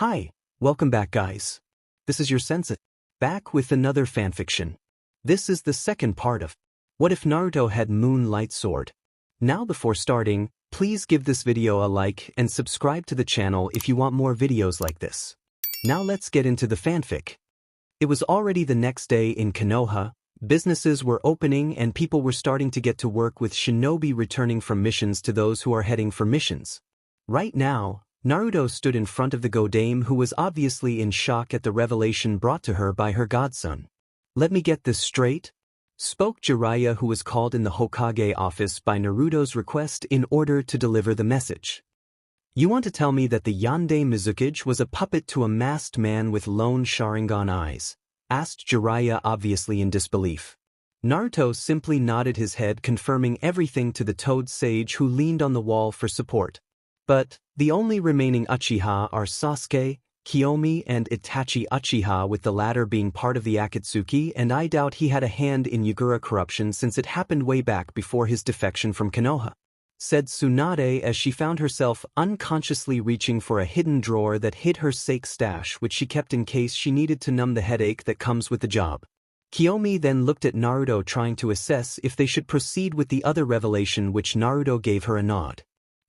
Hi, welcome back guys. This is your sensei, back with another fanfiction. This is the second part of What If Naruto Had Moonlight Sword? Now before starting, please give this video a like and subscribe to the channel if you want more videos like this. Now let's get into the fanfic. It was already the next day in Konoha, businesses were opening and people were starting to get to work with shinobi returning from missions to those who are heading for missions. Right now, Naruto stood in front of the Godame who was obviously in shock at the revelation brought to her by her godson. Let me get this straight, spoke Jiraiya, who was called in the Hokage office by Naruto's request in order to deliver the message. You want to tell me that the Yandere Mizukage was a puppet to a masked man with lone Sharingan eyes? Asked Jiraiya, obviously in disbelief. Naruto simply nodded his head, confirming everything to the Toad Sage, who leaned on the wall for support. But the only remaining Uchiha are Sasuke, Kiomi and Itachi Uchiha, with the latter being part of the Akatsuki, and I doubt he had a hand in Yagura corruption since it happened way back before his defection from Konoha, said Tsunade as she found herself unconsciously reaching for a hidden drawer that hid her sake stash, which she kept in case she needed to numb the headache that comes with the job. Kiomi then looked at Naruto, trying to assess if they should proceed with the other revelation, which Naruto gave her a nod.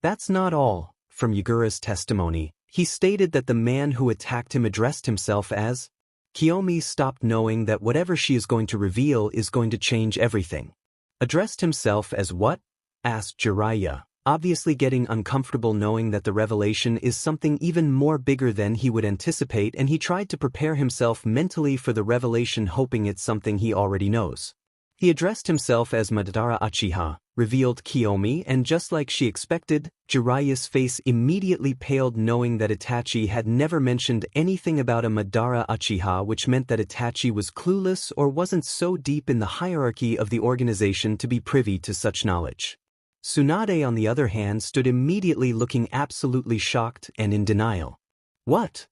That's not all. From Yagura's testimony, he stated that the man who attacked him addressed himself as. Kiomi stopped, knowing that whatever she is going to reveal is going to change everything. Addressed himself as what? Asked Jiraiya, obviously getting uncomfortable knowing that the revelation is something even more bigger than he would anticipate, and he tried to prepare himself mentally for the revelation, hoping it's something he already knows. He addressed himself as Madara Uchiha, revealed Kiomi, and just like she expected, Jiraiya's face immediately paled, knowing that Itachi had never mentioned anything about a Madara Uchiha, which meant that Itachi was clueless or wasn't so deep in the hierarchy of the organization to be privy to such knowledge. Tsunade, on the other hand, stood immediately, looking absolutely shocked and in denial. What?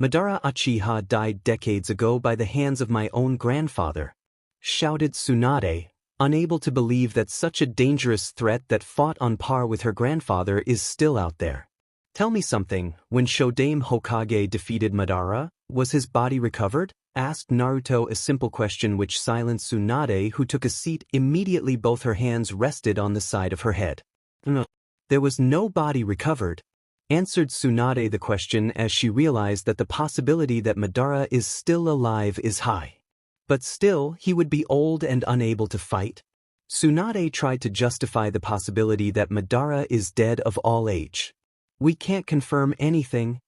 Madara Uchiha died decades ago by the hands of my own grandfather, shouted Tsunade, unable to believe that such a dangerous threat that fought on par with her grandfather is still out there. Tell me something, when Shodame Hokage defeated Madara, was his body recovered? Asked Naruto, a simple question which silenced Tsunade, who took a seat immediately. Both her hands rested on the side of her head. No. There was no body recovered, answered Tsunade the question as she realized that the possibility that Madara is still alive is high. But still, he would be old and unable to fight. Tsunade tried to justify the possibility that Madara is dead of all age. We can't confirm anything,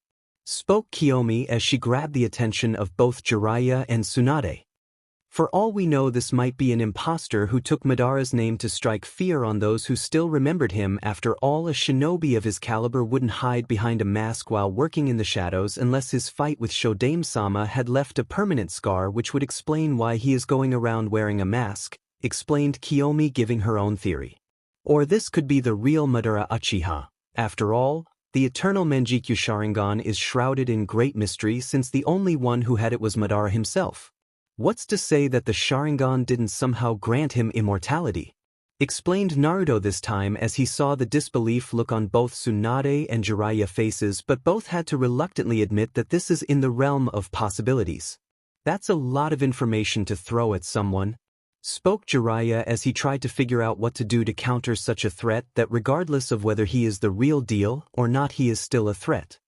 spoke Kiomi as she grabbed the attention of both Jiraiya and Tsunade. For all we know, this might be an imposter who took Madara's name to strike fear on those who still remembered him. After all, a shinobi of his caliber wouldn't hide behind a mask while working in the shadows unless his fight with Shodame-sama had left a permanent scar, which would explain why he is going around wearing a mask, explained Kiomi, giving her own theory. Or this could be the real Madara Uchiha. After all, the eternal Manjikyu Sharingan is shrouded in great mystery, since the only one who had it was Madara himself. What's to say that the Sharingan didn't somehow grant him immortality? Explained Naruto this time as he saw the disbelief look on both Tsunade and Jiraiya faces, but both had to reluctantly admit that this is in the realm of possibilities. That's a lot of information to throw at someone, spoke Jiraiya as he tried to figure out what to do to counter such a threat that regardless of whether he is the real deal or not, he is still a threat.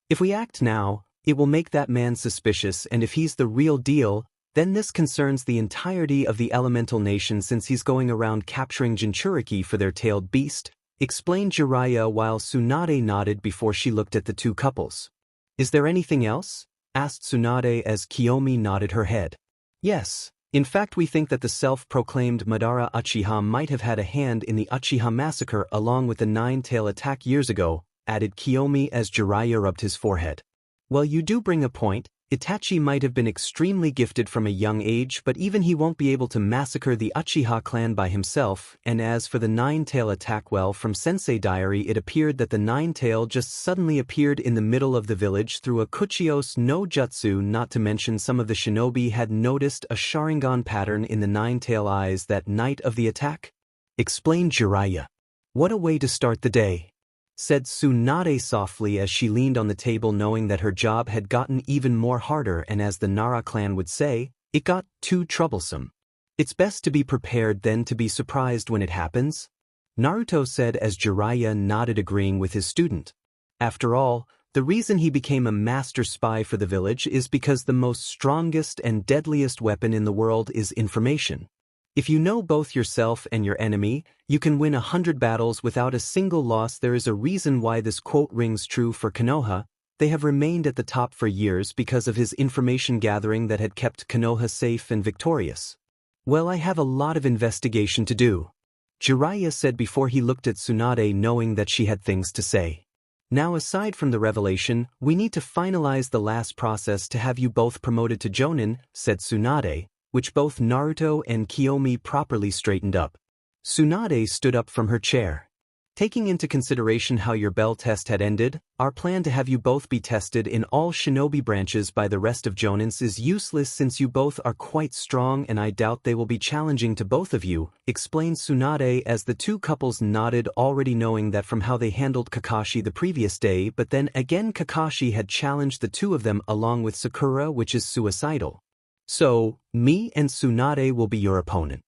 If we act now, it will make that man suspicious, and if he's the real deal, then this concerns the entirety of the elemental nation, since he's going around capturing Jinchuriki for their tailed beast, explained Jiraiya while Tsunade nodded before she looked at the two couples. Is there anything else? Asked Tsunade as Kiomi nodded her head. Yes. In fact, we think that the self-proclaimed Madara Uchiha might have had a hand in the Uchiha massacre along with the nine-tail attack years ago, added Kiomi as Jiraiya rubbed his forehead. Well, you do bring a point. Itachi might have been extremely gifted from a young age, but even he won't be able to massacre the Uchiha clan by himself. And as for the nine-tail attack, well, from Sensei Diary it appeared that the nine-tail just suddenly appeared in the middle of the village through a Kuchios no Jutsu, not to mention some of the shinobi had noticed a Sharingan pattern in the nine-tail eyes that night of the attack, explained Jiraiya. What a way to start the day, said Tsunade softly as she leaned on the table knowing that her job had gotten even more harder and as the Nara clan would say, it got too troublesome. It's best to be prepared than to be surprised when it happens, Naruto said as Jiraiya nodded agreeing with his student. After all, the reason he became a master spy for the village is because the most strongest and deadliest weapon in the world is information. If you know both yourself and your enemy, you can win 100 battles without a single loss. There is a reason why this quote rings true for Konoha. They have remained at the top for years because of his information gathering that had kept Konoha safe and victorious. Well, I have a lot of investigation to do, Jiraiya said before he looked at Tsunade knowing that she had things to say. Now aside from the revelation, we need to finalize the last process to have you both promoted to Jonin, said Tsunade, which both Naruto and Kiomi properly straightened up. Tsunade stood up from her chair. Taking into consideration how your bell test had ended, our plan to have you both be tested in all shinobi branches by the rest of Jonins is useless since you both are quite strong and I doubt they will be challenging to both of you, explained Tsunade as the two couples nodded already knowing that from how they handled Kakashi the previous day, but then again Kakashi had challenged the two of them along with Sakura, which is suicidal. So, me and Tsunade will be your opponent,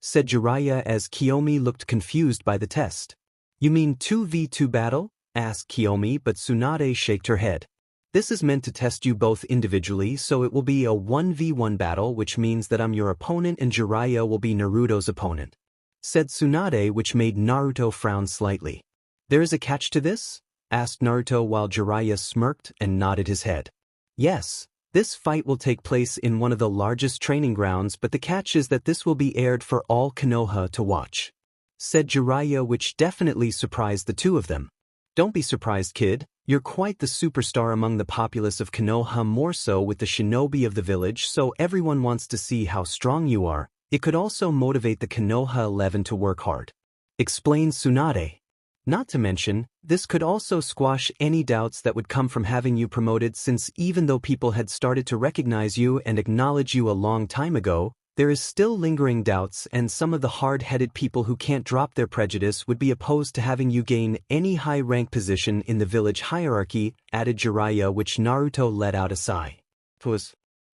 said Jiraiya as Kiomi looked confused by the test. You mean 2v2 battle? Asked Kiomi, but Tsunade shook her head. This is meant to test you both individually, so it will be a 1v1 battle, which means that I'm your opponent and Jiraiya will be Naruto's opponent, said Tsunade, which made Naruto frown slightly. There is a catch to this? Asked Naruto while Jiraiya smirked and nodded his head. Yes. This fight will take place in one of the largest training grounds, but the catch is that this will be aired for all Konoha to watch, said Jiraiya, which definitely surprised the two of them. Don't be surprised, kid. You're quite the superstar among the populace of Konoha, more so with the shinobi of the village, so everyone wants to see how strong you are. It could also motivate the Konoha 11 to work hard, explained Tsunade. Not to mention, this could also squash any doubts that would come from having you promoted, since even though people had started to recognize you and acknowledge you a long time ago, there is still lingering doubts, and some of the hard-headed people who can't drop their prejudice would be opposed to having you gain any high-rank position in the village hierarchy, added Jiraiya, which Naruto let out a sigh. It was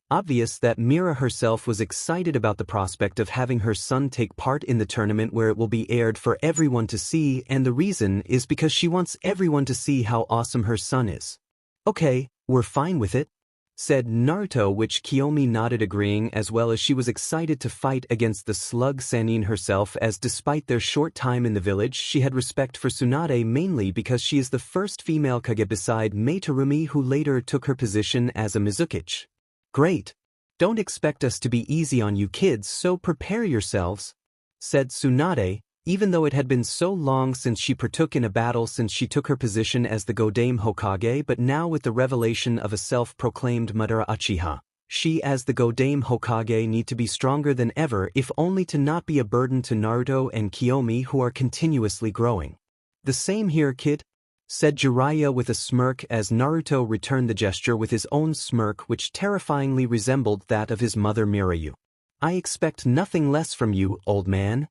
obvious that Mira herself was excited about the prospect of having her son take part in the tournament where it will be aired for everyone to see, and the reason is because she wants everyone to see how awesome her son is. Okay, we're fine with it, said Naruto, which Kiomi nodded agreeing, as well as she was excited to fight against the slug Sannin herself, as despite their short time in the village she had respect for Tsunade mainly because she is the first female Kage beside Meitarumi who later took her position as a Mizukichi. Great. Don't expect us to be easy on you kids, so prepare yourselves, said Tsunade, even though it had been so long since she partook in a battle since she took her position as the Godame Hokage, but now with the revelation of a self-proclaimed Madara Uchiha, she as the Godame Hokage need to be stronger than ever, if only to not be a burden to Naruto and Kiomi who are continuously growing. The same here, kid, said Jiraiya with a smirk as Naruto returned the gesture with his own smirk, which terrifyingly resembled that of his mother Mirayu. I expect nothing less from you, old man,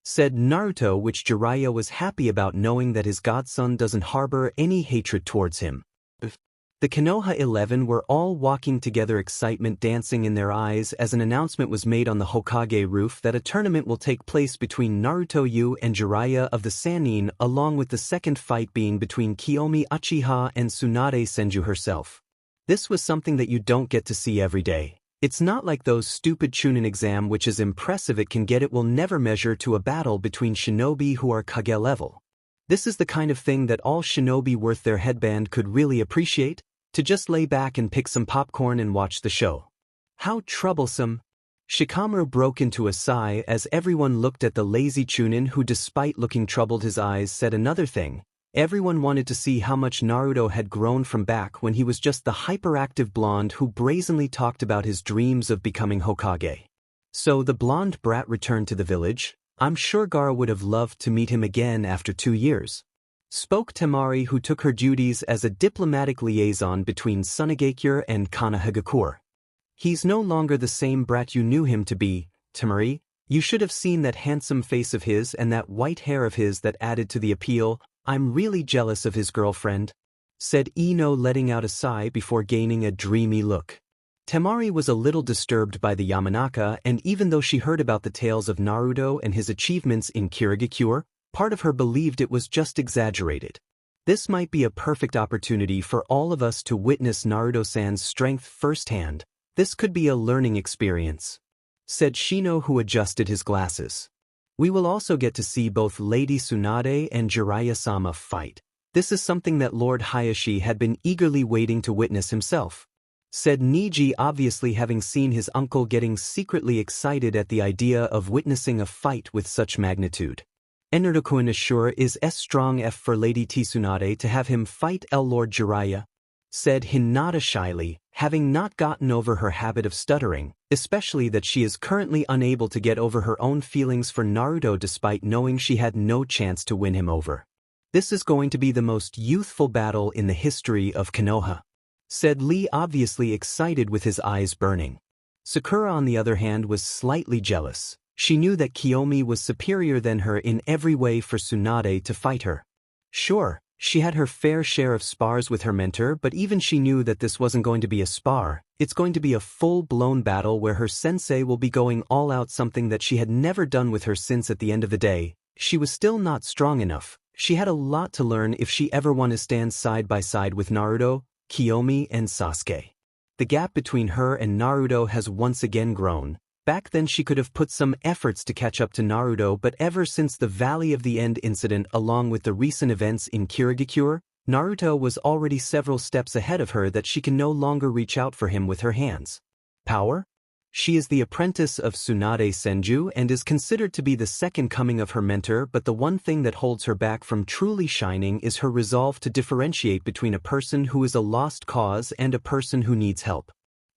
said Naruto, which Jiraiya was happy about knowing that his godson doesn't harbor any hatred towards him. The Konoha 11 were all walking together, excitement dancing in their eyes as an announcement was made on the Hokage roof that a tournament will take place between Naruto Yu and Jiraiya of the Sannin, along with the second fight being between Kiomi Uchiha and Tsunade Senju herself. This was something that you don't get to see every day. It's not like those stupid Chunin exam, which is impressive it can get, it will never measure to a battle between shinobi who are Kage level. This is the kind of thing that all shinobi worth their headband could really appreciate, to just lay back and pick some popcorn and watch the show. How troublesome. Shikamaru broke into a sigh as everyone looked at the lazy Chunin who, despite looking troubled his eyes, said another thing. Everyone wanted to see how much Naruto had grown from back when he was just the hyperactive blonde who brazenly talked about his dreams of becoming Hokage. So the blonde brat returned to the village. I'm sure Gaara would have loved to meet him again after 2 years, spoke Temari, who took her duties as a diplomatic liaison between Tsunade and Konohagakure. He's no longer the same brat you knew him to be, Temari. You should have seen that handsome face of his and that white hair of his that added to the appeal. I'm really jealous of his girlfriend, said Ino, letting out a sigh before gaining a dreamy look. Temari was a little disturbed by the Yamanaka, and even though she heard about the tales of Naruto and his achievements in Kirigakure, part of her believed it was just exaggerated. This might be a perfect opportunity for all of us to witness Naruto-san's strength firsthand. This could be a learning experience, said Shino, who adjusted his glasses. We will also get to see both Lady Tsunade and Jiraiya-sama fight. This is something that Lord Hayashi had been eagerly waiting to witness himself, said Niji, obviously having seen his uncle getting secretly excited at the idea of witnessing a fight with such magnitude. Naruto-kun sure is strong F for Lady Tsunade to have him fight Lord Jiraiya, said Hinata shyly, having not gotten over her habit of stuttering, especially that she is currently unable to get over her own feelings for Naruto despite knowing she had no chance to win him over. This is going to be the most youthful battle in the history of Konoha, said Lee, obviously excited with his eyes burning. Sakura, on the other hand, was slightly jealous. She knew that Kiomi was superior than her in every way for Tsunade to fight her. Sure, she had her fair share of spars with her mentor, but even she knew that this wasn't going to be a spar. It's going to be a full-blown battle where her sensei will be going all out, something that she had never done with her since at the end of the day, she was still not strong enough. She had a lot to learn if she ever wanted to stand side by side with Naruto, Kiomi, and Sasuke. The gap between her and Naruto has once again grown. Back then she could have put some efforts to catch up to Naruto, but ever since the Valley of the End incident along with the recent events in Kirigakure, Naruto was already several steps ahead of her that she can no longer reach out for him with her hands. Power? She is the apprentice of Tsunade Senju and is considered to be the second coming of her mentor, but the one thing that holds her back from truly shining is her resolve to differentiate between a person who is a lost cause and a person who needs help.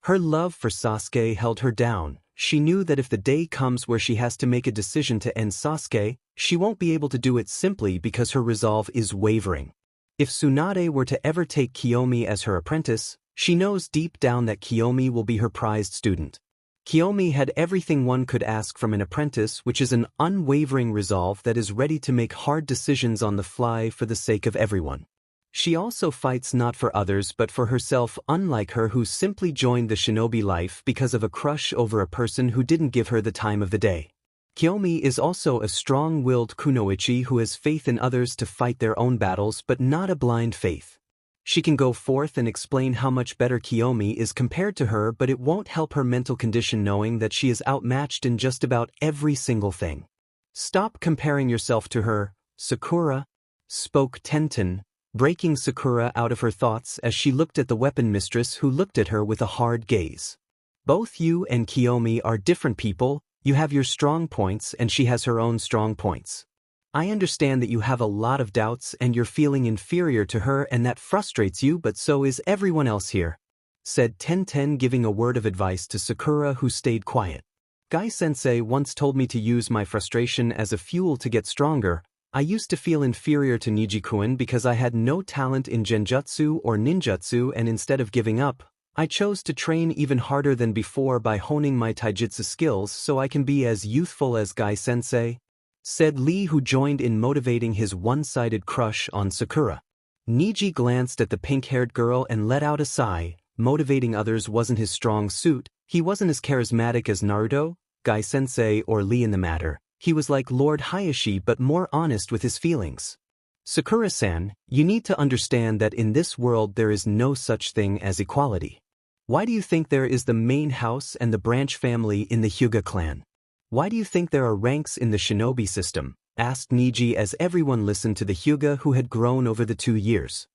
Her love for Sasuke held her down. She knew that if the day comes where she has to make a decision to end Sasuke, she won't be able to do it simply because her resolve is wavering. If Tsunade were to ever take Kiomi as her apprentice, she knows deep down that Kiomi will be her prized student. Kiomi had everything one could ask from an apprentice, which is an unwavering resolve that is ready to make hard decisions on the fly for the sake of everyone. She also fights not for others but for herself, unlike her who simply joined the shinobi life because of a crush over a person who didn't give her the time of the day. Kiomi is also a strong-willed kunoichi who has faith in others to fight their own battles but not a blind faith. She can go forth and explain how much better Kiomi is compared to her, but it won't help her mental condition knowing that she is outmatched in just about every single thing. Stop comparing yourself to her, Sakura, spoke Tenten, breaking Sakura out of her thoughts as she looked at the weapon mistress who looked at her with a hard gaze. Both you and Kiomi are different people, you have your strong points and she has her own strong points. I understand that you have a lot of doubts and you're feeling inferior to her and that frustrates you, but so is everyone else here, said Tenten, giving a word of advice to Sakura, who stayed quiet. Guy-sensei once told me to use my frustration as a fuel to get stronger. I used to feel inferior to Nijikuen because I had no talent in genjutsu or ninjutsu, and instead of giving up, I chose to train even harder than before by honing my taijutsu skills so I can be as youthful as Guy-sensei, said Lee, who joined in motivating his one-sided crush on Sakura. Niji glanced at the pink-haired girl and let out a sigh. Motivating others wasn't his strong suit. He wasn't as charismatic as Naruto, Guy-sensei, or Lee in the matter. He was like Lord Hayashi but more honest with his feelings. Sakura-san, you need to understand that in this world there is no such thing as equality. Why do you think there is the main house and the branch family in the Hyuga clan? Why do you think there are ranks in the shinobi system? Asked Niji as everyone listened to the Hyuga who had grown over the 2 years.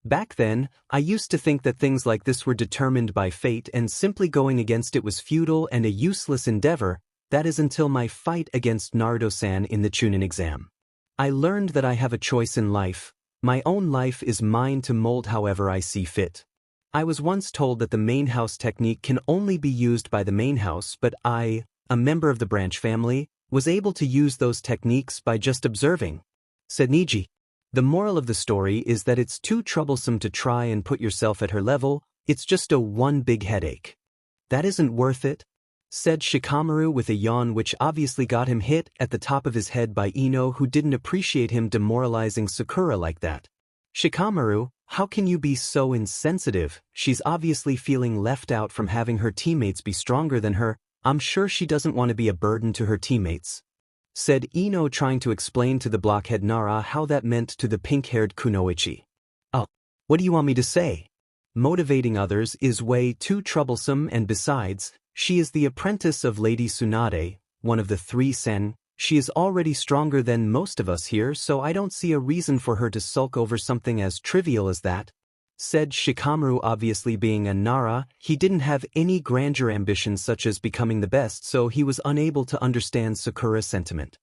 Back then, I used to think that things like this were determined by fate and simply going against it was futile and a useless endeavor. That is until my fight against Naruto-san in the Chunin exam. I learned that I have a choice in life. My own life is mine to mold however I see fit. I was once told that the main house technique can only be used by the main house, but I, a member of the branch family, was able to use those techniques by just observing, said Niji. The moral of the story is that it's too troublesome to try and put yourself at her level, it's just one big headache. That isn't worth it, said Shikamaru with a yawn which obviously got him hit at the top of his head by Ino, who didn't appreciate him demoralizing Sakura like that. Shikamaru, how can you be so insensitive? She's obviously feeling left out from having her teammates be stronger than her. I'm sure she doesn't want to be a burden to her teammates, said Ino, trying to explain to the blockhead Nara how that meant to the pink-haired Kunoichi. Oh, what do you want me to say? Motivating others is way too troublesome, and besides, she is the apprentice of Lady Tsunade, one of the 3 sen. She is already stronger than most of us here, so I don't see a reason for her to sulk over something as trivial as that, said Shikamaru. Obviously being a Nara, he didn't have any grandeur ambitions such as becoming the best, so he was unable to understand Sakura's sentiment.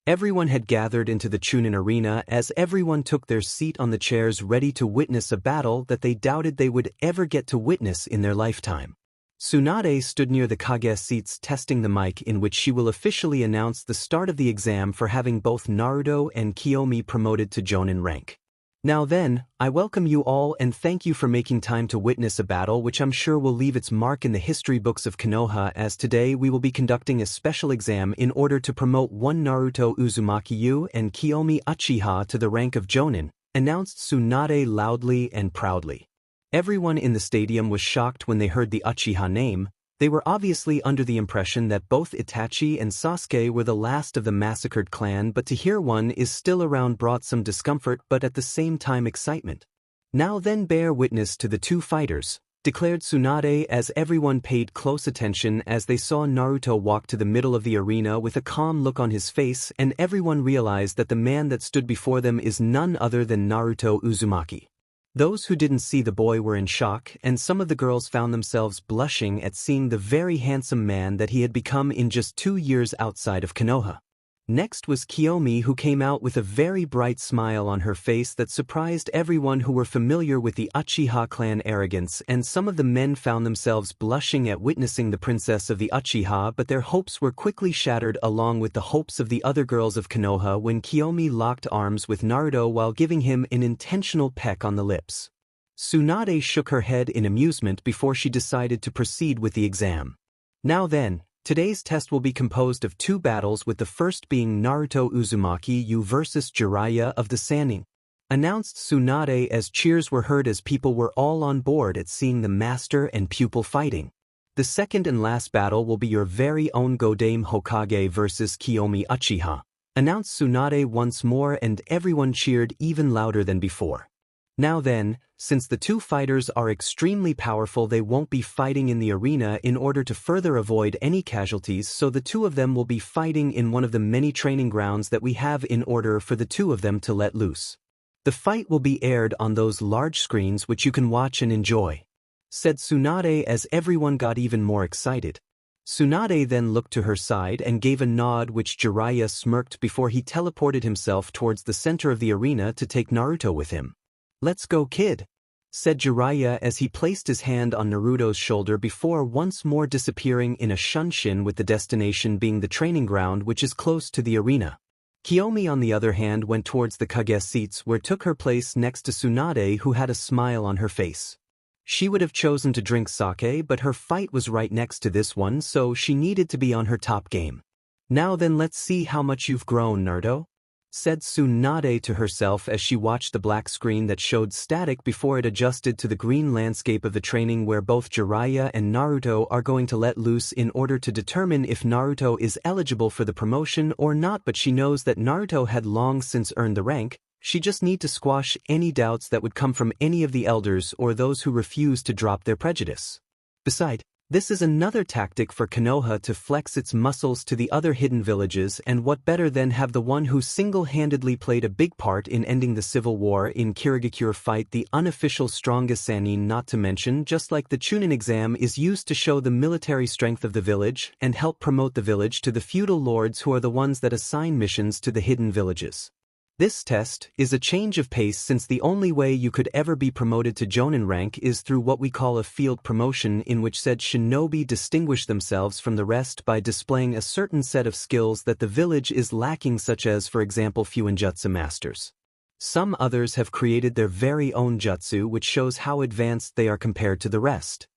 Everyone had gathered into the Chunin arena as everyone took their seat on the chairs ready to witness a battle that they doubted they would ever get to witness in their lifetime. Tsunade stood near the Kage seats testing the mic in which she will officially announce the start of the exam for having both Naruto and Kiomi promoted to Jonin rank. Now then, I welcome you all and thank you for making time to witness a battle which I'm sure will leave its mark in the history books of Konoha, as today we will be conducting a special exam in order to promote one Naruto Uzumaki and Kiomi Uchiha to the rank of Jonin, announced Tsunade loudly and proudly. Everyone in the stadium was shocked when they heard the Uchiha name. They were obviously under the impression that both Itachi and Sasuke were the last of the massacred clan, but to hear one is still around brought some discomfort but at the same time excitement. Now then, bear witness to the 2 fighters, declared Tsunade as everyone paid close attention as they saw Naruto walk to the middle of the arena with a calm look on his face, and everyone realized that the man that stood before them is none other than Naruto Uzumaki. Those who didn't see the boy were in shock, and some of the girls found themselves blushing at seeing the very handsome man that he had become in just 2 years outside of Konoha. Next was Kiomi, who came out with a very bright smile on her face that surprised everyone who were familiar with the Uchiha clan arrogance, and some of the men found themselves blushing at witnessing the princess of the Uchiha, but their hopes were quickly shattered along with the hopes of the other girls of Konoha when Kiomi locked arms with Naruto while giving him an intentional peck on the lips. Tsunade shook her head in amusement before she decided to proceed with the exam. Now then, today's test will be composed of 2 battles, with the first being Naruto Uzumaki versus Jiraiya of the Sannin, announced Tsunade as cheers were heard as people were all on board at seeing the master and pupil fighting. The second and last battle will be your very own Godame Hokage versus Kiomi Uchiha, announced Tsunade once more, and everyone cheered even louder than before. Now then, since the 2 fighters are extremely powerful, they won't be fighting in the arena in order to further avoid any casualties, so the 2 of them will be fighting in one of the many training grounds that we have in order for the 2 of them to let loose. The fight will be aired on those large screens which you can watch and enjoy, said Tsunade as everyone got even more excited. Tsunade then looked to her side and gave a nod which Jiraiya smirked before he teleported himself towards the center of the arena to take Naruto with him. "Let's go, kid," said Jiraiya as he placed his hand on Naruto's shoulder before once more disappearing in a shunshin, with the destination being the training ground which is close to the arena. Kiomi on the other hand went towards the Kage seats where took her place next to Tsunade, who had a smile on her face. She would have chosen to drink sake, but her fight was right next to this one, so she needed to be on her top game. "Now then, let's see how much you've grown, Naruto," said Tsunade to herself as she watched the black screen that showed static before it adjusted to the green landscape of the training where both Jiraiya and Naruto are going to let loose in order to determine if Naruto is eligible for the promotion or not. But she knows that Naruto had long since earned the rank. She just need to squash any doubts that would come from any of the elders or those who refuse to drop their prejudice. Besides, this is another tactic for Konoha to flex its muscles to the other hidden villages, and what better than have the one who single-handedly played a big part in ending the civil war in Kirigakure fight the unofficial strongest Sannin, not to mention, just like the Chunin exam is used to show the military strength of the village and help promote the village to the feudal lords who are the ones that assign missions to the hidden villages. This test is a change of pace, since the only way you could ever be promoted to Jonin rank is through what we call a field promotion, in which said shinobi distinguish themselves from the rest by displaying a certain set of skills that the village is lacking, such as, for example, fuinjutsu masters. Some others have created their very own jutsu which shows how advanced they are compared to the rest.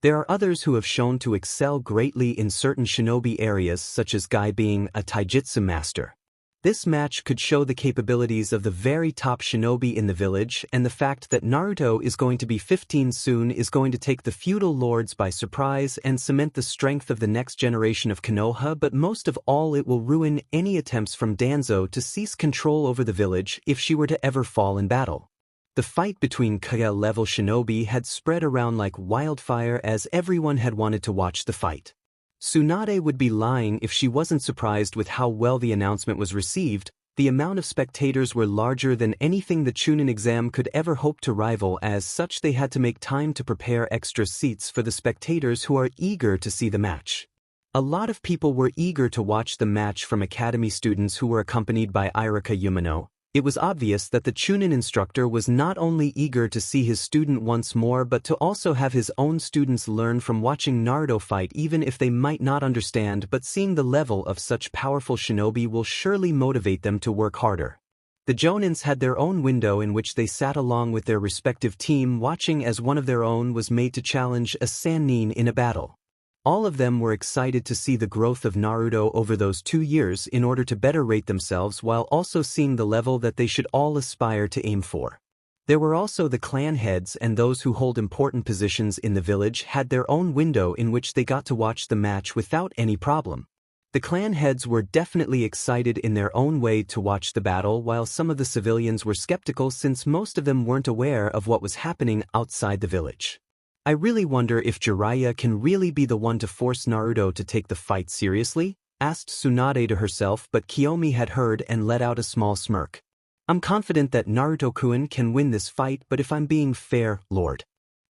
There are others who have shown to excel greatly in certain shinobi areas, such as Guy being a taijutsu master. This match could show the capabilities of the very top shinobi in the village, and the fact that Naruto is going to be 15 soon is going to take the feudal lords by surprise and cement the strength of the next generation of Konoha, but most of all it will ruin any attempts from Danzo to seize control over the village if she were to ever fall in battle. The fight between Kage-level shinobi had spread around like wildfire as everyone had wanted to watch the fight. Tsunade would be lying if she wasn't surprised with how well the announcement was received. The amount of spectators were larger than anything the Chunin exam could ever hope to rival. As such, they had to make time to prepare extra seats for the spectators who are eager to see the match. A lot of people were eager to watch the match, from academy students who were accompanied by Iruka Umino. It was obvious that the Chunin instructor was not only eager to see his student once more but to also have his own students learn from watching Naruto fight, even if they might not understand, but seeing the level of such powerful shinobi will surely motivate them to work harder. The Jonins had their own window in which they sat along with their respective team, watching as one of their own was made to challenge a Sannin in a battle. All of them were excited to see the growth of Naruto over those 2 years in order to better rate themselves, while also seeing the level that they should all aspire to aim for. There were also the clan heads, and those who hold important positions in the village had their own window in which they got to watch the match without any problem. The clan heads were definitely excited in their own way to watch the battle, while some of the civilians were skeptical since most of them weren't aware of what was happening outside the village. I really wonder if Jiraiya can really be the one to force Naruto to take the fight seriously, asked Tsunade to herself, but Kiomi had heard and let out a small smirk. I'm confident that Naruto-kun can win this fight, but if I'm being fair, Lord,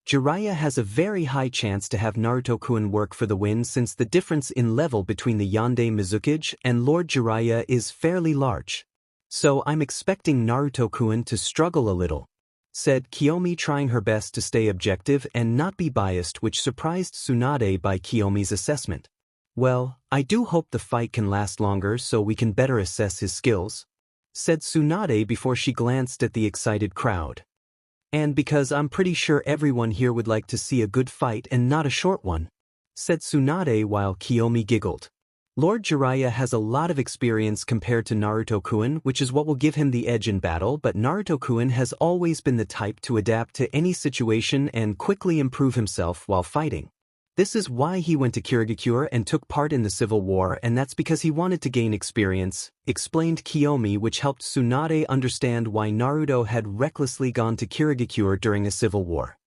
Jiraiya has a very high chance to have Naruto-kun work for the win, since the difference in level between the Yonde Mizukage and Lord Jiraiya is fairly large. So I'm expecting Naruto-kun to struggle a little, said Kiomi, trying her best to stay objective and not be biased, which surprised Tsunade by Kiyomi's assessment. Well, I do hope the fight can last longer so we can better assess his skills, said Tsunade before she glanced at the excited crowd. And because I'm pretty sure everyone here would like to see a good fight and not a short one, said Tsunade while Kiomi giggled. Lord Jiraiya has a lot of experience compared to Naruto-kun, which is what will give him the edge in battle, but Naruto-kun has always been the type to adapt to any situation and quickly improve himself while fighting. This is why he went to Kirigakure and took part in the Civil War, and that's because he wanted to gain experience, explained Kiomi, which helped Tsunade understand why Naruto had recklessly gone to Kirigakure during a civil war.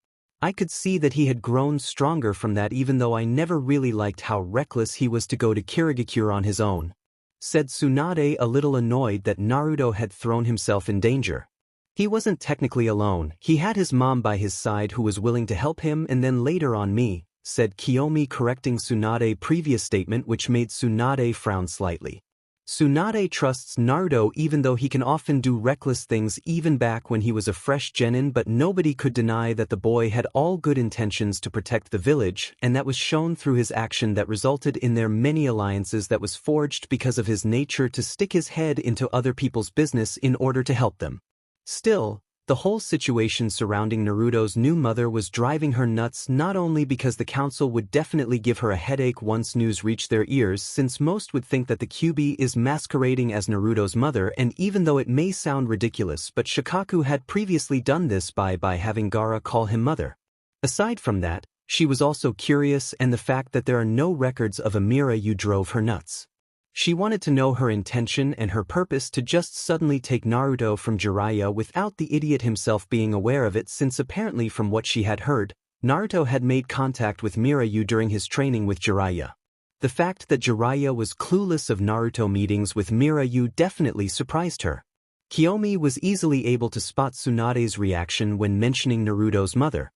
I could see that he had grown stronger from that, even though I never really liked how reckless he was to go to Kirigakure on his own, said Tsunade, a little annoyed that Naruto had thrown himself in danger. He wasn't technically alone, he had his mom by his side who was willing to help him, and then later on me, said Kiomi, correcting Tsunade's previous statement, which made Tsunade frown slightly. Tsunade trusts Naruto even though he can often do reckless things even back when he was a fresh genin, but nobody could deny that the boy had all good intentions to protect the village, and that was shown through his action that resulted in their many alliances that was forged because of his nature to stick his head into other people's business in order to help them. Still, the whole situation surrounding Naruto's new mother was driving her nuts, not only because the council would definitely give her a headache once news reached their ears, since most would think that the QB is masquerading as Naruto's mother, and even though it may sound ridiculous, but Shikaku had previously done this by having Gaara call him mother. Aside from that, she was also curious, and the fact that there are no records of Amira drove her nuts. She wanted to know her intention and her purpose to just suddenly take Naruto from Jiraiya without the idiot himself being aware of it, since apparently from what she had heard, Naruto had made contact with Mirayu during his training with Jiraiya. The fact that Jiraiya was clueless of Naruto meetings with Mirayu definitely surprised her. Kiomi was easily able to spot Tsunade's reaction when mentioning Naruto's mother.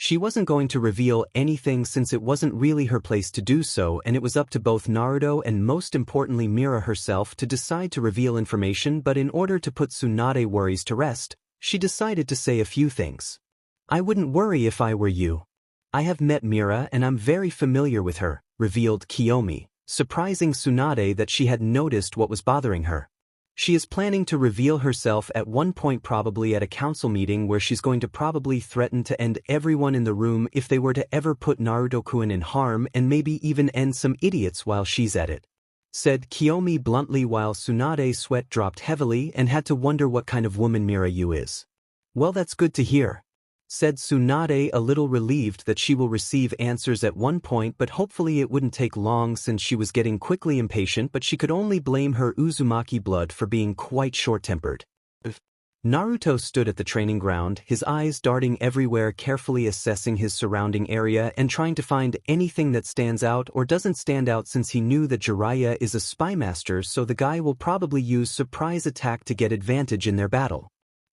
She wasn't going to reveal anything since it wasn't really her place to do so, and it was up to both Naruto and most importantly Mira herself to decide to reveal information, but in order to put Tsunade's worries to rest, she decided to say a few things. I wouldn't worry if I were you. I have met Mira and I'm very familiar with her, revealed Kiomi, surprising Tsunade that she had noticed what was bothering her. She is planning to reveal herself at one point, probably at a council meeting, where she's going to probably threaten to end everyone in the room if they were to ever put Naruto-kun in harm, and maybe even end some idiots while she's at it," said Kiomi bluntly, while Tsunade's sweat dropped heavily and had to wonder what kind of woman Jiraiya is. "Well, that's good to hear," said Tsunade, a little relieved that she will receive answers at one point, but hopefully it wouldn't take long since she was getting quickly impatient, but she could only blame her Uzumaki blood for being quite short-tempered. Naruto stood at the training ground, his eyes darting everywhere, carefully assessing his surrounding area and trying to find anything that stands out or doesn't stand out, since he knew that Jiraiya is a spy master, so the guy will probably use surprise attack to get advantage in their battle.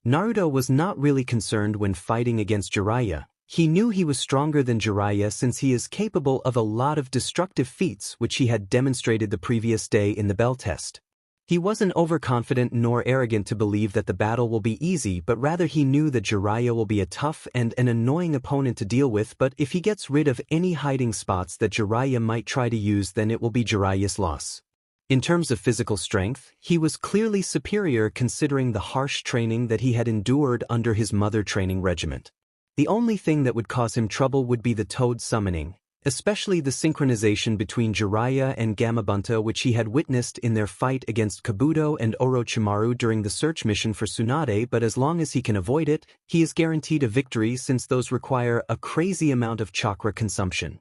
Naruto was not really concerned when fighting against Jiraiya. He knew he was stronger than Jiraiya since he is capable of a lot of destructive feats which he had demonstrated the previous day in the bell test. He wasn't overconfident nor arrogant to believe that the battle will be easy, but rather he knew that Jiraiya will be a tough and an annoying opponent to deal with, but if he gets rid of any hiding spots that Jiraiya might try to use, then it will be Jiraiya's loss. In terms of physical strength, he was clearly superior considering the harsh training that he had endured under his mother training regiment. The only thing that would cause him trouble would be the toad summoning, especially the synchronization between Jiraiya and Gamabunta, which he had witnessed in their fight against Kabuto and Orochimaru during the search mission for Tsunade, but as long as he can avoid it, he is guaranteed a victory since those require a crazy amount of chakra consumption.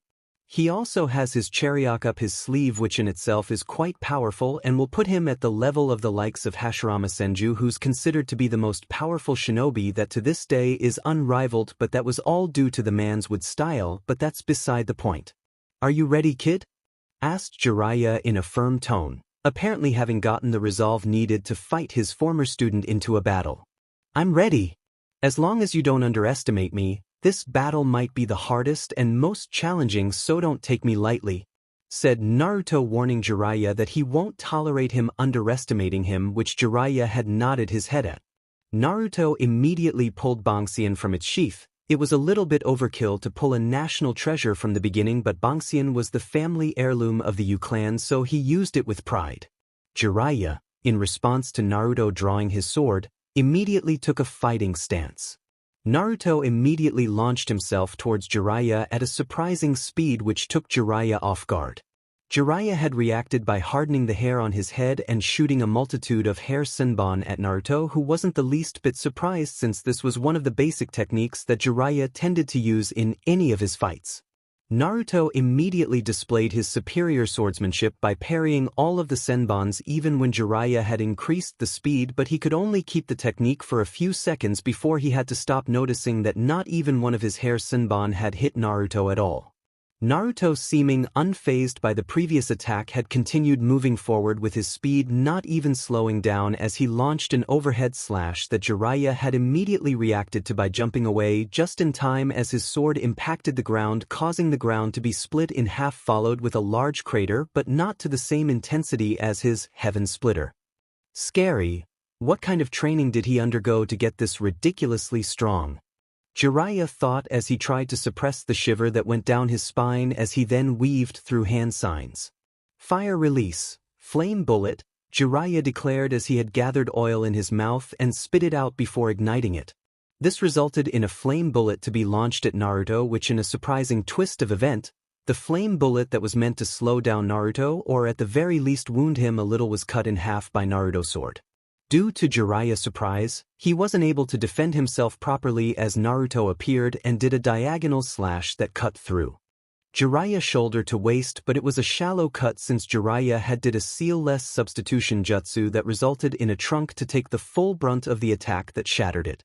He also has his Chariok up his sleeve, which in itself is quite powerful and will put him at the level of the likes of Hashirama Senju, who's considered to be the most powerful shinobi that to this day is unrivaled, but that was all due to the man's wood style, but that's beside the point. "Are you ready, kid?" asked Jiraiya in a firm tone, apparently having gotten the resolve needed to fight his former student into a battle. "I'm ready. As long as you don't underestimate me, this battle might be the hardest and most challenging, so don't take me lightly," said Naruto, warning Jiraiya that he won't tolerate him underestimating him, which Jiraiya had nodded his head at. Naruto immediately pulled Bangxian from its sheath. It was a little bit overkill to pull a national treasure from the beginning, but Bangxian was the family heirloom of the Yu clan, so he used it with pride. Jiraiya, in response to Naruto drawing his sword, immediately took a fighting stance. Naruto immediately launched himself towards Jiraiya at a surprising speed, which took Jiraiya off guard. Jiraiya had reacted by hardening the hair on his head and shooting a multitude of hair senbon at Naruto, who wasn't the least bit surprised since this was one of the basic techniques that Jiraiya tended to use in any of his fights. Naruto immediately displayed his superior swordsmanship by parrying all of the senbons even when Jiraiya had increased the speed, but he could only keep the technique for a few seconds before he had to stop, noticing that not even one of his hair senbon had hit Naruto at all. Naruto, seeming unfazed by the previous attack, had continued moving forward with his speed not even slowing down as he launched an overhead slash that Jiraiya had immediately reacted to by jumping away just in time as his sword impacted the ground, causing the ground to be split in half, followed with a large crater, but not to the same intensity as his Heaven Splitter. Scary. What kind of training did he undergo to get this ridiculously strong? Jiraiya thought as he tried to suppress the shiver that went down his spine as he then weaved through hand signs. "Fire release, flame bullet," Jiraiya declared as he had gathered oil in his mouth and spit it out before igniting it. This resulted in a flame bullet to be launched at Naruto, which, in a surprising twist of event, the flame bullet that was meant to slow down Naruto or at the very least wound him a little was cut in half by Naruto's sword. Due to Jiraiya's surprise, he wasn't able to defend himself properly as Naruto appeared and did a diagonal slash that cut through Jiraiya's shoulder to waist, but it was a shallow cut since Jiraiya had did a seal-less substitution jutsu that resulted in a trunk to take the full brunt of the attack that shattered it.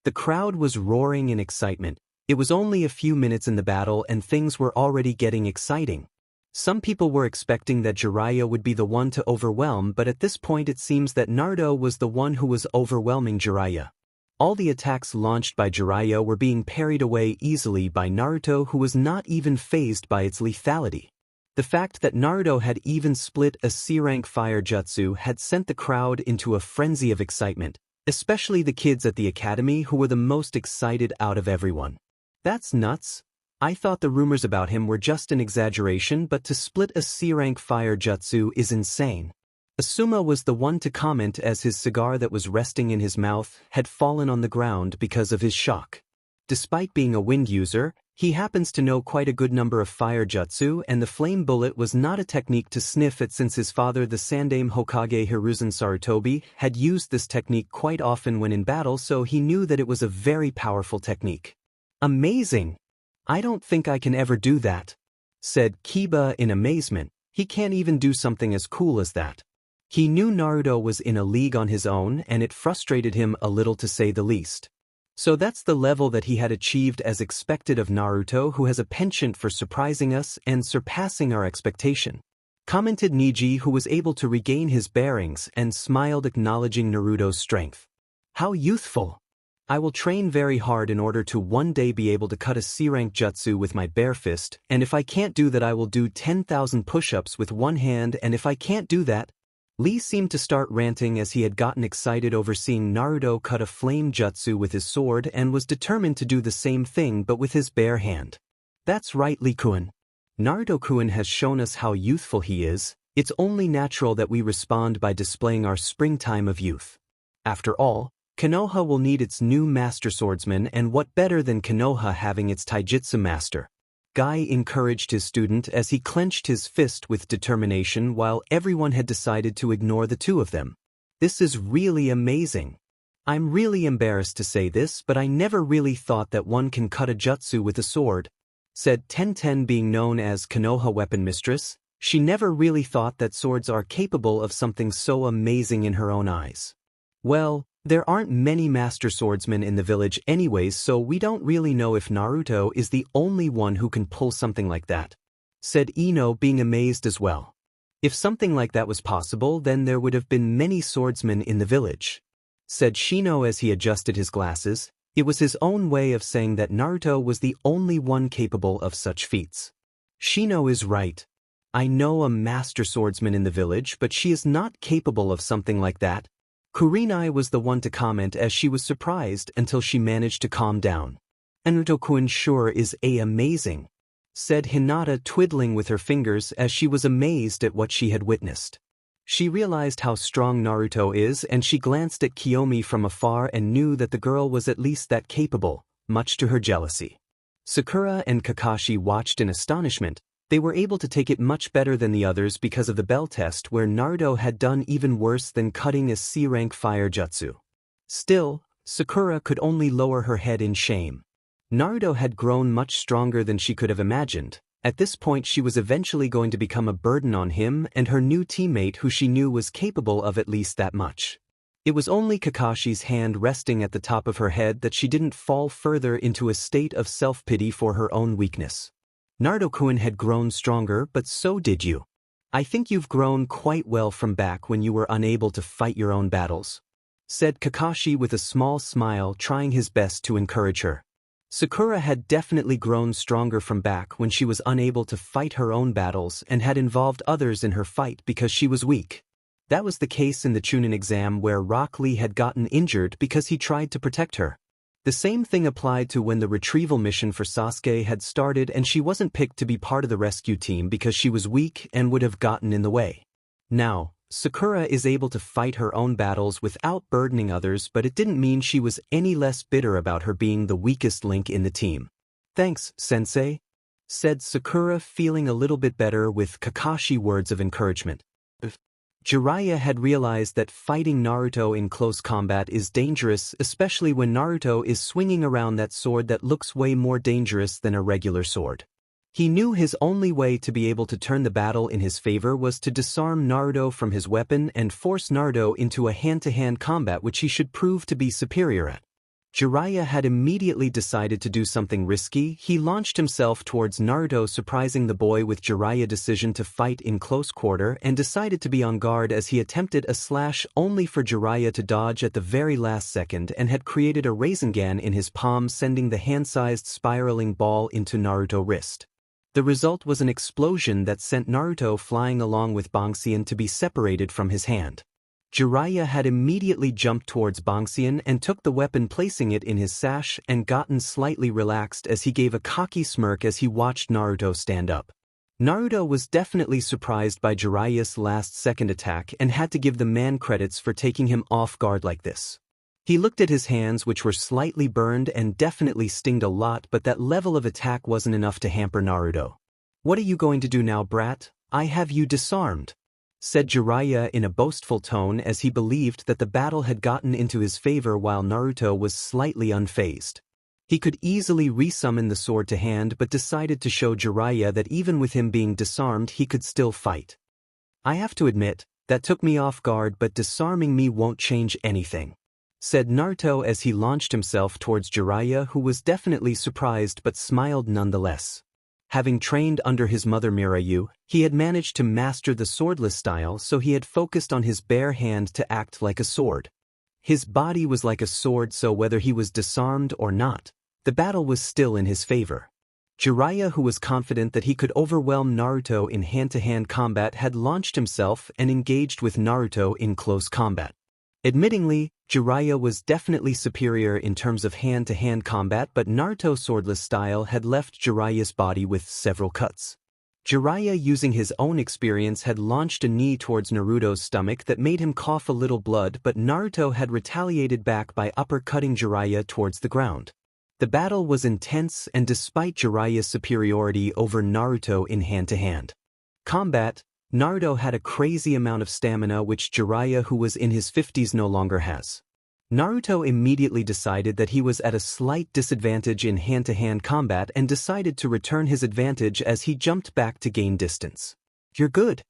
The crowd was roaring in excitement. It was only a few minutes in the battle and things were already getting exciting. Some people were expecting that Jiraiya would be the one to overwhelm, but at this point it seems that Naruto was the one who was overwhelming Jiraiya. All the attacks launched by Jiraiya were being parried away easily by Naruto, who was not even fazed by its lethality. The fact that Naruto had even split a C-rank fire jutsu had sent the crowd into a frenzy of excitement, especially the kids at the academy, who were the most excited out of everyone. "That's nuts. I thought the rumors about him were just an exaggeration, but to split a C-rank fire jutsu is insane. Asuma was the one to comment as his cigar that was resting in his mouth had fallen on the ground because of his shock. Despite being a wind user, he happens to know quite a good number of fire jutsu, and the flame bullet was not a technique to sniff at since his father, the Sandaime Hokage Hiruzen Sarutobi, had used this technique quite often when in battle, so he knew that it was a very powerful technique. Amazing! I don't think I can ever do that, said Kiba in amazement. He can't even do something as cool as that. He knew Naruto was in a league on his own, and it frustrated him a little to say the least. So that's the level that he had achieved as expected of Naruto, who has a penchant for surprising us and surpassing our expectation, commented Niji, who was able to regain his bearings and smiled, acknowledging Naruto's strength. How youthful! I will train very hard in order to one day be able to cut a C-rank jutsu with my bare fist, and if I can't do that I will do 10,000 push-ups with one hand, and if I can't do that, Lee seemed to start ranting as he had gotten excited over seeing Naruto cut a flame jutsu with his sword and was determined to do the same thing but with his bare hand. That's right, Lee-kun. Naruto-kun has shown us how youthful he is. It's only natural that we respond by displaying our springtime of youth. After all, Konoha will need its new master swordsman, and what better than Konoha having its taijutsu master? Guy encouraged his student as he clenched his fist with determination while everyone had decided to ignore the two of them. This is really amazing. I'm really embarrassed to say this, but I never really thought that one can cut a jutsu with a sword, said Tenten, being known as Konoha Weapon Mistress. She never really thought that swords are capable of something so amazing in her own eyes. Well, there aren't many master swordsmen in the village anyways, so we don't really know if Naruto is the only one who can pull something like that, said Ino, being amazed as well. If something like that was possible, then there would have been many swordsmen in the village, said Shino as he adjusted his glasses. It was his own way of saying that Naruto was the only one capable of such feats. Shino is right. I know a master swordsman in the village, but she is not capable of something like that. Kurenai was the one to comment as she was surprised until she managed to calm down. Naruto-kun sure is amazing, said Hinata, twiddling with her fingers as she was amazed at what she had witnessed. She realized how strong Naruto is, and she glanced at Kiomi from afar and knew that the girl was at least that capable, much to her jealousy. Sakura and Kakashi watched in astonishment. They were able to take it much better than the others because of the bell test, where Naruto had done even worse than cutting a C-rank fire jutsu. Still, Sakura could only lower her head in shame. Naruto had grown much stronger than she could have imagined. At this point she was eventually going to become a burden on him and her new teammate, who she knew was capable of at least that much. It was only Kakashi's hand resting at the top of her head that she didn't fall further into a state of self-pity for her own weakness. Naruto-kun had grown stronger, but so did you. I think you've grown quite well from back when you were unable to fight your own battles, said Kakashi with a small smile, trying his best to encourage her. Sakura had definitely grown stronger from back when she was unable to fight her own battles and had involved others in her fight because she was weak. That was the case in the Chunin exam, where Rock Lee had gotten injured because he tried to protect her. The same thing applied to when the retrieval mission for Sasuke had started and she wasn't picked to be part of the rescue team because she was weak and would have gotten in the way. Now, Sakura is able to fight her own battles without burdening others, but it didn't mean she was any less bitter about her being the weakest link in the team. Thanks, sensei, said Sakura, feeling a little bit better with Kakashi words of encouragement. Jiraiya had realized that fighting Naruto in close combat is dangerous, especially when Naruto is swinging around that sword that looks way more dangerous than a regular sword. He knew his only way to be able to turn the battle in his favor was to disarm Naruto from his weapon and force Naruto into a hand-to-hand combat which he should prove to be superior at. Jiraiya had immediately decided to do something risky. He launched himself towards Naruto, surprising the boy with Jiraiya's decision to fight in close quarter, and decided to be on guard as he attempted a slash only for Jiraiya to dodge at the very last second and had created a Rasengan in his palm, sending the hand-sized spiraling ball into Naruto's wrist. The result was an explosion that sent Naruto flying along with Bangxian to be separated from his hand. Jiraiya had immediately jumped towards Bangxian and took the weapon, placing it in his sash, and gotten slightly relaxed as he gave a cocky smirk as he watched Naruto stand up. Naruto was definitely surprised by Jiraiya's last-second attack and had to give the man credits for taking him off guard like this. He looked at his hands, which were slightly burned and definitely stinged a lot, but that level of attack wasn't enough to hamper Naruto. "What are you going to do now, brat? I have you disarmed," said Jiraiya in a boastful tone, as he believed that the battle had gotten into his favor while Naruto was slightly unfazed. He could easily resummon the sword to hand, but decided to show Jiraiya that even with him being disarmed he could still fight. "I have to admit, that took me off guard, but disarming me won't change anything," said Naruto as he launched himself towards Jiraiya, who was definitely surprised but smiled nonetheless. Having trained under his mother Mirayu, he had managed to master the swordless style, so he had focused on his bare hand to act like a sword. His body was like a sword, so whether he was disarmed or not, the battle was still in his favor. Jiraiya, who was confident that he could overwhelm Naruto in hand-to-hand combat, had launched himself and engaged with Naruto in close combat. Admittingly, Jiraiya was definitely superior in terms of hand-to-hand combat, but Naruto's swordless style had left Jiraiya's body with several cuts. Jiraiya, using his own experience, had launched a knee towards Naruto's stomach that made him cough a little blood, but Naruto had retaliated back by uppercutting Jiraiya towards the ground. The battle was intense, and despite Jiraiya's superiority over Naruto in hand-to-hand combat, Naruto had a crazy amount of stamina which Jiraiya, who was in his 50s, no longer has. Naruto immediately decided that he was at a slight disadvantage in hand-to-hand combat and decided to return his advantage as he jumped back to gain distance. "You're good.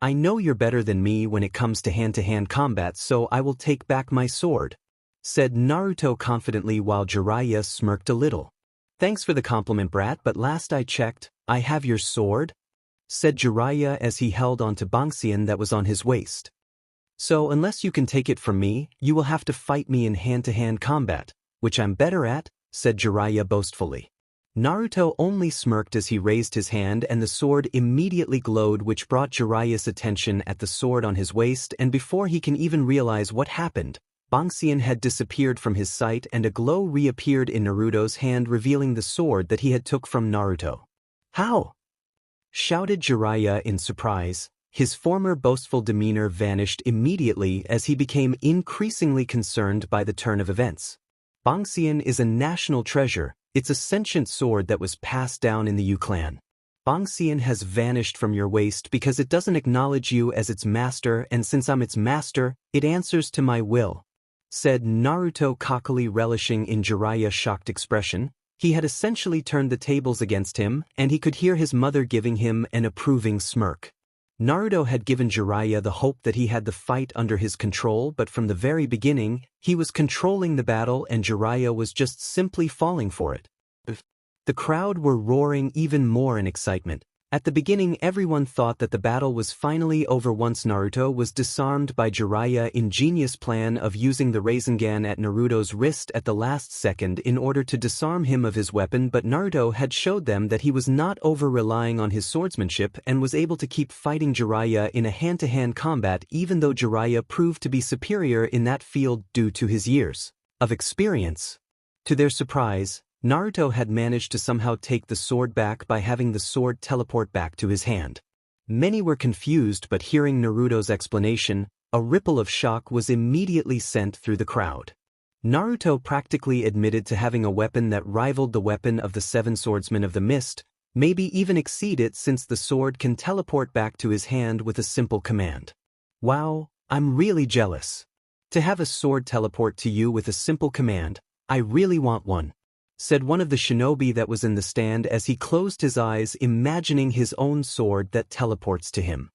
I know you're better than me when it comes to hand-to-hand combat, so I will take back my sword," said Naruto confidently while Jiraiya smirked a little. "Thanks for the compliment, brat, but last I checked, I have your sword," said Jiraiya as he held onto Banxian that was on his waist. "So unless you can take it from me, you will have to fight me in hand-to-hand combat, which I'm better at," said Jiraiya boastfully. Naruto only smirked as he raised his hand and the sword immediately glowed, which brought Jiraiya's attention at the sword on his waist, and before he can even realize what happened, Banxian had disappeared from his sight and a glow reappeared in Naruto's hand, revealing the sword that he had took from Naruto. "How?" shouted Jiraiya in surprise. His former boastful demeanor vanished immediately as he became increasingly concerned by the turn of events. Banxian is a national treasure. It's a sentient sword that was passed down in the Yu clan. Banxian has vanished from your waist because it doesn't acknowledge you as its master, and since I'm its master, it answers to my will," said Naruto cockily, relishing in Jiraiya's shocked expression. He had essentially turned the tables against him, and he could hear his mother giving him an approving smirk. Naruto had given Jiraiya the hope that he had the fight under his control, but from the very beginning, he was controlling the battle and Jiraiya was just simply falling for it. The crowd were roaring even more in excitement. At the beginning, everyone thought that the battle was finally over once Naruto was disarmed by Jiraiya's ingenious plan of using the Rasengan at Naruto's wrist at the last second in order to disarm him of his weapon, but Naruto had showed them that he was not over-relying on his swordsmanship and was able to keep fighting Jiraiya in a hand-to-hand combat, even though Jiraiya proved to be superior in that field due to his years of experience. To their surprise, Naruto had managed to somehow take the sword back by having the sword teleport back to his hand. Many were confused, but hearing Naruto's explanation, a ripple of shock was immediately sent through the crowd. Naruto practically admitted to having a weapon that rivaled the weapon of the Seven Swordsmen of the Mist, maybe even exceed it, since the sword can teleport back to his hand with a simple command. "Wow, I'm really jealous. To have a sword teleport to you with a simple command, I really want one," said one of the shinobi that was in the stand as he closed his eyes, imagining his own sword that teleports to him.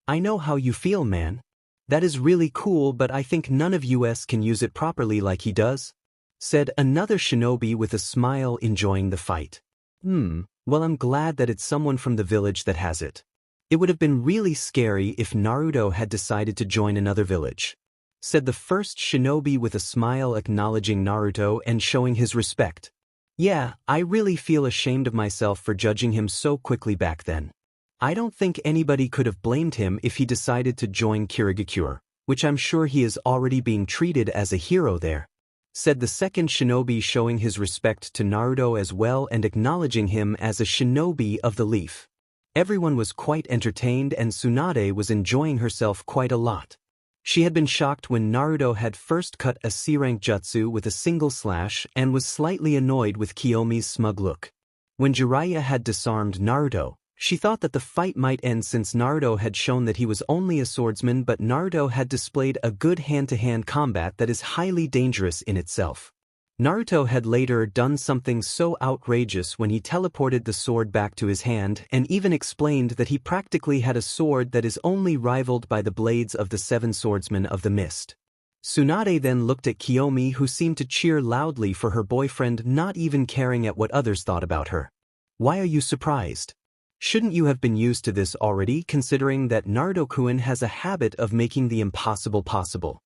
"I know how you feel, man. That is really cool, but I think none of us can use it properly like he does," said another shinobi with a smile, enjoying the fight. Well, I'm glad that it's someone from the village that has it. It would have been really scary if Naruto had decided to join another village," said the first shinobi with a smile, acknowledging Naruto and showing his respect. "Yeah, I really feel ashamed of myself for judging him so quickly back then. I don't think anybody could have blamed him if he decided to join Kirigakure, which I'm sure he is already being treated as a hero there," said the second shinobi, showing his respect to Naruto as well and acknowledging him as a shinobi of the leaf. Everyone was quite entertained and Tsunade was enjoying herself quite a lot. She had been shocked when Naruto had first cut a C-rank jutsu with a single slash and was slightly annoyed with Kiyomi's smug look. When Jiraiya had disarmed Naruto, she thought that the fight might end since Naruto had shown that he was only a swordsman, but Naruto had displayed a good hand-to-hand combat that is highly dangerous in itself. Naruto had later done something so outrageous when he teleported the sword back to his hand and even explained that he practically had a sword that is only rivaled by the blades of the 7 swordsmen of the mist. Tsunade then looked at Kiyomi, who seemed to cheer loudly for her boyfriend, not even caring at what others thought about her. "Why are you surprised? Shouldn't you have been used to this already, considering that Naruto-kun has a habit of making the impossible possible?"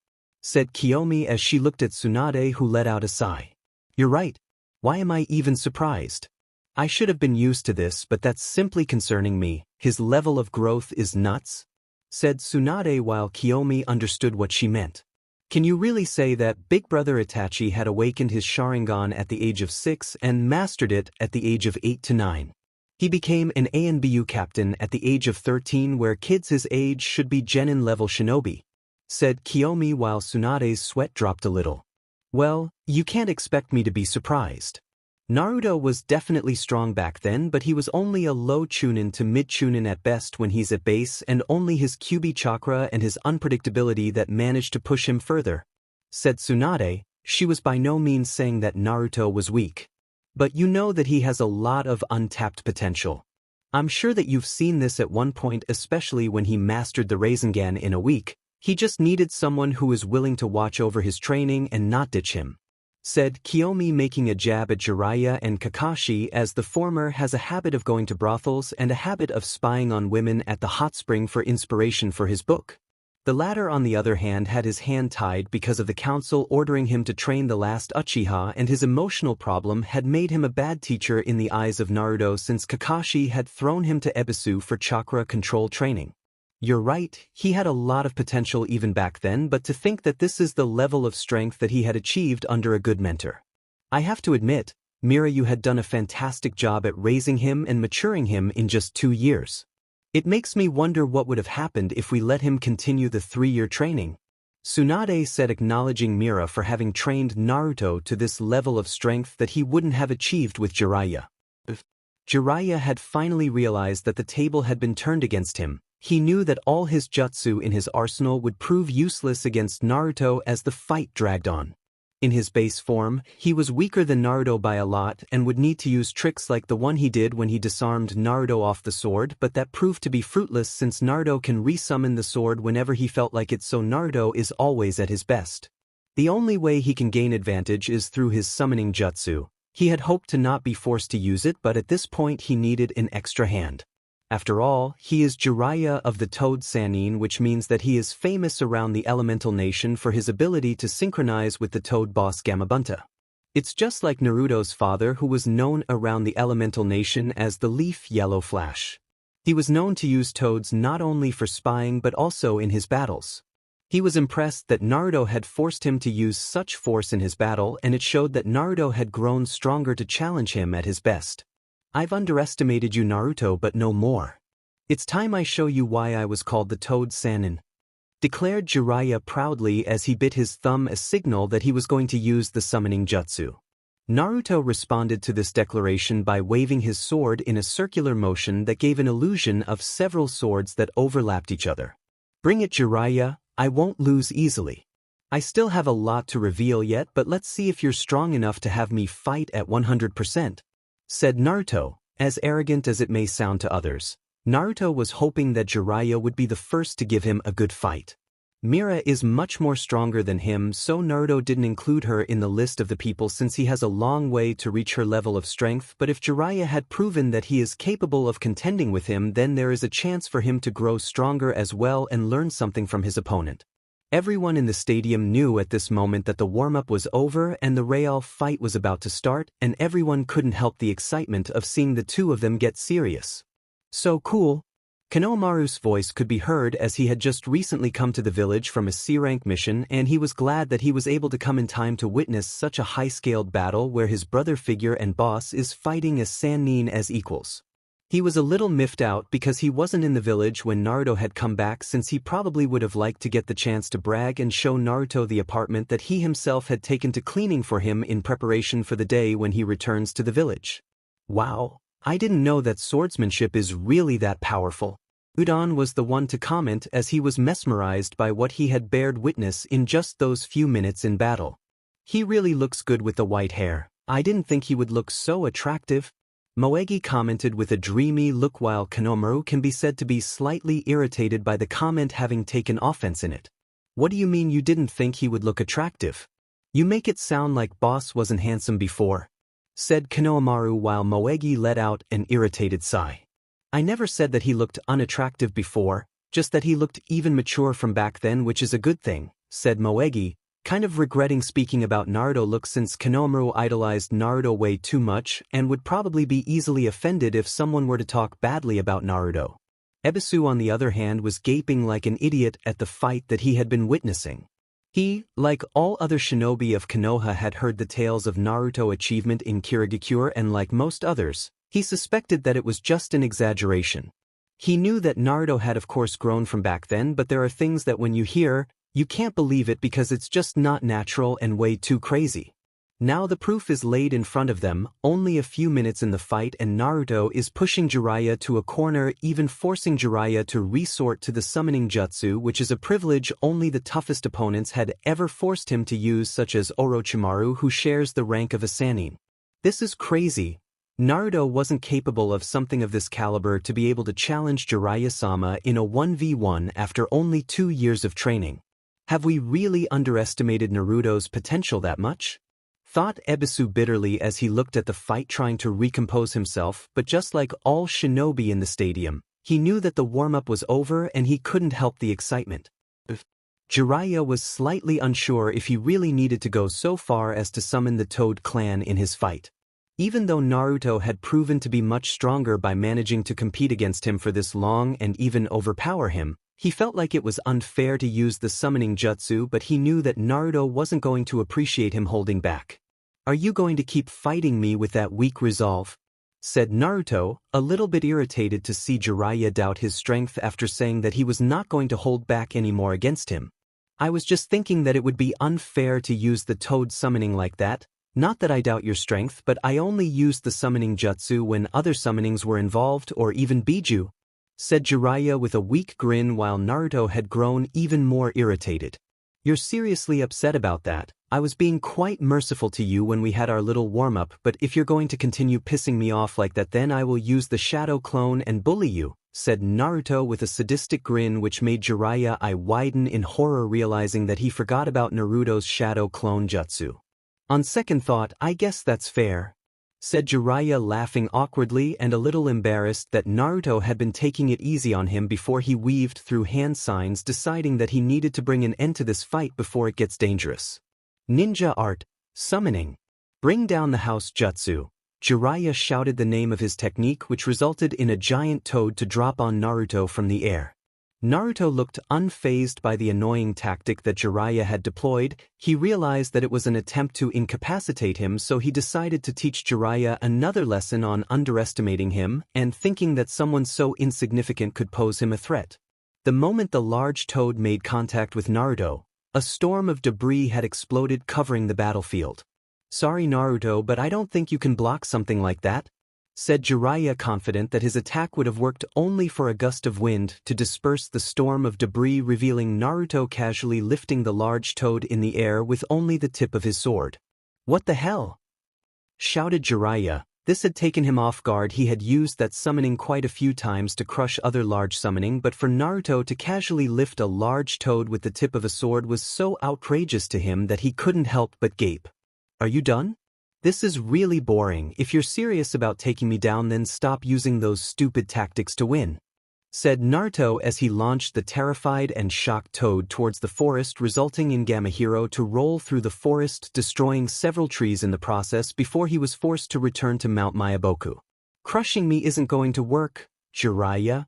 said Kiyomi as she looked at Tsunade, who let out a sigh. "You're right. Why am I even surprised? I should have been used to this, but that's simply concerning me. His level of growth is nuts," said Tsunade while Kiyomi understood what she meant. "Can you really say that big brother Itachi had awakened his Sharingan at the age of 6 and mastered it at the age of 8 to 9? He became an ANBU captain at the age of 13, where kids his age should be genin-level shinobi," said Kiyomi while Tsunade's sweat dropped a little. "Well, you can't expect me to be surprised. Naruto was definitely strong back then, but he was only a low chunin to mid chunin at best when he's at base, and only his Kyuubi chakra and his unpredictability that managed to push him further," said Tsunade. She was by no means saying that Naruto was weak. "But you know that he has a lot of untapped potential. I'm sure that you've seen this at one point, especially when he mastered the Rasengan in a week. He just needed someone who is willing to watch over his training and not ditch him," said Kiyomi, making a jab at Jiraiya and Kakashi, as the former has a habit of going to brothels and a habit of spying on women at the hot spring for inspiration for his book. The latter, on the other hand, had his hand tied because of the council ordering him to train the last Uchiha, and his emotional problem had made him a bad teacher in the eyes of Naruto since Kakashi had thrown him to Ebisu for chakra control training. "You're right, he had a lot of potential even back then, but to think that this is the level of strength that he had achieved under a good mentor. I have to admit, Mira, you had done a fantastic job at raising him and maturing him in just 2 years. It makes me wonder what would have happened if we let him continue the 3-year training," Tsunade said, acknowledging Mira for having trained Naruto to this level of strength that he wouldn't have achieved with Jiraiya. Jiraiya had finally realized that the table had been turned against him. He knew that all his jutsu in his arsenal would prove useless against Naruto as the fight dragged on. In his base form, he was weaker than Naruto by a lot and would need to use tricks like the one he did when he disarmed Naruto off the sword, but that proved to be fruitless since Naruto can resummon the sword whenever he felt like it, so Naruto is always at his best. The only way he can gain advantage is through his summoning jutsu. He had hoped to not be forced to use it, but at this point he needed an extra hand. After all, he is Jiraiya of the Toad Sannin, which means that he is famous around the Elemental Nation for his ability to synchronize with the Toad boss Gamabunta. It's just like Naruto's father, who was known around the Elemental Nation as the Leaf Yellow Flash. He was known to use toads not only for spying but also in his battles. He was impressed that Naruto had forced him to use such force in his battle, and it showed that Naruto had grown stronger to challenge him at his best. "I've underestimated you, Naruto, but no more. It's time I show you why I was called the Toad Sannin," declared Jiraiya proudly as he bit his thumb, a signal that he was going to use the summoning jutsu. Naruto responded to this declaration by waving his sword in a circular motion that gave an illusion of several swords that overlapped each other. "Bring it, Jiraiya, I won't lose easily. I still have a lot to reveal yet, but let's see if you're strong enough to have me fight at 100%. said Naruto. As arrogant as it may sound to others, Naruto was hoping that Jiraiya would be the first to give him a good fight. Mira is much more stronger than him, so Naruto didn't include her in the list of the people since he has a long way to reach her level of strength, but if Jiraiya had proven that he is capable of contending with him, then there is a chance for him to grow stronger as well and learn something from his opponent. Everyone in the stadium knew at this moment that the warm-up was over and the real fight was about to start, and everyone couldn't help the excitement of seeing the two of them get serious. "So cool." Konohamaru's voice could be heard as he had just recently come to the village from a C-rank mission, and he was glad that he was able to come in time to witness such a high-scaled battle where his brother figure and boss is fighting as Sannin as equals. He was a little miffed out because he wasn't in the village when Naruto had come back, since he probably would have liked to get the chance to brag and show Naruto the apartment that he himself had taken to cleaning for him in preparation for the day when he returns to the village. Wow, I didn't know that swordsmanship is really that powerful. Udon was the one to comment, as he was mesmerized by what he had bared witness in just those few minutes in battle. He really looks good with the white hair. I didn't think he would look so attractive. Moegi commented with a dreamy look, while Konomaru can be said to be slightly irritated by the comment, having taken offense in it. What do you mean you didn't think he would look attractive? You make it sound like boss wasn't handsome before, said Konomaru, while Moegi let out an irritated sigh. I never said that he looked unattractive before, just that he looked even mature from back then, which is a good thing, said Moegi, kind of regretting speaking about Naruto looks, since Konomaru idolized Naruto way too much and would probably be easily offended if someone were to talk badly about Naruto. Ebisu, on the other hand, was gaping like an idiot at the fight that he had been witnessing. He, like all other shinobi of Konoha, had heard the tales of Naruto achievement in Kirigakure, and like most others, he suspected that it was just an exaggeration. He knew that Naruto had of course grown from back then, but there are things that when you hear, you can't believe it because it's just not natural and way too crazy. Now the proof is laid in front of them, only a few minutes in the fight, and Naruto is pushing Jiraiya to a corner, even forcing Jiraiya to resort to the summoning jutsu, which is a privilege only the toughest opponents had ever forced him to use, such as Orochimaru, who shares the rank of a Sannin. This is crazy. Naruto wasn't capable of something of this caliber to be able to challenge Jiraiya-sama in a 1v1 after only 2 years of training. Have we really underestimated Naruto's potential that much? Thought Ebisu bitterly as he looked at the fight, trying to recompose himself, but just like all shinobi in the stadium, he knew that the warm-up was over and he couldn't help the excitement. Jiraiya was slightly unsure if he really needed to go so far as to summon the Toad clan in his fight. Even though Naruto had proven to be much stronger by managing to compete against him for this long and even overpower him, he felt like it was unfair to use the summoning jutsu, but he knew that Naruto wasn't going to appreciate him holding back. Are you going to keep fighting me with that weak resolve? Said Naruto, a little bit irritated to see Jiraiya doubt his strength after saying that he was not going to hold back anymore against him. I was just thinking that it would be unfair to use the Toad summoning like that. Not that I doubt your strength, but I only used the summoning jutsu when other summonings were involved, or even Biju, said Jiraiya with a weak grin, while Naruto had grown even more irritated. You're seriously upset about that? I was being quite merciful to you when we had our little warm-up, but if you're going to continue pissing me off like that, then I will use the shadow clone and bully you, said Naruto with a sadistic grin, which made Jiraiya's eye widen in horror, realizing that he forgot about Naruto's shadow clone jutsu. On second thought, I guess that's fair, said Jiraiya, laughing awkwardly and a little embarrassed that Naruto had been taking it easy on him before he weaved through hand signs, deciding that he needed to bring an end to this fight before it gets dangerous. Ninja art, summoning. Bring down the house jutsu. Jiraiya shouted the name of his technique, which resulted in a giant toad to drop on Naruto from the air. Naruto looked unfazed by the annoying tactic that Jiraiya had deployed. He realized that it was an attempt to incapacitate him, so he decided to teach Jiraiya another lesson on underestimating him and thinking that someone so insignificant could pose him a threat. The moment the large toad made contact with Naruto, a storm of debris had exploded, covering the battlefield. Sorry Naruto, but I don't think you can block something like that, said Jiraiya, confident that his attack would have worked only for a gust of wind to disperse the storm of debris, revealing Naruto casually lifting the large toad in the air with only the tip of his sword. What the hell? Shouted Jiraiya. This had taken him off guard. He had used that summoning quite a few times to crush other large summoning, but for Naruto to casually lift a large toad with the tip of a sword was so outrageous to him that he couldn't help but gape. Are you done? This is really boring. If you're serious about taking me down, then stop using those stupid tactics to win, said Naruto as he launched the terrified and shocked toad towards the forest, resulting in Gamahiro to roll through the forest, destroying several trees in the process before he was forced to return to Mount Myaboku. Crushing me isn't going to work, Jiraiya,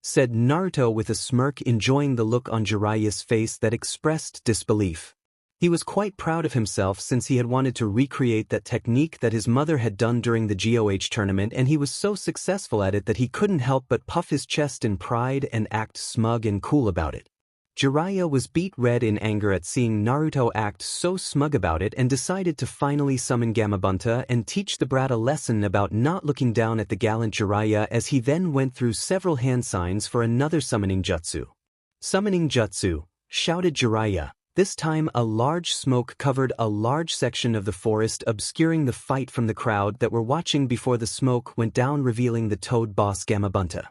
said Naruto with a smirk, enjoying the look on Jiraiya's face that expressed disbelief. He was quite proud of himself since he had wanted to recreate that technique that his mother had done during the GOH tournament, and he was so successful at it that he couldn't help but puff his chest in pride and act smug and cool about it. Jiraiya was beet red in anger at seeing Naruto act so smug about it and decided to finally summon Gamabunta and teach the brat a lesson about not looking down at the gallant Jiraiya, as he then went through several hand signs for another summoning jutsu. Summoning jutsu, shouted Jiraiya. This time a large smoke covered a large section of the forest, obscuring the fight from the crowd that were watching before the smoke went down, revealing the Toad boss Gamabunta.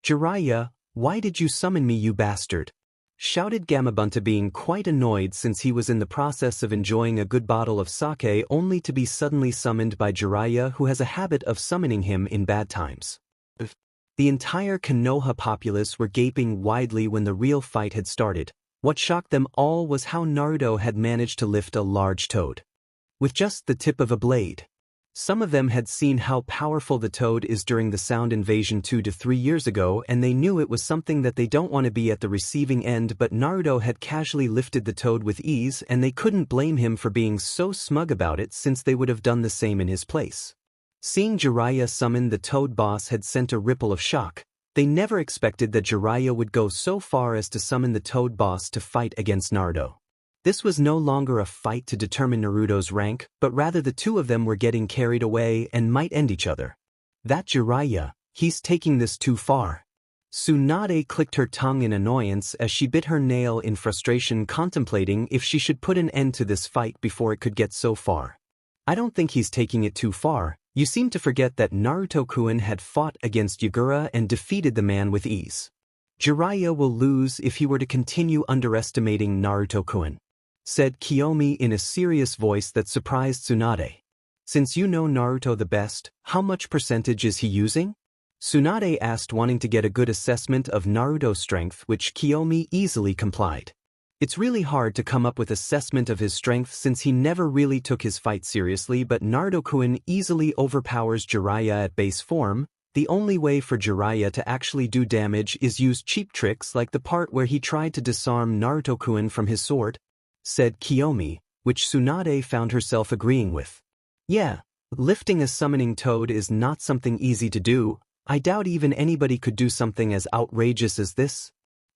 Jiraiya, why did you summon me, you bastard? Shouted Gamabunta, being quite annoyed since he was in the process of enjoying a good bottle of sake only to be suddenly summoned by Jiraiya, who has a habit of summoning him in bad times. The entire Konoha populace were gaping widely when the real fight had started. What shocked them all was how Naruto had managed to lift a large toad with just the tip of a blade. Some of them had seen how powerful the toad is during the Sound Invasion 2 to 3 years ago, and they knew it was something that they don't want to be at the receiving end, but Naruto had casually lifted the toad with ease, and they couldn't blame him for being so smug about it since they would have done the same in his place. Seeing Jiraiya summon the toad boss had sent a ripple of shock. They never expected that Jiraiya would go so far as to summon the Toad boss to fight against Naruto. This was no longer a fight to determine Naruto's rank, but rather the two of them were getting carried away and might end each other. That Jiraiya, he's taking this too far. Tsunade clicked her tongue in annoyance as she bit her nail in frustration, contemplating if she should put an end to this fight before it could get so far. I don't think he's taking it too far. You seem to forget that Naruto-kun had fought against Yagura and defeated the man with ease. Jiraiya will lose if he were to continue underestimating Naruto-kun, said Kiomi in a serious voice that surprised Tsunade. Since you know Naruto the best, how much percentage is he using? Tsunade asked, wanting to get a good assessment of Naruto's strength, which Kiomi easily complied. It's really hard to come up with assessment of his strength since he never really took his fight seriously, but Naruto-kun easily overpowers Jiraiya at base form. The only way for Jiraiya to actually do damage is use cheap tricks like the part where he tried to disarm Naruto-kun from his sword, said Kiomi, which Tsunade found herself agreeing with. Yeah, lifting a summoning toad is not something easy to do. I doubt even anybody could do something as outrageous as this.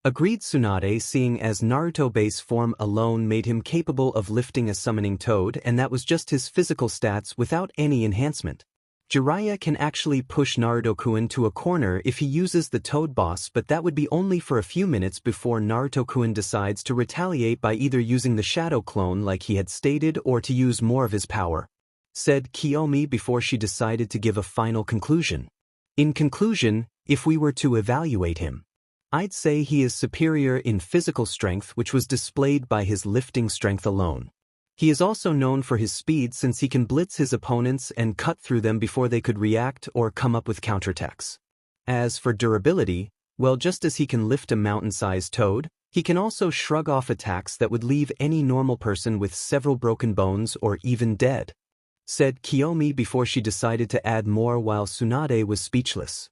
Agreed Tsunade, seeing as Naruto base form alone made him capable of lifting a summoning toad, and that was just his physical stats without any enhancement. Jiraiya can actually push Naruto-kun to a corner if he uses the toad boss, but that would be only for a few minutes before Naruto-kun decides to retaliate by either using the shadow clone like he had stated or to use more of his power, said Kiomi before she decided to give a final conclusion. In conclusion, if we were to evaluate him, I'd say he is superior in physical strength, which was displayed by his lifting strength alone. He is also known for his speed since he can blitz his opponents and cut through them before they could react or come up with counterattacks. As for durability, well, just as he can lift a mountain-sized toad, he can also shrug off attacks that would leave any normal person with several broken bones or even dead, said Kiomi before she decided to add more while Tsunade was speechless.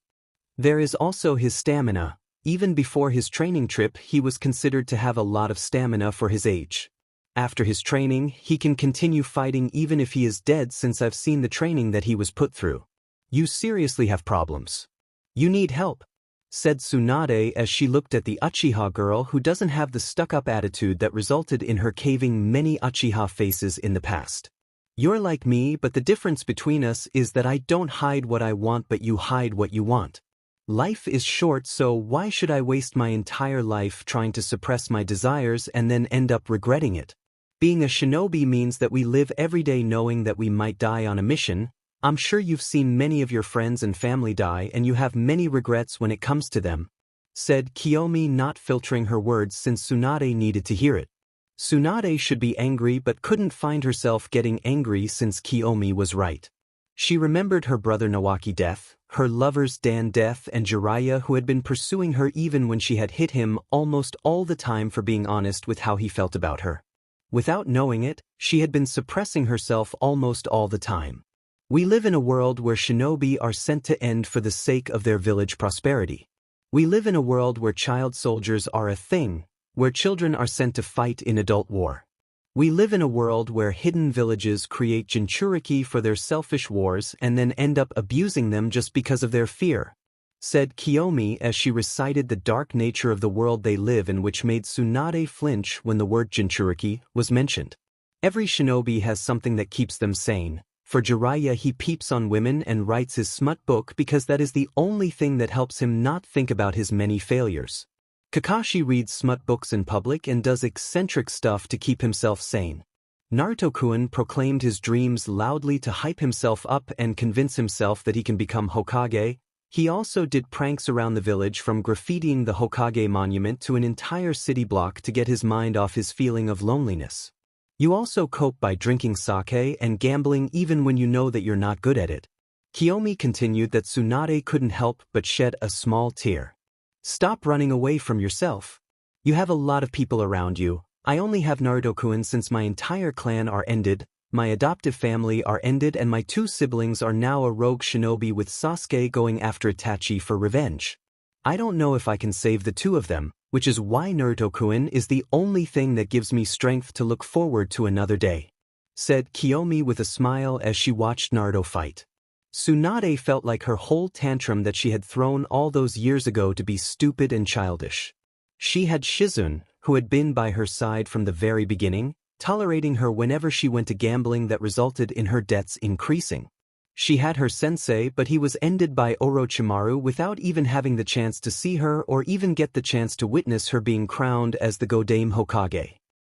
There is also his stamina. Even before his training trip, he was considered to have a lot of stamina for his age. After his training, he can continue fighting even if he is dead, since I've seen the training that he was put through. You seriously have problems. You need help, said Tsunade as she looked at the Uchiha girl who doesn't have the stuck-up attitude that resulted in her caving many Uchiha faces in the past. You're like me, but the difference between us is that I don't hide what I want, but you hide what you want. Life is short, so why should I waste my entire life trying to suppress my desires and then end up regretting it? Being a shinobi means that we live every day knowing that we might die on a mission. I'm sure you've seen many of your friends and family die and you have many regrets when it comes to them, said Kiomi, not filtering her words since Tsunade needed to hear it. Tsunade should be angry but couldn't find herself getting angry since Kiomi was right. She remembered her brother Nawaki's death, her lover's Dan's death, and Jiraiya, who had been pursuing her even when she had hit him almost all the time for being honest with how he felt about her. Without knowing it, she had been suppressing herself almost all the time. We live in a world where shinobi are sent to end for the sake of their village prosperity. We live in a world where child soldiers are a thing, where children are sent to fight in adult war. We live in a world where hidden villages create Jinchuriki for their selfish wars and then end up abusing them just because of their fear, said Kiomi as she recited the dark nature of the world they live in, which made Tsunade flinch when the word Jinchuriki was mentioned. Every shinobi has something that keeps them sane. For Jiraiya, he peeps on women and writes his smut book because that is the only thing that helps him not think about his many failures. Kakashi reads smut books in public and does eccentric stuff to keep himself sane. Naruto-kun proclaimed his dreams loudly to hype himself up and convince himself that he can become Hokage. He also did pranks around the village, from graffitiing the Hokage monument to an entire city block, to get his mind off his feeling of loneliness. You also cope by drinking sake and gambling even when you know that you're not good at it. Kiomi continued that Tsunade couldn't help but shed a small tear. Stop running away from yourself. You have a lot of people around you. I only have Naruto-kun since my entire clan are ended, my adoptive family are ended, and my 2 siblings are now a rogue shinobi with Sasuke going after Itachi for revenge. I don't know if I can save the 2 of them, which is why Naruto-kun is the only thing that gives me strength to look forward to another day, said Kiomi with a smile as she watched Naruto fight. Tsunade felt like her whole tantrum that she had thrown all those years ago to be stupid and childish. She had Shizune, who had been by her side from the very beginning, tolerating her whenever she went to gambling that resulted in her debts increasing. She had her sensei, but he was ended by Orochimaru without even having the chance to see her or even get the chance to witness her being crowned as the Godame Hokage.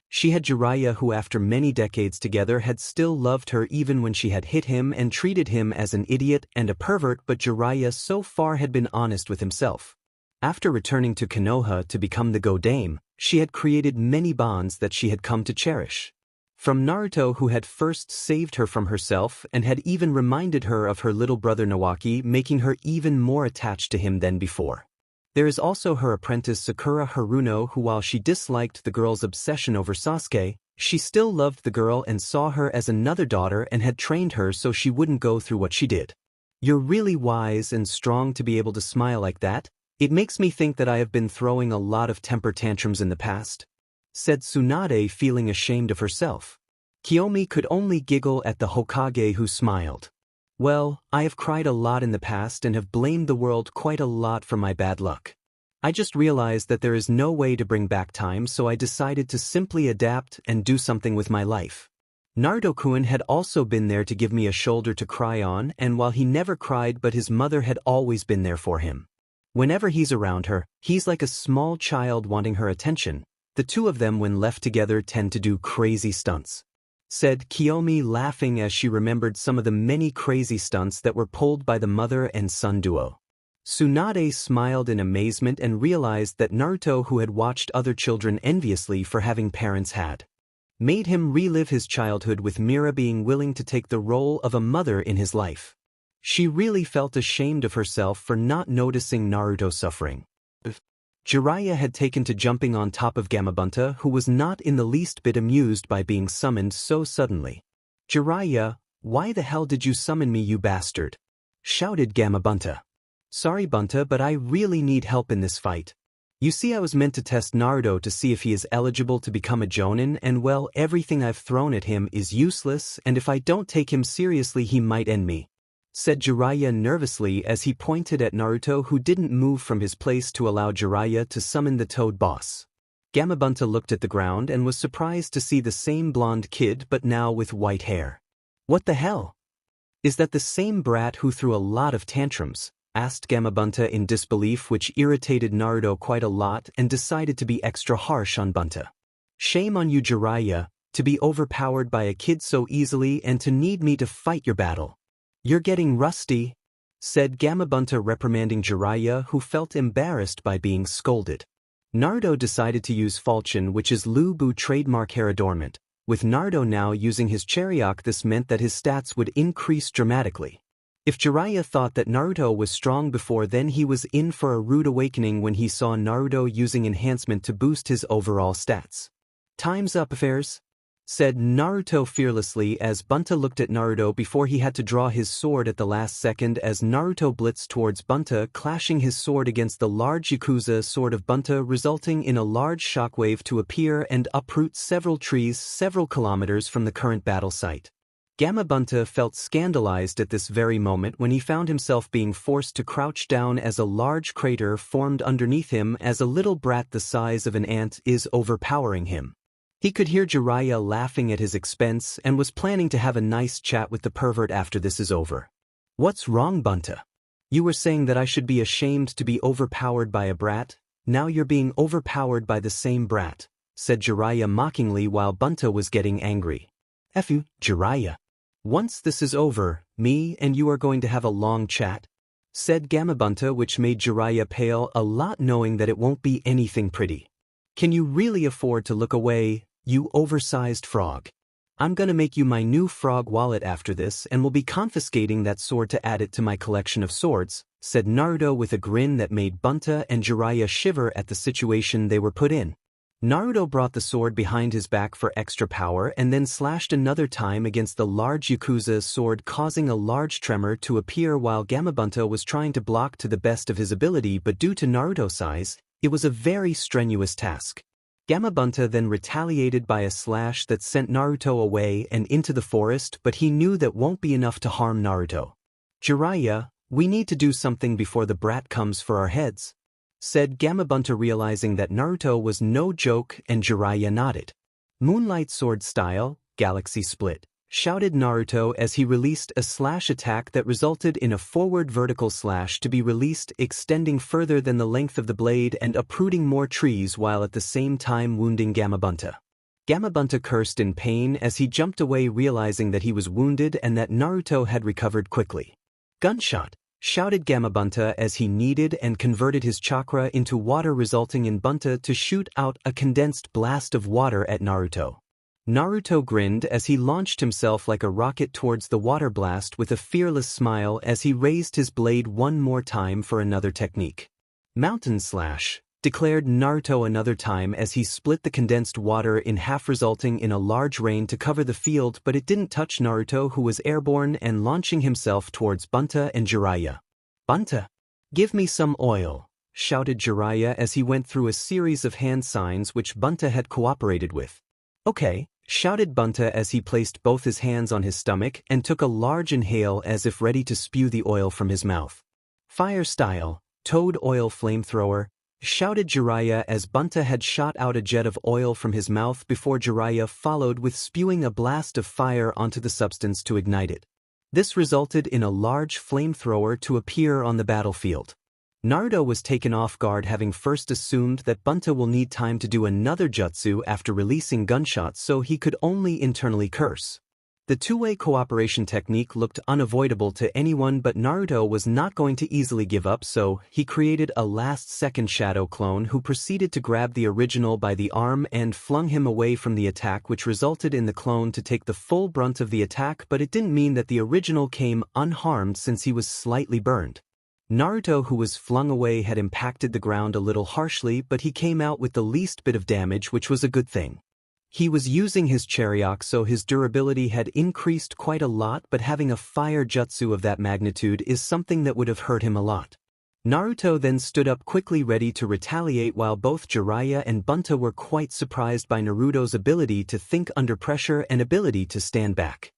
She had Jiraiya, who after many decades together had still loved her even when she had hit him and treated him as an idiot and a pervert, but Jiraiya so far had been honest with himself. After returning to Konoha to become the Godame, she had created many bonds that she had come to cherish. From Naruto, who had first saved her from herself and had even reminded her of her little brother Nawaki, making her even more attached to him than before. There is also her apprentice Sakura Haruno, who, while she disliked the girl's obsession over Sasuke, she still loved the girl and saw her as another daughter and had trained her so she wouldn't go through what she did. You're really wise and strong to be able to smile like that. It makes me think that I have been throwing a lot of temper tantrums in the past, said Tsunade, feeling ashamed of herself. Kiomi could only giggle at the Hokage, who smiled. Well, I have cried a lot in the past and have blamed the world quite a lot for my bad luck. I just realized that there is no way to bring back time, so I decided to simply adapt and do something with my life. Naruto-kun had also been there to give me a shoulder to cry on, and while he never cried, but his mother had always been there for him. Whenever he's around her, he's like a small child wanting her attention. The 2 of them, when left together, tend to do crazy stunts, said Kiomi, laughing as she remembered some of the many crazy stunts that were pulled by the mother and son duo. Tsunade smiled in amazement and realized that Naruto, who had watched other children enviously for having parents, had made him relive his childhood, with Mira being willing to take the role of a mother in his life. She really felt ashamed of herself for not noticing Naruto suffering. Jiraiya had taken to jumping on top of Gamabunta, who was not in the least bit amused by being summoned so suddenly. Jiraiya, why the hell did you summon me, you bastard? Shouted Gamabunta. Sorry, Bunta, but I really need help in this fight. You see, I was meant to test Naruto to see if he is eligible to become a Jonin, and well, everything I've thrown at him is useless, and if I don't take him seriously he might end me, said Jiraiya nervously as he pointed at Naruto, who didn't move from his place to allow Jiraiya to summon the Toad Boss. Gamabunta looked at the ground and was surprised to see the same blonde kid, but now with white hair. What the hell? Is that the same brat who threw a lot of tantrums? Asked Gamabunta in disbelief, which irritated Naruto quite a lot and decided to be extra harsh on Bunta. Shame on you, Jiraiya, to be overpowered by a kid so easily and to need me to fight your battle. You're getting rusty, said Gamabunta, reprimanding Jiraiya, who felt embarrassed by being scolded. Naruto decided to use Falchion, which is Lu Bu trademark hair adornment. With Naruto now using his Chariok, this meant that his stats would increase dramatically. If Jiraiya thought that Naruto was strong before, then he was in for a rude awakening when he saw Naruto using enhancement to boost his overall stats. Time's up, affairs, said Naruto fearlessly as Bunta looked at Naruto before he had to draw his sword at the last second as Naruto blitzed towards Bunta, clashing his sword against the large Yakuza sword of Bunta, resulting in a large shockwave to appear and uproot several trees several kilometers from the current battle site. Gamma Bunta felt scandalized at this very moment when he found himself being forced to crouch down as a large crater formed underneath him as a little brat the size of an ant is overpowering him. He could hear Jiraiya laughing at his expense and was planning to have a nice chat with the pervert after this is over. "What's wrong, Bunta? You were saying that I should be ashamed to be overpowered by a brat? Now you're being overpowered by the same brat," said Jiraiya mockingly while Bunta was getting angry. "F you, Jiraiya. Once this is over, me and you are going to have a long chat," said Gamma Bunta, which made Jiraiya pale a lot knowing that it won't be anything pretty. "Can you really afford to look away, you oversized frog? I'm gonna make you my new frog wallet after this and will be confiscating that sword to add it to my collection of swords," said Naruto with a grin that made Bunta and Jiraiya shiver at the situation they were put in. Naruto brought the sword behind his back for extra power and then slashed another time against the large Yakuza sword, causing a large tremor to appear while Gamma Bunta was trying to block to the best of his ability, but due to Naruto's size, it was a very strenuous task. Gamma Bunta then retaliated by a slash that sent Naruto away and into the forest, but he knew that won't be enough to harm Naruto. "Jiraiya, we need to do something before the brat comes for our heads," said Gamma Bunta, realizing that Naruto was no joke, and Jiraiya nodded. "Moonlight sword style, galaxy split," shouted Naruto as he released a slash attack that resulted in a forward vertical slash to be released, extending further than the length of the blade and uprooting more trees while at the same time wounding Gamma Bunta. Gamma Bunta cursed in pain as he jumped away, realizing that he was wounded and that Naruto had recovered quickly. "Gunshot!" shouted Gamma Bunta as he kneaded and converted his chakra into water, resulting in Bunta to shoot out a condensed blast of water at Naruto. Naruto grinned as he launched himself like a rocket towards the water blast with a fearless smile as he raised his blade one more time for another technique. "Mountain slash," declared Naruto another time as he split the condensed water in half, resulting in a large rain to cover the field, but it didn't touch Naruto, who was airborne and launching himself towards Bunta and Jiraiya. "Bunta, give me some oil," shouted Jiraiya as he went through a series of hand signs which Bunta had cooperated with. "Okay," shouted Bunta as he placed both his hands on his stomach and took a large inhale as if ready to spew the oil from his mouth. "Fire style, toad oil flamethrower," shouted Jiraiya as Bunta had shot out a jet of oil from his mouth before Jiraiya followed with spewing a blast of fire onto the substance to ignite it. This resulted in a large flamethrower to appear on the battlefield. Naruto was taken off guard, having first assumed that Bunta will need time to do another jutsu after releasing gunshots, so he could only internally curse. The two-way cooperation technique looked unavoidable to anyone, but Naruto was not going to easily give up, so he created a last-second shadow clone who proceeded to grab the original by the arm and flung him away from the attack, which resulted in the clone to take the full brunt of the attack, but it didn't mean that the original came unharmed since he was slightly burned. Naruto, who was flung away, had impacted the ground a little harshly, but he came out with the least bit of damage, which was a good thing. He was using his Chariok, so his durability had increased quite a lot, but having a fire jutsu of that magnitude is something that would have hurt him a lot. Naruto then stood up quickly, ready to retaliate, while both Jiraiya and Bunta were quite surprised by Naruto's ability to think under pressure and ability to stand back.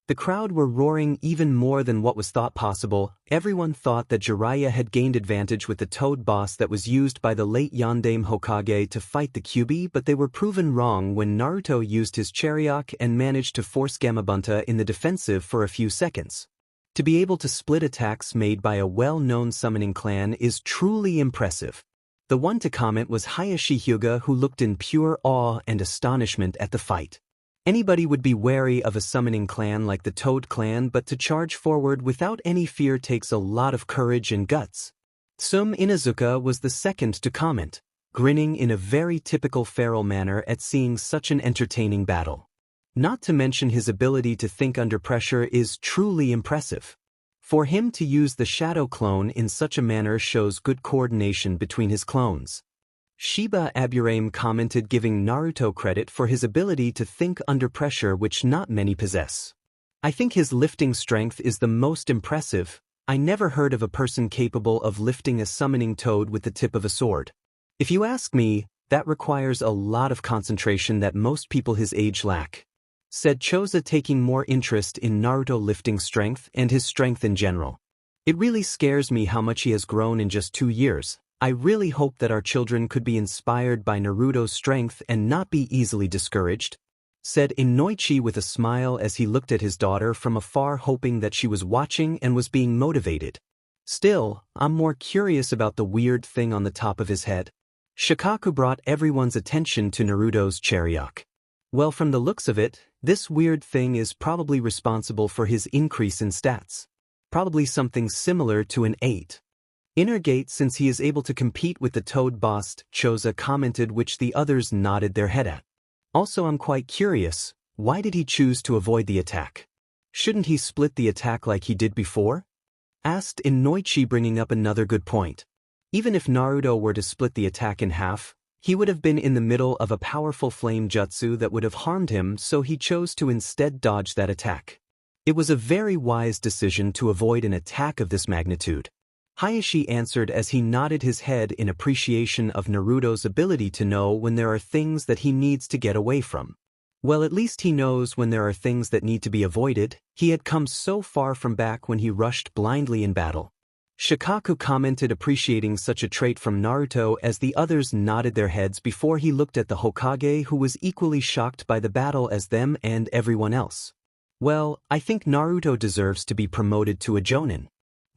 The crowd were roaring even more than what was thought possible. Everyone thought that Jiraiya had gained advantage with the Toad boss that was used by the late Yondaime Hokage to fight the Kyuubi, but they were proven wrong when Naruto used his Chariok and managed to force Gamma Bunta in the defensive for a few seconds. To be able to split attacks made by a well-known summoning clan is truly impressive. The one to comment was Hayashi Hyuga, who looked in pure awe and astonishment at the fight. Anybody would be wary of a summoning clan like the Toad clan, but to charge forward without any fear takes a lot of courage and guts. Sum Inuzuka was the second to comment, grinning in a very typical feral manner at seeing such an entertaining battle. Not to mention his ability to think under pressure is truly impressive. For him to use the shadow clone in such a manner shows good coordination between his clones. Shiba Aburame commented, giving Naruto credit for his ability to think under pressure, which not many possess. I think his lifting strength is the most impressive. I never heard of a person capable of lifting a summoning toad with the tip of a sword. If you ask me, that requires a lot of concentration that most people his age lack, said Choza, taking more interest in Naruto lifting strength and his strength in general. It really scares me how much he has grown in just 2 years. I really hope that our children could be inspired by Naruto's strength and not be easily discouraged, said Inoichi with a smile as he looked at his daughter from afar, hoping that she was watching and was being motivated. Still, I'm more curious about the weird thing on the top of his head. Shikaku brought everyone's attention to Naruto's chariot. Well, from the looks of it, this weird thing is probably responsible for his increase in stats. Probably something similar to an 8. Inner gate, since he is able to compete with the Toad boss, Choza commented, which the others nodded their head at. Also, I'm quite curious, why did he choose to avoid the attack? Shouldn't he split the attack like he did before? Asked Inoichi, bringing up another good point. Even if Naruto were to split the attack in half, he would have been in the middle of a powerful flame jutsu that would have harmed him, so he chose to instead dodge that attack. It was a very wise decision to avoid an attack of this magnitude. Hayashi answered as he nodded his head in appreciation of Naruto's ability to know when there are things that he needs to get away from. Well, at least he knows when there are things that need to be avoided. He had come so far from back when he rushed blindly in battle. Shikaku commented, appreciating such a trait from Naruto, as the others nodded their heads before he looked at the Hokage, who was equally shocked by the battle as them and everyone else. Well, I think Naruto deserves to be promoted to a Jonin.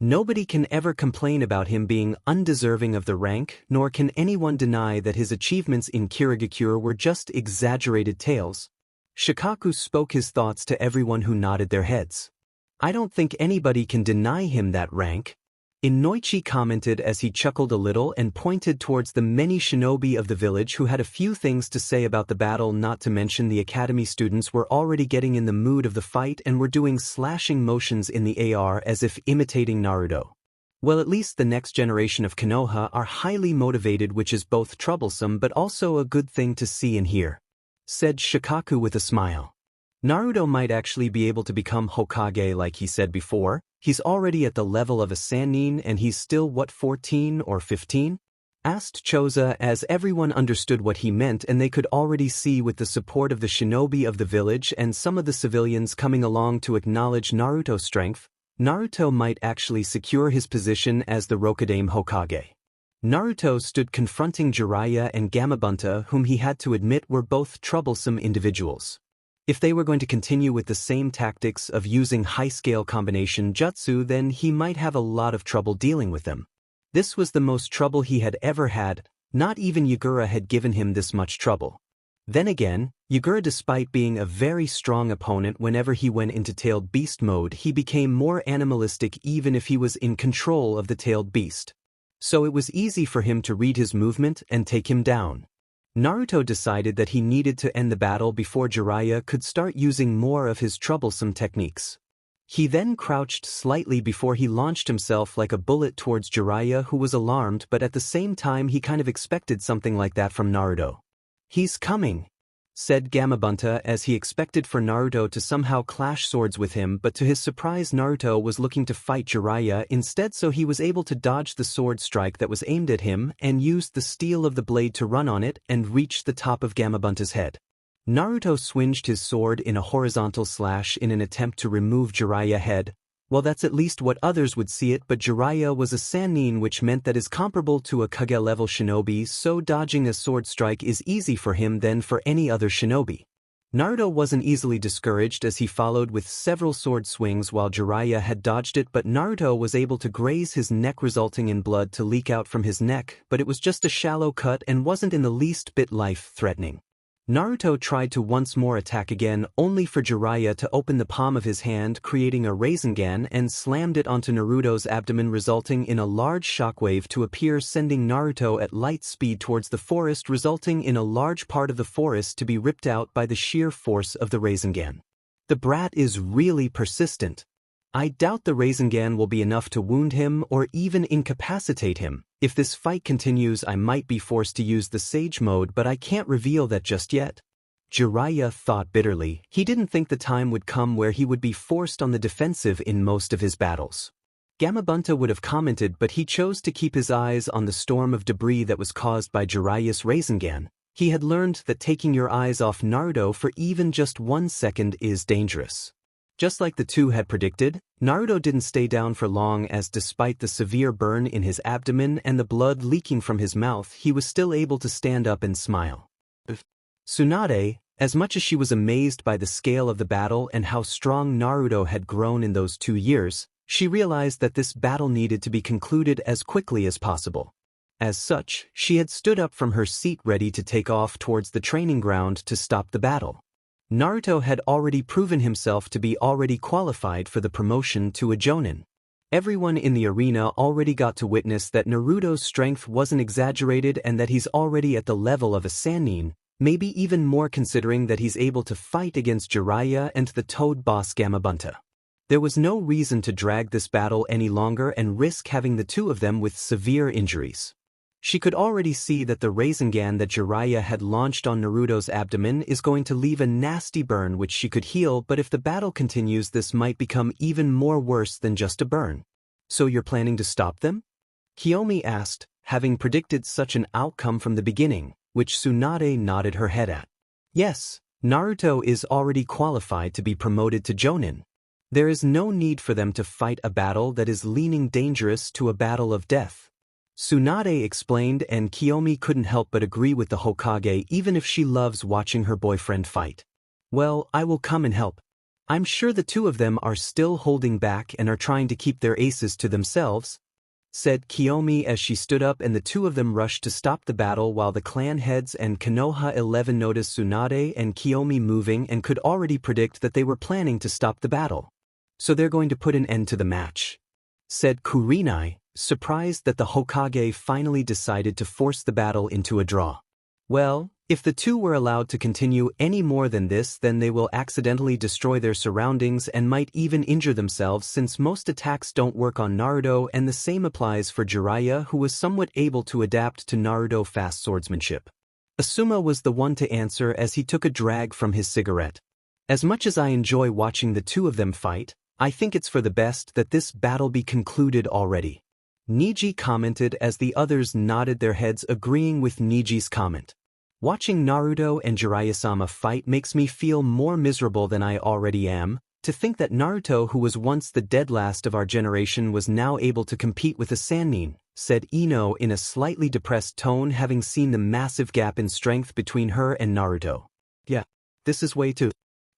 Nobody can ever complain about him being undeserving of the rank, nor can anyone deny that his achievements in Kirigakure were just exaggerated tales. Shikaku spoke his thoughts to everyone who nodded their heads. I don't think anybody can deny him that rank. Inoichi commented as he chuckled a little and pointed towards the many shinobi of the village who had a few things to say about the battle, not to mention the academy students were already getting in the mood of the fight and were doing slashing motions in the AR as if imitating Naruto. Well, at least the next generation of Konoha are highly motivated, which is both troublesome but also a good thing to see and hear, said Shikaku with a smile. Naruto might actually be able to become Hokage like he said before. He's already at the level of a Sannin and he's still, 14 or 15? Asked Choza, as everyone understood what he meant and they could already see, with the support of the shinobi of the village and some of the civilians coming along to acknowledge Naruto's strength, Naruto might actually secure his position as the Rokudaime Hokage. Naruto stood confronting Jiraiya and Gamabunta, whom he had to admit were both troublesome individuals. If they were going to continue with the same tactics of using high-scale combination jutsu, then he might have a lot of trouble dealing with them. This was the most trouble he had ever had. Not even Yagura had given him this much trouble. Then again, Yagura, despite being a very strong opponent, whenever he went into tailed beast mode, he became more animalistic even if he was in control of the tailed beast. So it was easy for him to read his movement and take him down. Naruto decided that he needed to end the battle before Jiraiya could start using more of his troublesome techniques. He then crouched slightly before he launched himself like a bullet towards Jiraiya, who was alarmed, but at the same time he kind of expected something like that from Naruto. "He's coming," said Gamabunta, as he expected for Naruto to somehow clash swords with him, but to his surprise Naruto was looking to fight Jiraiya instead, so he was able to dodge the sword strike that was aimed at him and used the steel of the blade to run on it and reach the top of Gamabunta's head. Naruto swinged his sword in a horizontal slash in an attempt to remove Jiraiya's head. Well, that's at least what others would see it, but Jiraiya was a Sannin, which meant that is comparable to a Kage-level shinobi, so dodging a sword strike is easy for him than for any other shinobi. Naruto wasn't easily discouraged as he followed with several sword swings while Jiraiya had dodged it, but Naruto was able to graze his neck, resulting in blood to leak out from his neck, but it was just a shallow cut and wasn't in the least bit life-threatening. Naruto tried to once more attack again, only for Jiraiya to open the palm of his hand, creating a Rasengan, and slammed it onto Naruto's abdomen, resulting in a large shockwave to appear, sending Naruto at light speed towards the forest, resulting in a large part of the forest to be ripped out by the sheer force of the Rasengan. The brat is really persistent. I doubt the Rasengan will be enough to wound him or even incapacitate him. If this fight continues, I might be forced to use the Sage mode, but I can't reveal that just yet. Jiraiya thought bitterly. He didn't think the time would come where he would be forced on the defensive in most of his battles. Gamabunta would have commented, but he chose to keep his eyes on the storm of debris that was caused by Jiraiya's Rasengan. He had learned that taking your eyes off Naruto for even just 1 second is dangerous. Just like the two had predicted, Naruto didn't stay down for long, as despite the severe burn in his abdomen and the blood leaking from his mouth, he was still able to stand up and smile. Tsunade, as much as she was amazed by the scale of the battle and how strong Naruto had grown in those 2 years, she realized that this battle needed to be concluded as quickly as possible. As such, she had stood up from her seat ready to take off towards the training ground to stop the battle. Naruto had already proven himself to be already qualified for the promotion to a Jonin. Everyone in the arena already got to witness that Naruto's strength wasn't exaggerated and that he's already at the level of a Sannin, maybe even more considering that he's able to fight against Jiraiya and the Toad boss Gamabunta. There was no reason to drag this battle any longer and risk having the two of them with severe injuries. She could already see that the Rasengan that Jiraiya had launched on Naruto's abdomen is going to leave a nasty burn which she could heal, but if the battle continues, this might become even more worse than just a burn. So you're planning to stop them? Kiomi asked, having predicted such an outcome from the beginning, which Tsunade nodded her head at. Yes, Naruto is already qualified to be promoted to Jonin. There is no need for them to fight a battle that is leaning dangerous to a battle of death. Tsunade explained, and Kiomi couldn't help but agree with the Hokage, even if she loves watching her boyfriend fight. Well, I will come and help. I'm sure the two of them are still holding back and are trying to keep their aces to themselves, said Kiomi as she stood up, and the two of them rushed to stop the battle while the clan heads and Konoha 11 noticed Tsunade and Kiomi moving and could already predict that they were planning to stop the battle. So they're going to put an end to the match, said Kurenai, surprised that the Hokage finally decided to force the battle into a draw. Well, if the two were allowed to continue any more than this, then they will accidentally destroy their surroundings and might even injure themselves, since most attacks don't work on Naruto, and the same applies for Jiraiya, who was somewhat able to adapt to Naruto fast swordsmanship. Asuma was the one to answer as he took a drag from his cigarette. As much as I enjoy watching the two of them fight, I think it's for the best that this battle be concluded already. Niji commented as the others nodded their heads, agreeing with Niji's comment. Watching Naruto and Jiraiya-sama fight makes me feel more miserable than I already am. To think that Naruto, who was once the dead last of our generation, was now able to compete with a Sannin, said Ino in a slightly depressed tone, having seen the massive gap in strength between her and Naruto. Yeah, this is way too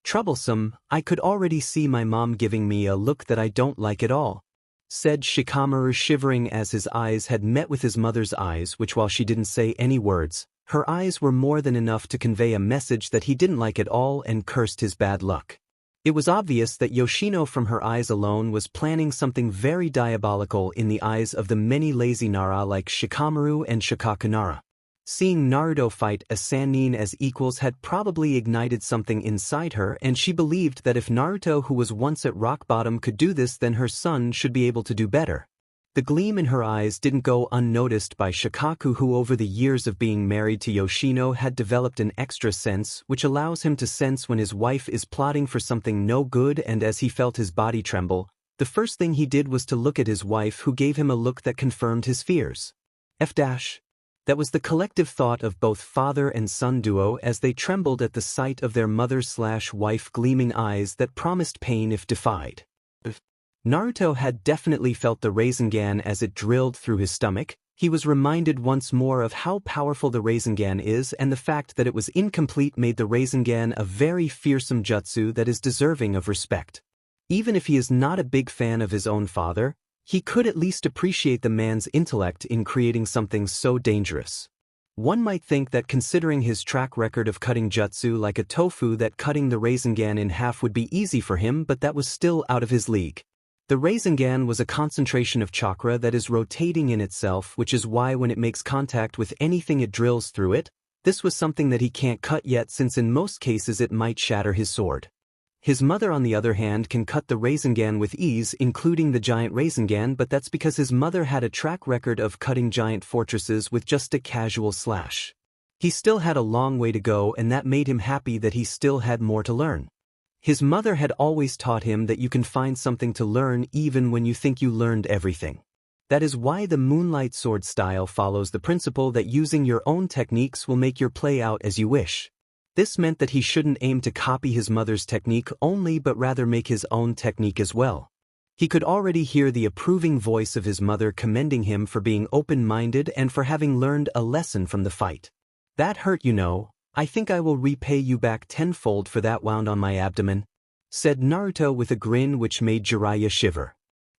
troublesome. I could already see my mom giving me a look that I don't like at all, said Shikamaru, shivering as his eyes had met with his mother's eyes, which, while she didn't say any words, her eyes were more than enough to convey a message that he didn't like at all and cursed his bad luck. It was obvious that Yoshino, from her eyes alone, was planning something very diabolical in the eyes of the many lazy Nara like Shikamaru and Shikakunara. Seeing Naruto fight a Sannin as equals had probably ignited something inside her, and she believed that if Naruto, who was once at rock bottom, could do this, then her son should be able to do better. The gleam in her eyes didn't go unnoticed by Shikaku, who over the years of being married to Yoshino had developed an extra sense which allows him to sense when his wife is plotting for something no good, and as he felt his body tremble, the first thing he did was to look at his wife, who gave him a look that confirmed his fears. That was the collective thought of both father and son duo as they trembled at the sight of their mother/wife gleaming eyes that promised pain if defied. Naruto had definitely felt the Rasengan as it drilled through his stomach. He was reminded once more of how powerful the Rasengan is, and the fact that it was incomplete made the Rasengan a very fearsome jutsu that is deserving of respect. Even if he is not a big fan of his own father, he could at least appreciate the man's intellect in creating something so dangerous. One might think that, considering his track record of cutting jutsu like a tofu, that cutting the Rasengan in half would be easy for him, but that was still out of his league. The Rasengan was a concentration of chakra that is rotating in itself, which is why when it makes contact with anything it drills through it. This was something that he can't cut yet, since in most cases it might shatter his sword. His mother on the other hand can cut the Rasengan with ease, including the giant Rasengan, but that's because his mother had a track record of cutting giant fortresses with just a casual slash. He still had a long way to go, and that made him happy that he still had more to learn. His mother had always taught him that you can find something to learn even when you think you learned everything. That is why the Moonlight sword style follows the principle that using your own techniques will make your play out as you wish. This meant that he shouldn't aim to copy his mother's technique only but rather make his own technique as well. He could already hear the approving voice of his mother commending him for being open-minded and for having learned a lesson from the fight. That hurt, you know. I think I will repay you back tenfold for that wound on my abdomen, said Naruto with a grin which made Jiraiya shiver.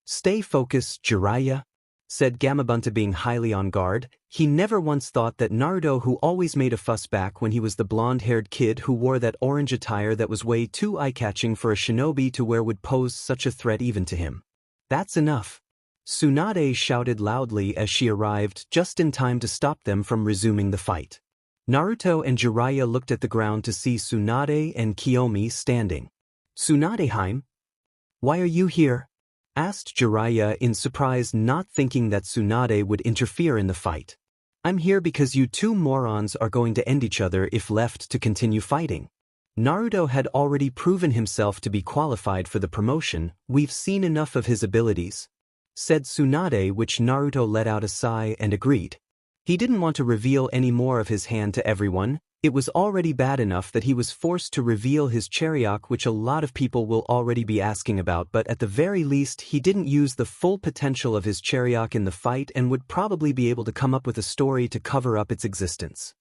Stay focused, Jiraiya, said Gamabunta being highly on guard. He never once thought that Naruto, who always made a fuss back when he was the blonde-haired kid who wore that orange attire that was way too eye-catching for a shinobi to wear, would pose such a threat even to him. That's enough. Tsunade shouted loudly as she arrived just in time to stop them from resuming the fight. Naruto and Jiraiya looked at the ground to see Tsunade and Kiomi standing. Tsunade-heim? Why are you here? Asked Jiraiya in surprise, not thinking that Tsunade would interfere in the fight. I'm here because you two morons are going to end each other if left to continue fighting. Naruto had already proven himself to be qualified for the promotion. We've seen enough of his abilities, said Tsunade, which Naruto let out a sigh and agreed. He didn't want to reveal any more of his hand to everyone. It was already bad enough that he was forced to reveal his chariot, which a lot of people will already be asking about, but at the very least he didn't use the full potential of his chariot in the fight and would probably be able to come up with a story to cover up its existence.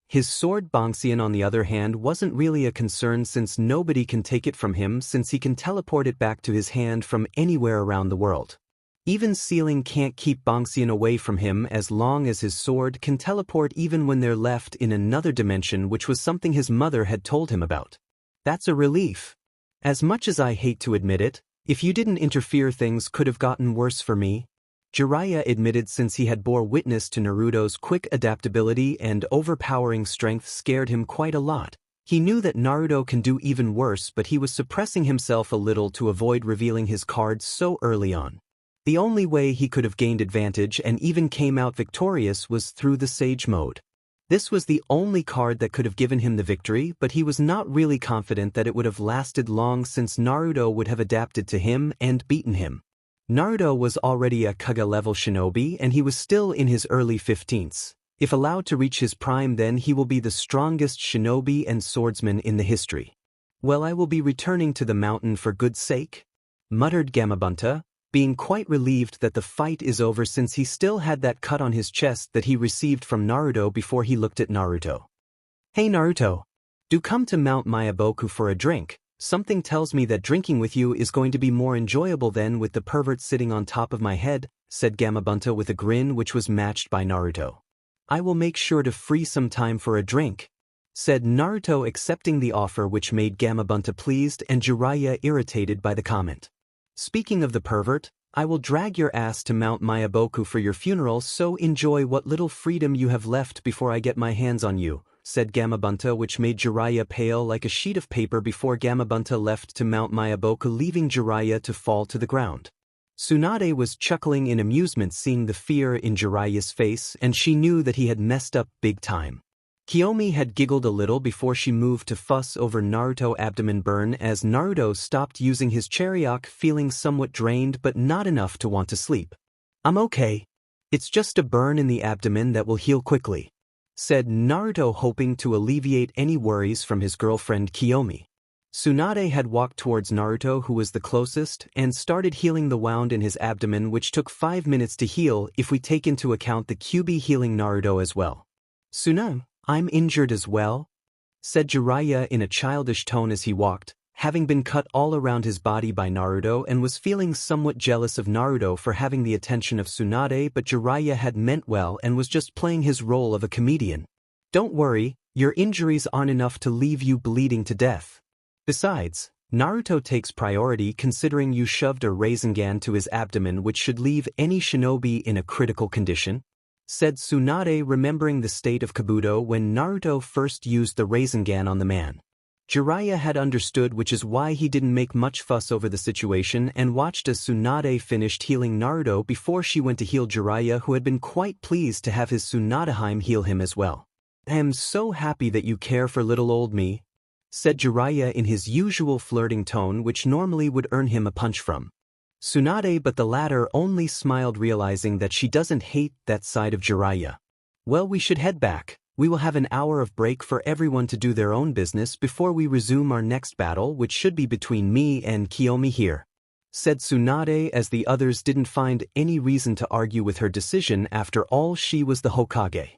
His sword Bongxian, on the other hand, wasn't really a concern since nobody can take it from him, since he can teleport it back to his hand from anywhere around the world. Even Ceiling can't keep Bongxian away from him as long as his sword can teleport even when they're left in another dimension, which was something his mother had told him about. That's a relief. As much as I hate to admit it, if you didn't interfere things could have gotten worse for me, Jiraiya admitted, since he had bore witness to Naruto's quick adaptability and overpowering strength scared him quite a lot. He knew that Naruto can do even worse, but he was suppressing himself a little to avoid revealing his cards so early on. The only way he could have gained advantage and even came out victorious was through the Sage mode. This was the only card that could have given him the victory, but he was not really confident that it would have lasted long since Naruto would have adapted to him and beaten him. Naruto was already a Kage-level shinobi and he was still in his early 15s. If allowed to reach his prime, then he will be the strongest shinobi and swordsman in the history. Well, I will be returning to the mountain for good sake, muttered Gamabunta, being quite relieved that the fight is over since he still had that cut on his chest that he received from Naruto before he looked at Naruto. Hey Naruto, do come to Mount Mayaboku for a drink. Something tells me that drinking with you is going to be more enjoyable than with the pervert sitting on top of my head, said Gamabunta with a grin which was matched by Naruto. I will make sure to free some time for a drink, said Naruto, accepting the offer, which made Gamabunta pleased and Jiraiya irritated by the comment. Speaking of the pervert, I will drag your ass to Mount Mayaboku for your funeral, so enjoy what little freedom you have left before I get my hands on you, said Gamabunta, which made Jiraiya pale like a sheet of paper before Gamabunta left to Mount Mayaboku, leaving Jiraiya to fall to the ground. Tsunade was chuckling in amusement seeing the fear in Jiraiya's face, and she knew that he had messed up big time. Kiomi had giggled a little before she moved to fuss over Naruto's abdomen burn as Naruto stopped using his chariot, feeling somewhat drained but not enough to want to sleep. I'm okay. It's just a burn in the abdomen that will heal quickly, said Naruto, hoping to alleviate any worries from his girlfriend Kiomi. Tsunade had walked towards Naruto, who was the closest, and started healing the wound in his abdomen, which took 5 minutes to heal if we take into account the Kyuubi healing Naruto as well. Tsunade, I'm injured as well, said Jiraiya in a childish tone as he walked, having been cut all around his body by Naruto, and was feeling somewhat jealous of Naruto for having the attention of Tsunade, but Jiraiya had meant well and was just playing his role of a comedian. Don't worry, your injuries aren't enough to leave you bleeding to death. Besides, Naruto takes priority considering you shoved a Rasengan to his abdomen, which should leave any shinobi in a critical condition, said Tsunade, remembering the state of Kabuto when Naruto first used the Rasengan on the man. Jiraiya had understood, which is why he didn't make much fuss over the situation and watched as Tsunade finished healing Naruto before she went to heal Jiraiya, who had been quite pleased to have his Tsunadeheim heal him as well. "I am so happy that you care for little old me," said Jiraiya in his usual flirting tone, which normally would earn him a punch from Tsunade, but the latter only smiled, realizing that she doesn't hate that side of Jiraiya. "Well, we should head back. We will have an hour of break for everyone to do their own business before we resume our next battle, which should be between me and Kiomi here," said Tsunade, as the others didn't find any reason to argue with her decision. After all, she was the Hokage.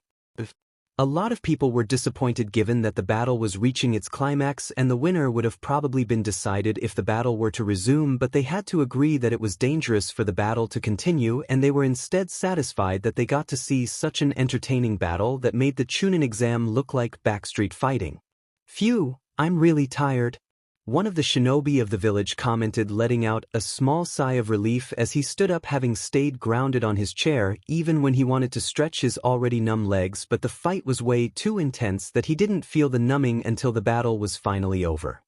A lot of people were disappointed given that the battle was reaching its climax and the winner would have probably been decided if the battle were to resume, but they had to agree that it was dangerous for the battle to continue, and they were instead satisfied that they got to see such an entertaining battle that made the Chunin exam look like backstreet fighting. "Phew, I'm really tired," one of the shinobi of the village commented, letting out a small sigh of relief as he stood up, having stayed grounded on his chair even when he wanted to stretch his already numb legs, but the fight was way too intense that he didn't feel the numbing until the battle was finally over.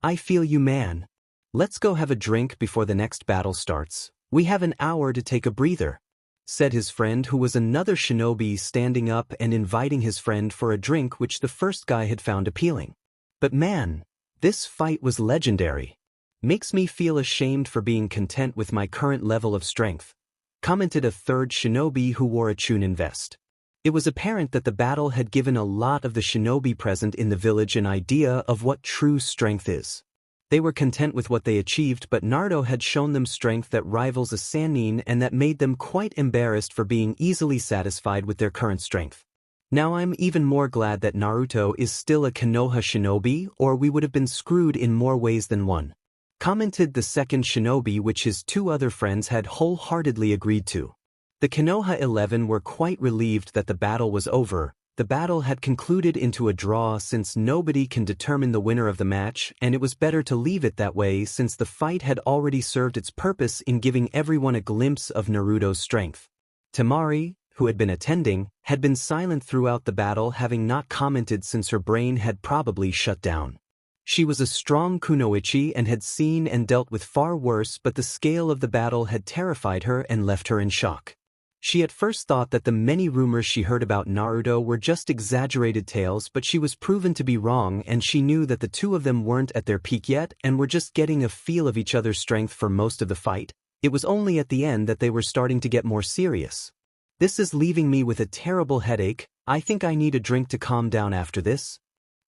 "I feel you, man. Let's go have a drink before the next battle starts. We have an hour to take a breather," said his friend, who was another shinobi, standing up and inviting his friend for a drink, which the first guy had found appealing. "But man, this fight was legendary. Makes me feel ashamed for being content with my current level of strength," commented a third shinobi who wore a Chunin vest. It was apparent that the battle had given a lot of the shinobi present in the village an idea of what true strength is. They were content with what they achieved, but Naruto had shown them strength that rivals a Sannin, and that made them quite embarrassed for being easily satisfied with their current strength. "Now I'm even more glad that Naruto is still a Konoha shinobi, or we would have been screwed in more ways than one," commented the second shinobi, which his two other friends had wholeheartedly agreed to. The Konoha 11 were quite relieved that the battle was over. The battle had concluded into a draw, since nobody can determine the winner of the match, and it was better to leave it that way since the fight had already served its purpose in giving everyone a glimpse of Naruto's strength. Temari, who had been attending, had been silent throughout the battle, having not commented since her brain had probably shut down. She was a strong kunoichi and had seen and dealt with far worse, but the scale of the battle had terrified her and left her in shock. She at first thought that the many rumors she heard about Naruto were just exaggerated tales, but she was proven to be wrong, and she knew that the two of them weren't at their peak yet and were just getting a feel of each other's strength for most of the fight. It was only at the end that they were starting to get more serious. "This is leaving me with a terrible headache. I think I need a drink to calm down after this."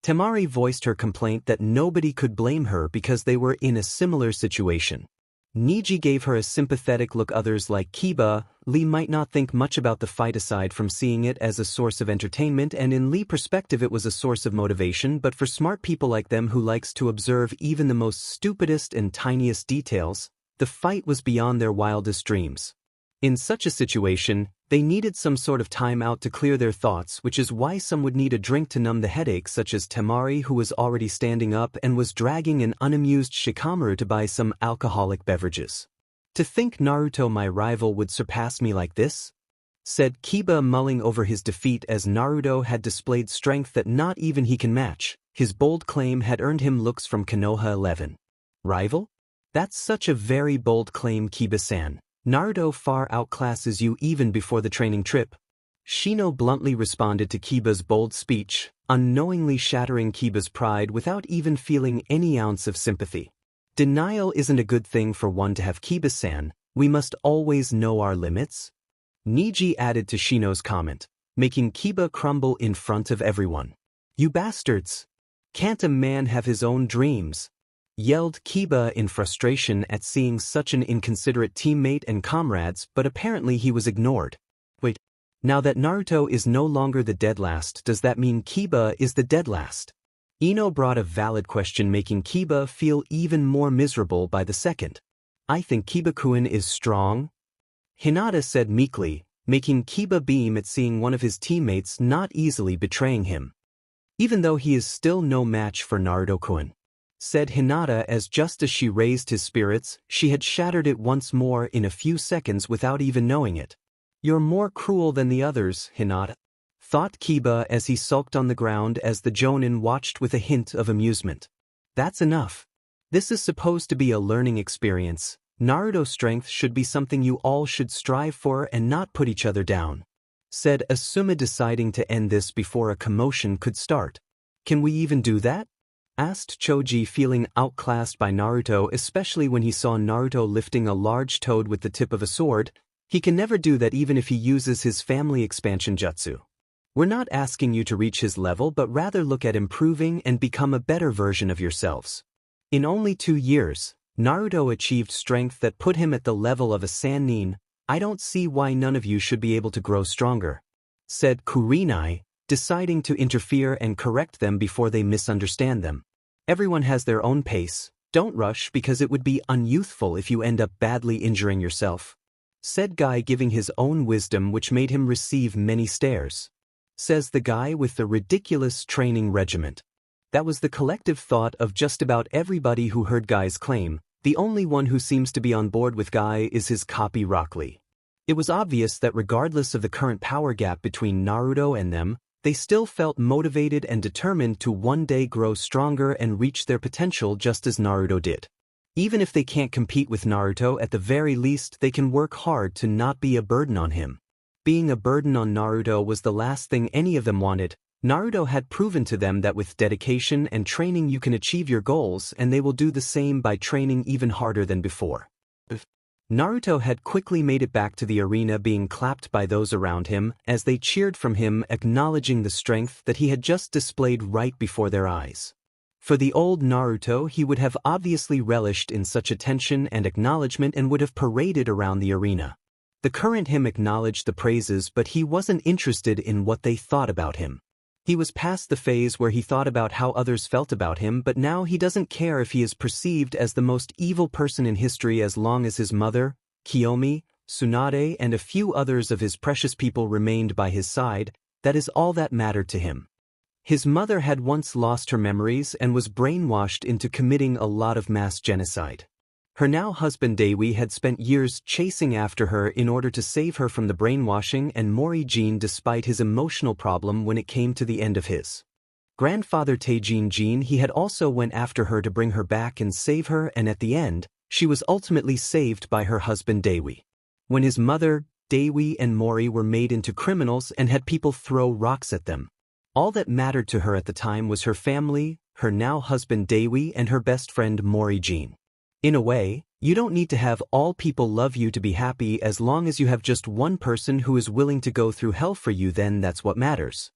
Temari voiced her complaint that nobody could blame her because they were in a similar situation. Niji gave her a sympathetic look. Others like Kiba, Lee might not think much about the fight aside from seeing it as a source of entertainment, and in Lee's perspective it was a source of motivation, but for smart people like them who likes to observe even the most stupidest and tiniest details, the fight was beyond their wildest dreams. In such a situation, they needed some sort of time out to clear their thoughts, which is why some would need a drink to numb the headache, such as Temari, who was already standing up and was dragging an unamused Shikamaru to buy some alcoholic beverages. "To think Naruto, my rival, would surpass me like this?" said Kiba, mulling over his defeat, as Naruto had displayed strength that not even he can match. His bold claim had earned him looks from Konoha 11. "Rival? That's such a very bold claim, Kiba-san. Naruto far outclasses you even before the training trip." Shino bluntly responded to Kiba's bold speech, unknowingly shattering Kiba's pride without even feeling any ounce of sympathy. "Denial isn't a good thing for one to have, Kiba-san. We must always know our limits," Niji added to Shino's comment, making Kiba crumble in front of everyone. "You bastards! Can't a man have his own dreams?" yelled Kiba in frustration at seeing such an inconsiderate teammate and comrades, but apparently he was ignored. "Wait, now that Naruto is no longer the dead last, does that mean Kiba is the dead last?" Ino brought a valid question, making Kiba feel even more miserable by the second. "I think Kiba-kun is strong," Hinata said meekly, making Kiba beam at seeing one of his teammates not easily betraying him. "Even though he is still no match for Naruto-kun," said Hinata, as just as she raised his spirits, she had shattered it once more in a few seconds without even knowing it. "You're more cruel than the others, Hinata," thought Kiba as he sulked on the ground as the Jonin watched with a hint of amusement. That's enough. This is supposed to be a learning experience. Naruto's strength should be something you all should strive for and not put each other down," said Asuma, deciding to end this before a commotion could start. "Can we even do that?" asked Choji, feeling outclassed by Naruto, especially when he saw Naruto lifting a large toad with the tip of a sword. He can never do that even if he uses his family expansion jutsu. "We're not asking you to reach his level, but rather look at improving and become a better version of yourselves." In only 2 years, Naruto achieved strength that put him at the level of a Sannin. "I don't see why none of you should be able to grow stronger," said Kurenai, deciding to interfere and correct them before they misunderstand them. "Everyone has their own pace. Don't rush because it would be unyouthful if you end up badly injuring yourself," said Guy, giving his own wisdom, which made him receive many stares. Says the guy with the ridiculous training regiment. That was the collective thought of just about everybody who heard Guy's claim. The only one who seems to be on board with Guy is his copy Rock Lee. It was obvious that regardless of the current power gap between Naruto and them, they still felt motivated and determined to one day grow stronger and reach their potential just as Naruto did. Even if they can't compete with Naruto, at the very least they can work hard to not be a burden on him. Being a burden on Naruto was the last thing any of them wanted. Naruto had proven to them that with dedication and training you can achieve your goals, and they will do the same by training even harder than before. Naruto had quickly made it back to the arena, being clapped by those around him as they cheered from him, acknowledging the strength that he had just displayed right before their eyes. For the old Naruto, he would have obviously relished in such attention and acknowledgement and would have paraded around the arena. The current him acknowledged the praises, but he wasn't interested in what they thought about him. He was past the phase where he thought about how others felt about him, but now he doesn't care if he is perceived as the most evil person in history as long as his mother, Kiomi, Tsunade, and a few others of his precious people remained by his side. That is all that mattered to him. His mother had once lost her memories and was brainwashed into committing a lot of mass genocide. Her now husband Dewi had spent years chasing after her in order to save her from the brainwashing, and Morihjin, despite his emotional problem when it came to the end of his grandfather Taijin, he had also went after her to bring her back and save her, and at the end, she was ultimately saved by her husband Dewi. When his mother, Dewi, and Mori were made into criminals and had people throw rocks at them, all that mattered to her at the time was her family, her now husband Dewi, and her best friend Morihjin. In a way, you don't need to have all people love you to be happy. As long as you have just one person who is willing to go through hell for you, then that's what matters.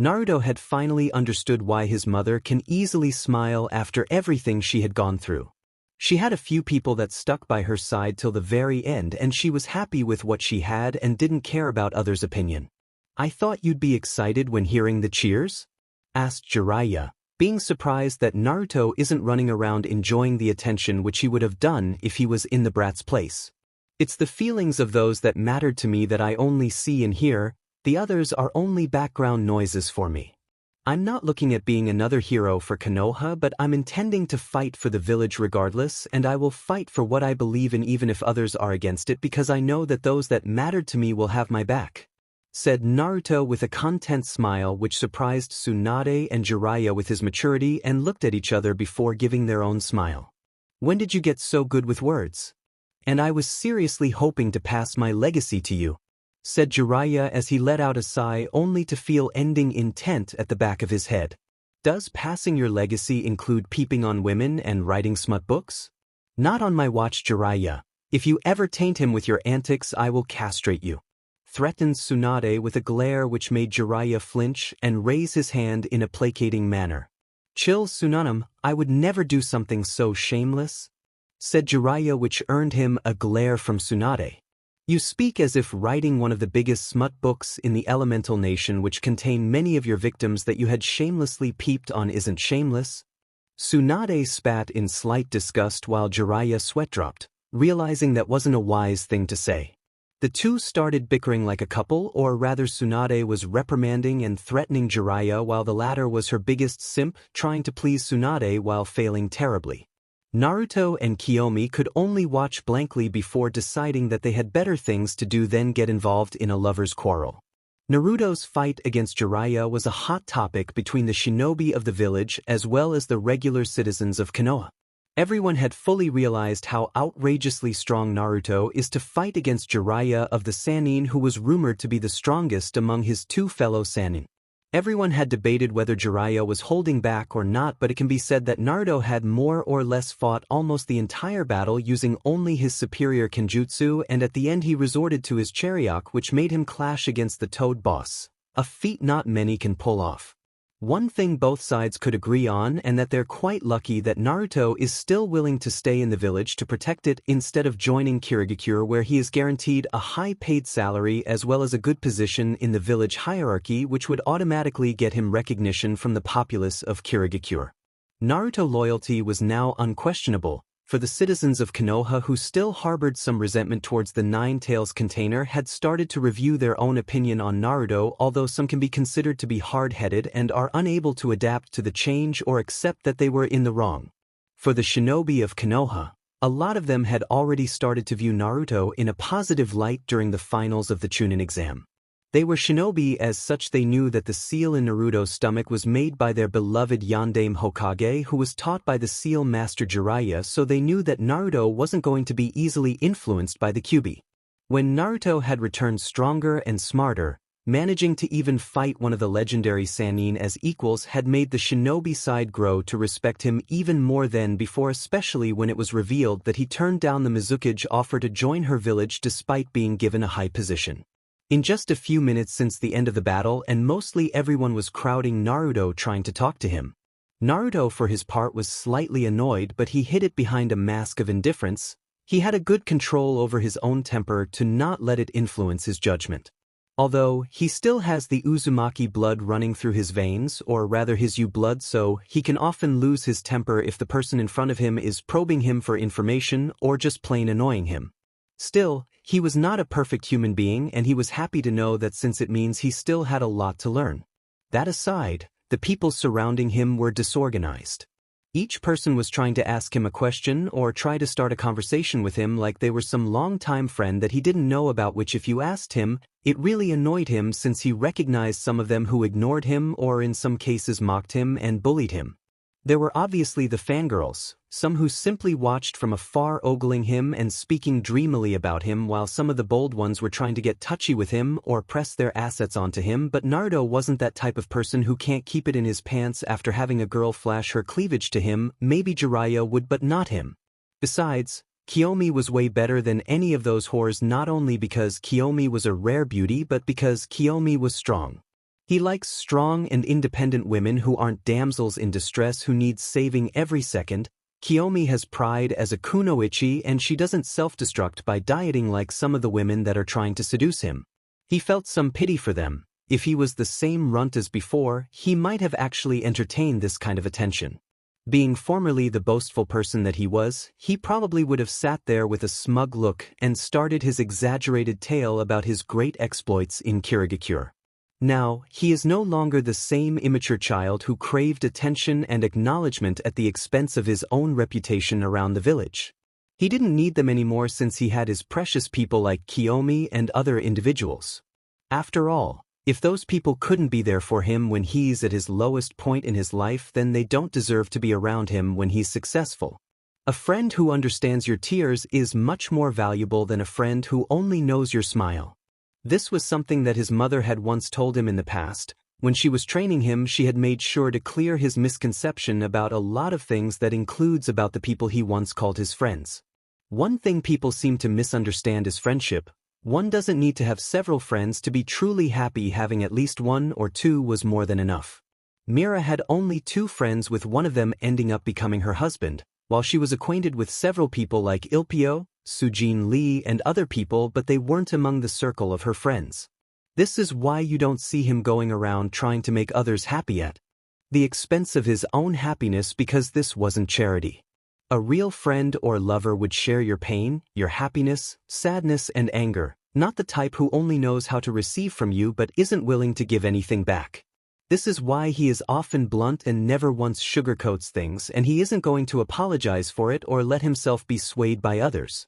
Naruto had finally understood why his mother can easily smile after everything she had gone through. She had a few people that stuck by her side till the very end, and she was happy with what she had and didn't care about others' opinion. "I thought you'd be excited when hearing the cheers?" asked Jiraiya, being surprised that Naruto isn't running around enjoying the attention, which he would have done if he was in the brat's place. "It's the feelings of those that mattered to me that I only see and hear. The others are only background noises for me. I'm not looking at being another hero for Konoha, but I'm intending to fight for the village regardless, and I will fight for what I believe in even if others are against it, because I know that those that mattered to me will have my back," said Naruto with a content smile which surprised Tsunade and Jiraiya with his maturity, and looked at each other before giving their own smile. "When did you get so good with words? And I was seriously hoping to pass my legacy to you," said Jiraiya as he let out a sigh only to feel ending intent at the back of his head. "Does passing your legacy include peeping on women and writing smut books?" "Not on my watch, Jiraiya. If you ever taint him with your antics, I will castrate you," threatened Tsunade with a glare which made Jiraiya flinch and raise his hand in a placating manner. "Chill, Tsunanam, I would never do something so shameless," said Jiraiya, which earned him a glare from Tsunade. "You speak as if writing one of the biggest smut books in the elemental nation, which contain many of your victims that you had shamelessly peeped on, isn't shameless." Tsunade spat in slight disgust while Jiraiya sweat dropped, realizing that wasn't a wise thing to say. The two started bickering like a couple, or rather Tsunade was reprimanding and threatening Jiraiya while the latter was her biggest simp, trying to please Tsunade while failing terribly. Naruto and Kiomi could only watch blankly before deciding that they had better things to do than get involved in a lover's quarrel. Naruto's fight against Jiraiya was a hot topic between the shinobi of the village as well as the regular citizens of Konoha. Everyone had fully realized how outrageously strong Naruto is to fight against Jiraiya of the Sannin, who was rumored to be the strongest among his two fellow Sannin. Everyone had debated whether Jiraiya was holding back or not, but it can be said that Naruto had more or less fought almost the entire battle using only his superior kenjutsu, and at the end he resorted to his chariot, which made him clash against the Toad boss, a feat not many can pull off. One thing both sides could agree on, and that they're quite lucky that Naruto is still willing to stay in the village to protect it instead of joining Kirigakure, where he is guaranteed a high-paid salary as well as a good position in the village hierarchy, which would automatically get him recognition from the populace of Kirigakure. Naruto's loyalty was now unquestionable. For the citizens of Konoha who still harbored some resentment towards the Nine Tails container had started to review their own opinion on Naruto, although some can be considered to be hard-headed and are unable to adapt to the change or accept that they were in the wrong. For the shinobi of Konoha, a lot of them had already started to view Naruto in a positive light during the finals of the Chunin exam. They were shinobi, as such they knew that the seal in Naruto's stomach was made by their beloved Yondaime Hokage, who was taught by the seal master Jiraiya, so they knew that Naruto wasn't going to be easily influenced by the Kyuubi. When Naruto had returned stronger and smarter, managing to even fight one of the legendary Sannin as equals had made the shinobi side grow to respect him even more than before, especially when it was revealed that he turned down the Mizukage offer to join her village despite being given a high position. In just a few minutes since the end of the battle, and mostly everyone was crowding Naruto trying to talk to him. Naruto for his part was slightly annoyed, but he hid it behind a mask of indifference. He had a good control over his own temper to not let it influence his judgment. Although, he still has the Uzumaki blood running through his veins, or rather his U blood, so he can often lose his temper if the person in front of him is probing him for information or just plain annoying him. Still, he was not a perfect human being, and he was happy to know that, since it means he still had a lot to learn. That aside, the people surrounding him were disorganized. Each person was trying to ask him a question or try to start a conversation with him like they were some long-time friend that he didn't know about, which if you asked him, it really annoyed him since he recognized some of them who ignored him or in some cases mocked him and bullied him. There were obviously the fangirls, some who simply watched from afar ogling him and speaking dreamily about him, while some of the bold ones were trying to get touchy with him or press their assets onto him, but Naruto wasn't that type of person who can't keep it in his pants after having a girl flash her cleavage to him. Maybe Jiraiya would, but not him. Besides, Kiomi was way better than any of those whores, not only because Kiomi was a rare beauty but because Kiomi was strong. He likes strong and independent women who aren't damsels in distress who need saving every second. Kiomi has pride as a kunoichi, and she doesn't self-destruct by dieting like some of the women that are trying to seduce him. He felt some pity for them. If he was the same runt as before, he might have actually entertained this kind of attention. Being formerly the boastful person that he was, he probably would have sat there with a smug look and started his exaggerated tale about his great exploits in Kirigakure. Now, he is no longer the same immature child who craved attention and acknowledgement at the expense of his own reputation around the village. He didn't need them anymore since he had his precious people like Kiomi and other individuals. After all, if those people couldn't be there for him when he's at his lowest point in his life, then they don't deserve to be around him when he's successful. A friend who understands your tears is much more valuable than a friend who only knows your smile. This was something that his mother had once told him in the past. When she was training him, she had made sure to clear his misconception about a lot of things, that includes about the people he once called his friends. One thing people seem to misunderstand is friendship. One doesn't need to have several friends to be truly happy. Having at least one or two was more than enough. Mira had only 2 friends, with one of them ending up becoming her husband, while she was acquainted with several people like Ilpio, Sujin Lee and other people, but they weren't among the circle of her friends. This is why you don't see him going around trying to make others happy at the expense of his own happiness, because this wasn't charity. A real friend or lover would share your pain, your happiness, sadness and anger, not the type who only knows how to receive from you but isn't willing to give anything back. This is why he is often blunt and never once sugarcoats things, and he isn't going to apologize for it or let himself be swayed by others.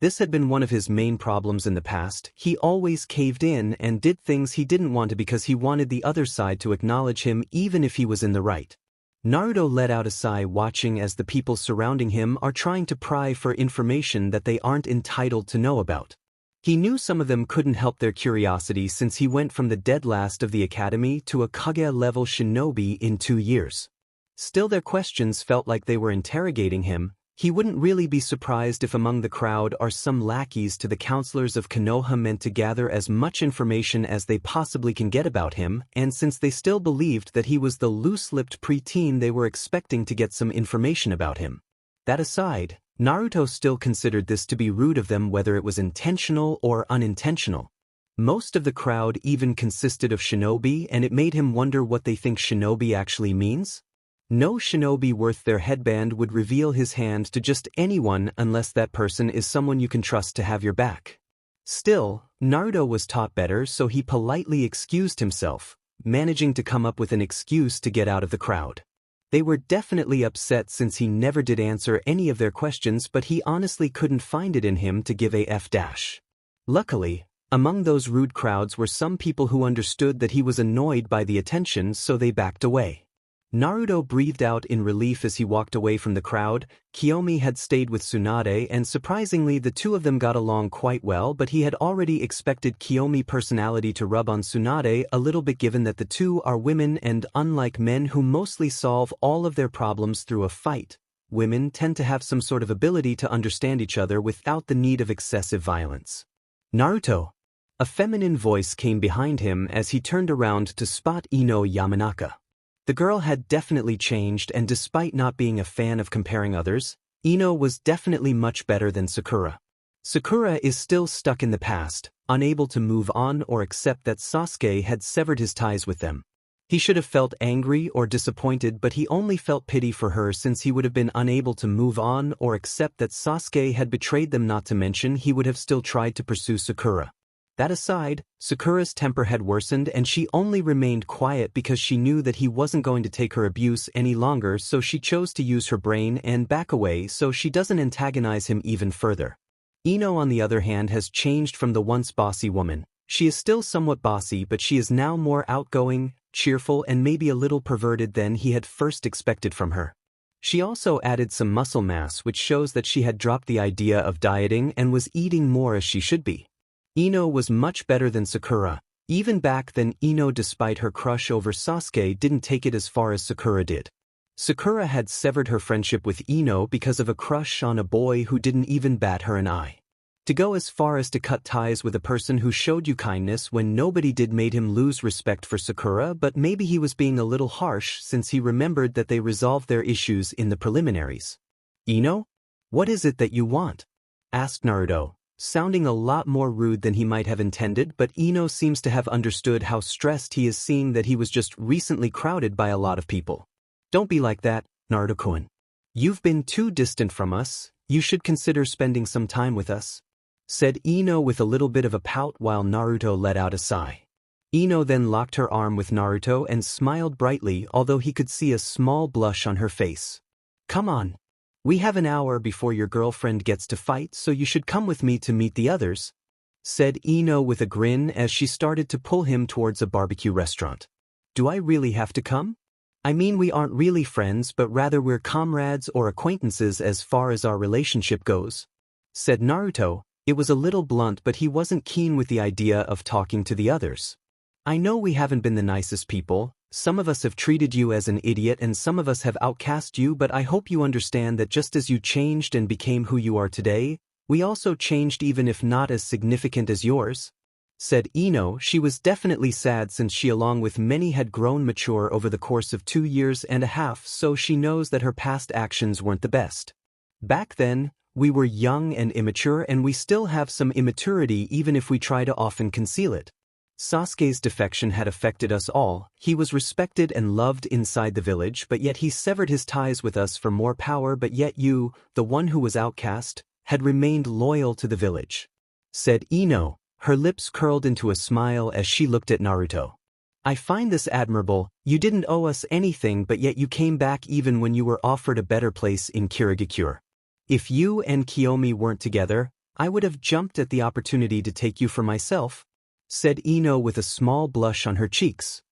This had been one of his main problems in the past. He always caved in and did things he didn't want to because he wanted the other side to acknowledge him even if he was in the right. Naruto let out a sigh watching as the people surrounding him are trying to pry for information that they aren't entitled to know about. He knew some of them couldn't help their curiosity since he went from the dead last of the academy to a Kage-level shinobi in 2 years. Still, their questions felt like they were interrogating him. He wouldn't really be surprised if among the crowd are some lackeys to the counselors of Konoha meant to gather as much information as they possibly can get about him, and since they still believed that he was the loose-lipped preteen, they were expecting to get some information about him. That aside, Naruto still considered this to be rude of them whether it was intentional or unintentional. Most of the crowd even consisted of shinobi, and it made him wonder what they think shinobi actually means. No shinobi worth their headband would reveal his hand to just anyone unless that person is someone you can trust to have your back. Still, Naruto was taught better, so he politely excused himself, managing to come up with an excuse to get out of the crowd. They were definitely upset since he never did answer any of their questions, but he honestly couldn't find it in him to give a F dash. Luckily, among those rude crowds were some people who understood that he was annoyed by the attention, so they backed away. Naruto breathed out in relief as he walked away from the crowd. Kiomi had stayed with Tsunade, and surprisingly the two of them got along quite well, but he had already expected Kiomi's personality to rub on Tsunade a little bit given that the two are women, and unlike men who mostly solve all of their problems through a fight, women tend to have some sort of ability to understand each other without the need of excessive violence. Naruto! A feminine voice came behind him as he turned around to spot Ino Yamanaka. The girl had definitely changed, and despite not being a fan of comparing others, Ino was definitely much better than Sakura. Sakura is still stuck in the past, unable to move on or accept that Sasuke had severed his ties with them. He should have felt angry or disappointed, but he only felt pity for her since he would have been unable to move on or accept that Sasuke had betrayed them, not to mention he would have still tried to pursue Sakura. That aside, Sakura's temper had worsened and she only remained quiet because she knew that he wasn't going to take her abuse any longer, so she chose to use her brain and back away so she doesn't antagonize him even further. Ino, on the other hand, has changed from the once bossy woman. She is still somewhat bossy, but she is now more outgoing, cheerful, and maybe a little perverted than he had first expected from her. She also added some muscle mass, which shows that she had dropped the idea of dieting and was eating more as she should be. Ino was much better than Sakura. Even back then, Ino, despite her crush over Sasuke, didn't take it as far as Sakura did. Sakura had severed her friendship with Ino because of a crush on a boy who didn't even bat her an eye. To go as far as to cut ties with a person who showed you kindness when nobody did made him lose respect for Sakura, but maybe he was being a little harsh since he remembered that they resolved their issues in the preliminaries. Ino? What is it that you want? Asked Naruto, sounding a lot more rude than he might have intended, but Ino seems to have understood how stressed he is, seeing that he was just recently crowded by a lot of people. Don't be like that, Naruto-kun. You've been too distant from us. You should consider spending some time with us, said Ino with a little bit of a pout while Naruto let out a sigh. Ino then locked her arm with Naruto and smiled brightly, although he could see a small blush on her face. Come on. We have an hour before your girlfriend gets to fight, so you should come with me to meet the others, said Ino with a grin as she started to pull him towards a barbecue restaurant. Do I really have to come? I mean, we aren't really friends, but rather we're comrades or acquaintances as far as our relationship goes, said Naruto. It was a little blunt, but he wasn't keen with the idea of talking to the others. I know we haven't been the nicest people. Some of us have treated you as an idiot and some of us have outcast you, but I hope you understand that just as you changed and became who you are today, we also changed, even if not as significant as yours, said Ino. She was definitely sad since she, along with many, had grown mature over the course of 2 years and a half, so she knows that her past actions weren't the best. Back then, we were young and immature, and we still have some immaturity even if we try to often conceal it. Sasuke's defection had affected us all. He was respected and loved inside the village, but yet he severed his ties with us for more power, but yet you, the one who was outcast, had remained loyal to the village, said Ino, her lips curled into a smile as she looked at Naruto. I find this admirable. You didn't owe us anything, but yet you came back even when you were offered a better place in Kirigakure. If you and Kiomi weren't together, I would have jumped at the opportunity to take you for myself, said Ino with a small blush on her cheeks.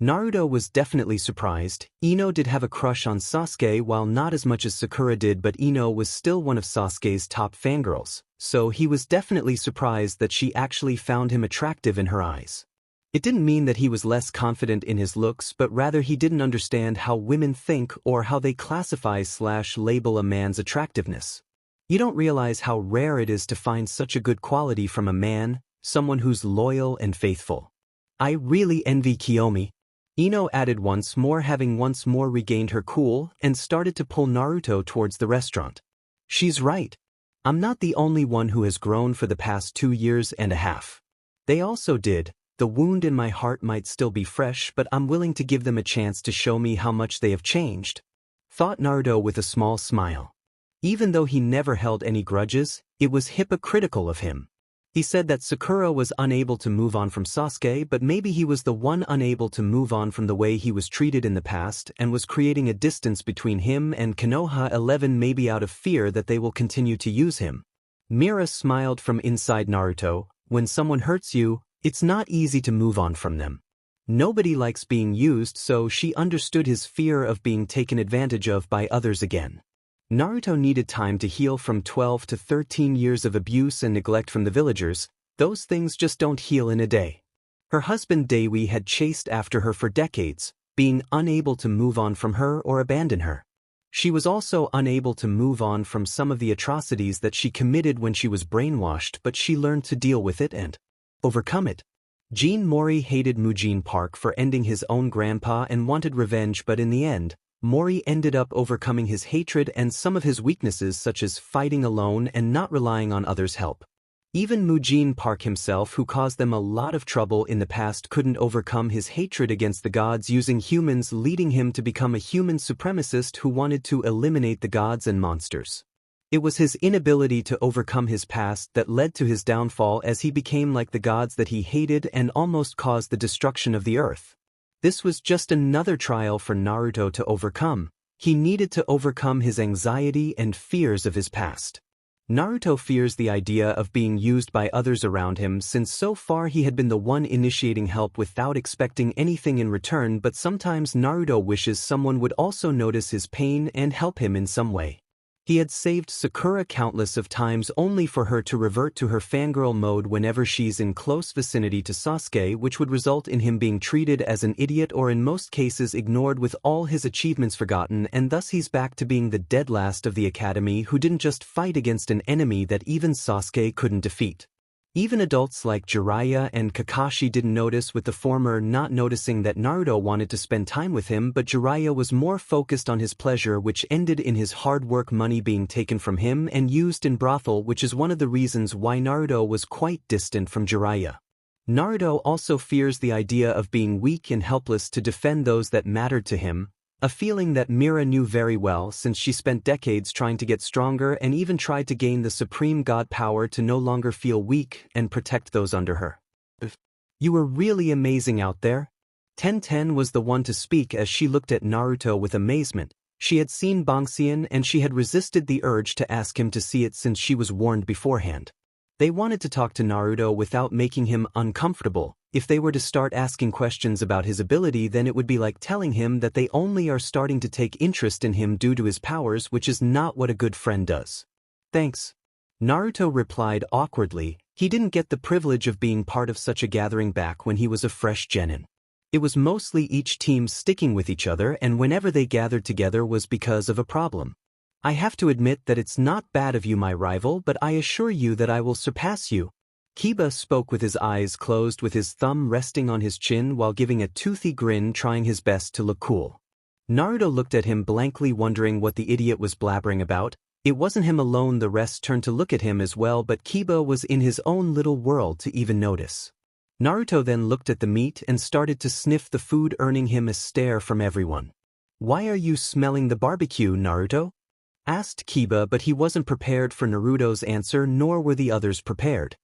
Naruto was definitely surprised. Ino did have a crush on Sasuke, while not as much as Sakura did, but Ino was still one of Sasuke's top fangirls, so he was definitely surprised that she actually found him attractive in her eyes. It didn't mean that he was less confident in his looks, but rather he didn't understand how women think or how they classify/label a man's attractiveness. You don't realize how rare it is to find such a good quality from a man, someone who's loyal and faithful. I really envy Kiomi, Ino added once more, having once more regained her cool, and started to pull Naruto towards the restaurant. She's right. I'm not the only one who has grown for the past 2.5 years. They also did. The wound in my heart might still be fresh, but I'm willing to give them a chance to show me how much they have changed, thought Naruto with a small smile. Even though he never held any grudges, it was hypocritical of him. He said that Sakura was unable to move on from Sasuke, but maybe he was the one unable to move on from the way he was treated in the past and was creating a distance between him and Konoha 11, maybe out of fear that they will continue to use him. Mira smiled from inside Naruto. When someone hurts you, it's not easy to move on from them. Nobody likes being used, so she understood his fear of being taken advantage of by others again. Naruto needed time to heal from 12 to 13 years of abuse and neglect from the villagers. Those things just don't heal in a day. Her husband Dewi had chased after her for decades, being unable to move on from her or abandon her. She was also unable to move on from some of the atrocities that she committed when she was brainwashed, but she learned to deal with it and overcome it. Jean Mori hated Mujin Park for ending his own grandpa and wanted revenge, but in the end, Mori ended up overcoming his hatred and some of his weaknesses, such as fighting alone and not relying on others' help. Even Mujin Park himself, who caused them a lot of trouble in the past, couldn't overcome his hatred against the gods using humans, leading him to become a human supremacist who wanted to eliminate the gods and monsters. It was his inability to overcome his past that led to his downfall, as he became like the gods that he hated and almost caused the destruction of the earth. This was just another trial for Naruto to overcome. He needed to overcome his anxiety and fears of his past. Naruto fears the idea of being used by others around him, since so far he had been the one initiating help without expecting anything in return, but sometimes Naruto wishes someone would also notice his pain and help him in some way. He had saved Sakura countless of times only for her to revert to her fangirl mode whenever she's in close vicinity to Sasuke, which would result in him being treated as an idiot or in most cases ignored, with all his achievements forgotten, and thus he's back to being the dead last of the academy who didn't just fight against an enemy that even Sasuke couldn't defeat. Even adults like Jiraiya and Kakashi didn't notice, with the former not noticing that Naruto wanted to spend time with him, but Jiraiya was more focused on his pleasure, which ended in his hard work money being taken from him and used in brothel, which is one of the reasons why Naruto was quite distant from Jiraiya. Naruto also fears the idea of being weak and helpless to defend those that mattered to him, a feeling that Mira knew very well, since she spent decades trying to get stronger and even tried to gain the supreme god power to no longer feel weak and protect those under her. You were really amazing out there. Tenten was the one to speak as she looked at Naruto with amazement. She had seen Bongxian and she had resisted the urge to ask him to see it since she was warned beforehand. They wanted to talk to Naruto without making him uncomfortable. If they were to start asking questions about his ability, then it would be like telling him that they only are starting to take interest in him due to his powers, which is not what a good friend does. Thanks. Naruto replied awkwardly. He didn't get the privilege of being part of such a gathering back when he was a fresh genin. It was mostly each team sticking with each other, and whenever they gathered together was because of a problem. I have to admit that it's not bad of you, my rival, but I assure you that I will surpass you. Kiba spoke with his eyes closed, with his thumb resting on his chin while giving a toothy grin, trying his best to look cool. Naruto looked at him blankly, wondering what the idiot was blabbering about. It wasn't him alone, the rest turned to look at him as well, but Kiba was in his own little world to even notice. Naruto then looked at the meat and started to sniff the food, earning him a stare from everyone. "Why are you smelling the barbecue, Naruto?" asked Kiba, but he wasn't prepared for Naruto's answer, nor were the others prepared.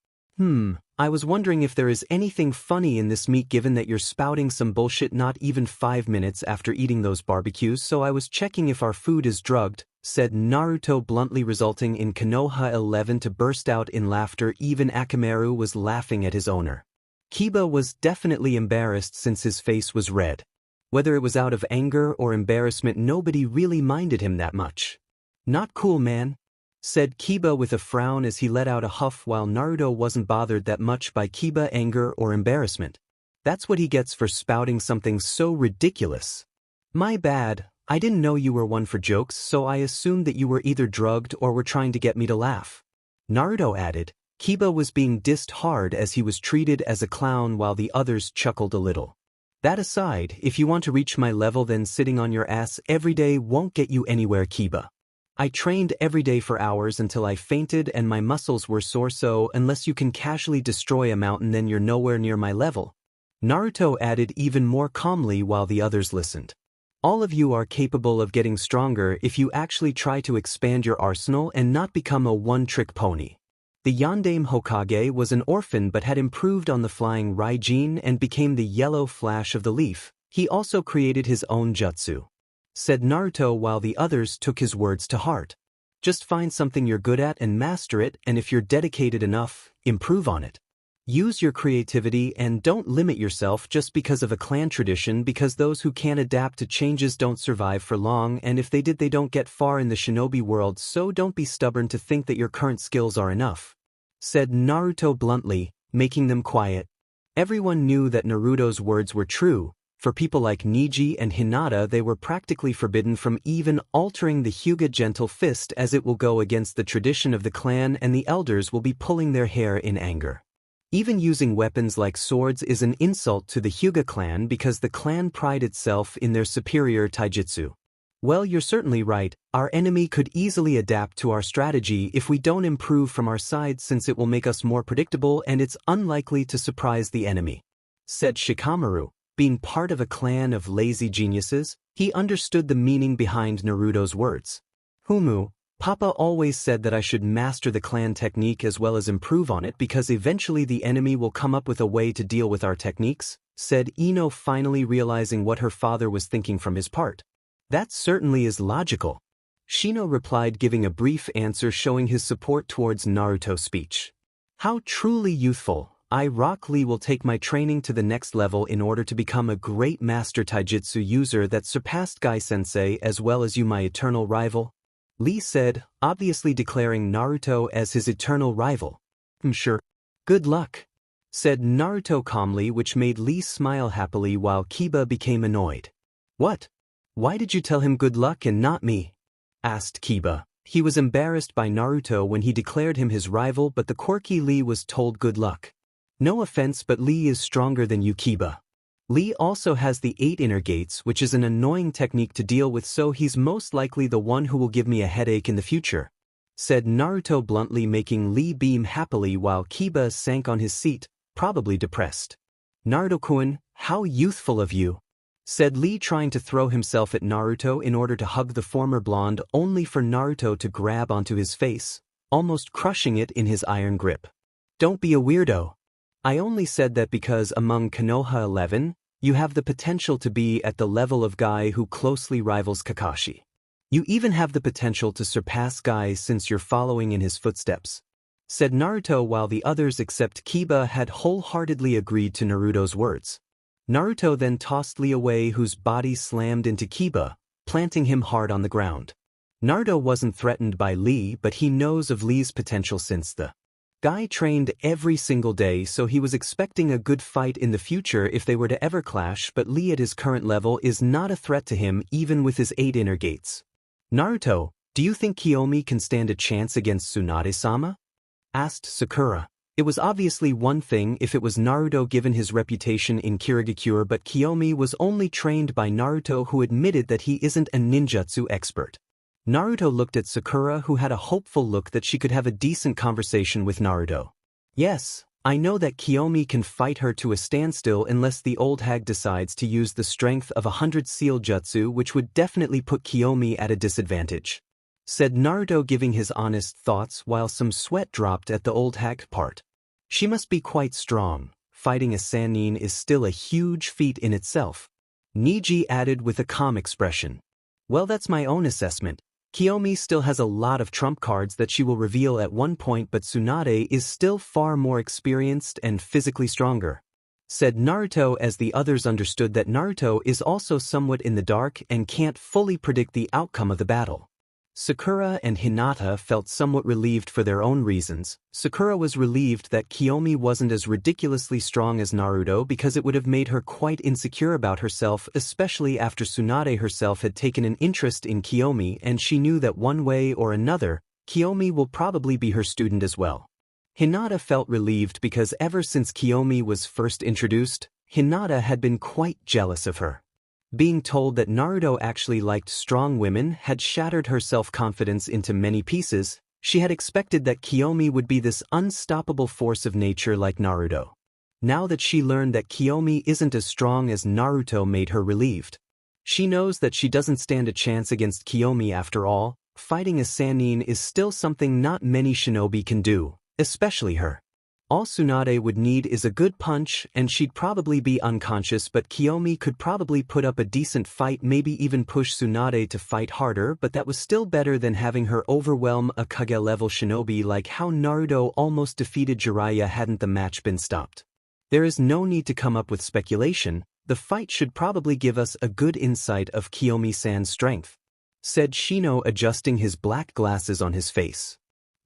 I was wondering if there is anything funny in this meat, given that you're spouting some bullshit not even 5 minutes after eating those barbecues, so I was checking if our food is drugged. said Naruto bluntly, resulting in Konoha 11 to burst out in laughter. Even Akamaru was laughing at his owner. Kiba was definitely embarrassed since his face was red. Whether it was out of anger or embarrassment, nobody really minded him that much. Not cool, man, said Kiba with a frown as he let out a huff, while Naruto wasn't bothered that much by Kiba anger or embarrassment. That's what he gets for spouting something so ridiculous. My bad, I didn't know you were one for jokes, so I assumed that you were either drugged or were trying to get me to laugh. Naruto added. Kiba was being dissed hard as he was treated as a clown while the others chuckled a little. That aside, if you want to reach my level, then sitting on your ass every day won't get you anywhere, Kiba. I trained every day for hours until I fainted and my muscles were sore, so unless you can casually destroy a mountain, then you're nowhere near my level. Naruto added even more calmly while the others listened. All of you are capable of getting stronger if you actually try to expand your arsenal and not become a one-trick pony. The Yondaime Hokage was an orphan but had improved on the flying Raijin and became the yellow flash of the leaf. He also created his own jutsu, said Naruto while the others took his words to heart. Just find something you're good at and master it, and if you're dedicated enough, improve on it. Use your creativity and don't limit yourself just because of a clan tradition, because those who can't adapt to changes don't survive for long, and if they did, they don't get far in the shinobi world, so don't be stubborn to think that your current skills are enough, said Naruto bluntly, making them quiet. Everyone knew that Naruto's words were true. For people like Neji and Hinata, they were practically forbidden from even altering the Hyuga gentle fist, as it will go against the tradition of the clan and the elders will be pulling their hair in anger. Even using weapons like swords is an insult to the Hyuga clan because the clan pride itself in their superior taijutsu. Well, you're certainly right, our enemy could easily adapt to our strategy if we don't improve from our side, since it will make us more predictable and it's unlikely to surprise the enemy, said Shikamaru. Being part of a clan of lazy geniuses, he understood the meaning behind Naruto's words. Papa always said that I should master the clan technique as well as improve on it, because eventually the enemy will come up with a way to deal with our techniques, said Ino, finally realizing what her father was thinking from his part. That certainly is logical, Shino replied, giving a brief answer showing his support towards Naruto's speech. How truly youthful. Rock Lee will take my training to the next level in order to become a great master taijutsu user that surpassed Gai-sensei as well as you, my eternal rival, Lee said, obviously declaring Naruto as his eternal rival. Sure. Good luck, said Naruto calmly, which made Lee smile happily while Kiba became annoyed. What? Why did you tell him good luck and not me? Asked Kiba. He was embarrassed by Naruto when he declared him his rival, but the quirky Lee was told good luck. No offense, but Lee is stronger than you, Kiba. Lee also has the 8 inner gates, which is an annoying technique to deal with, so he's most likely the one who will give me a headache in the future, said Naruto bluntly, making Lee beam happily while Kiba sank on his seat, probably depressed. Naruto-kun, how youthful of you, said Lee, trying to throw himself at Naruto in order to hug the former blonde, only for Naruto to grab onto his face, almost crushing it in his iron grip. Don't be a weirdo. I only said that because among Konoha 11, you have the potential to be at the level of Guy, who closely rivals Kakashi. You even have the potential to surpass Guy since you're following in his footsteps, said Naruto, while the others except Kiba had wholeheartedly agreed to Naruto's words. Naruto then tossed Lee away, whose body slammed into Kiba, planting him hard on the ground. Naruto wasn't threatened by Lee, but he knows of Lee's potential since the Guy trained every single day, so he was expecting a good fight in the future if they were to ever clash, but Lee at his current level is not a threat to him even with his 8 inner gates. Naruto, do you think Kiomi can stand a chance against Tsunade-sama? Asked Sakura. It was obviously one thing if it was Naruto given his reputation in Kirigakure, but Kiomi was only trained by Naruto, who admitted that he isn't a ninjutsu expert. Naruto looked at Sakura, who had a hopeful look that she could have a decent conversation with Naruto. Yes, I know that Kiomi can fight her to a standstill unless the old hag decides to use the strength of 100 seal jutsu, which would definitely put Kiomi at a disadvantage, said Naruto, giving his honest thoughts while some sweat dropped at the old hag part. She must be quite strong. Fighting a Sannin is still a huge feat in itself, Neji added with a calm expression. Well, that's my own assessment. Kiomi still has a lot of trump cards that she will reveal at one point, but Tsunade is still far more experienced and physically stronger," said Naruto, as the others understood that Naruto is also somewhat in the dark and can't fully predict the outcome of the battle. Sakura and Hinata felt somewhat relieved for their own reasons. Sakura was relieved that Kiomi wasn't as ridiculously strong as Naruto because it would have made her quite insecure about herself, especially after Tsunade herself had taken an interest in Kiomi, and she knew that one way or another, Kiomi will probably be her student as well. Hinata felt relieved because ever since Kiomi was first introduced, Hinata had been quite jealous of her. Being told that Naruto actually liked strong women had shattered her self-confidence into many pieces. She had expected that Kiomi would be this unstoppable force of nature like Naruto. Now that she learned that Kiomi isn't as strong as Naruto made her relieved. She knows that she doesn't stand a chance against Kiomi after all. Fighting a Sannin is still something not many shinobi can do, especially her. All Tsunade would need is a good punch and she'd probably be unconscious, but Kiomi could probably put up a decent fight, maybe even push Tsunade to fight harder, but that was still better than having her overwhelm a Kage-level shinobi like how Naruto almost defeated Jiraiya hadn't the match been stopped. There is no need to come up with speculation, the fight should probably give us a good insight of Kiyomi-san's strength," said Shino, adjusting his black glasses on his face.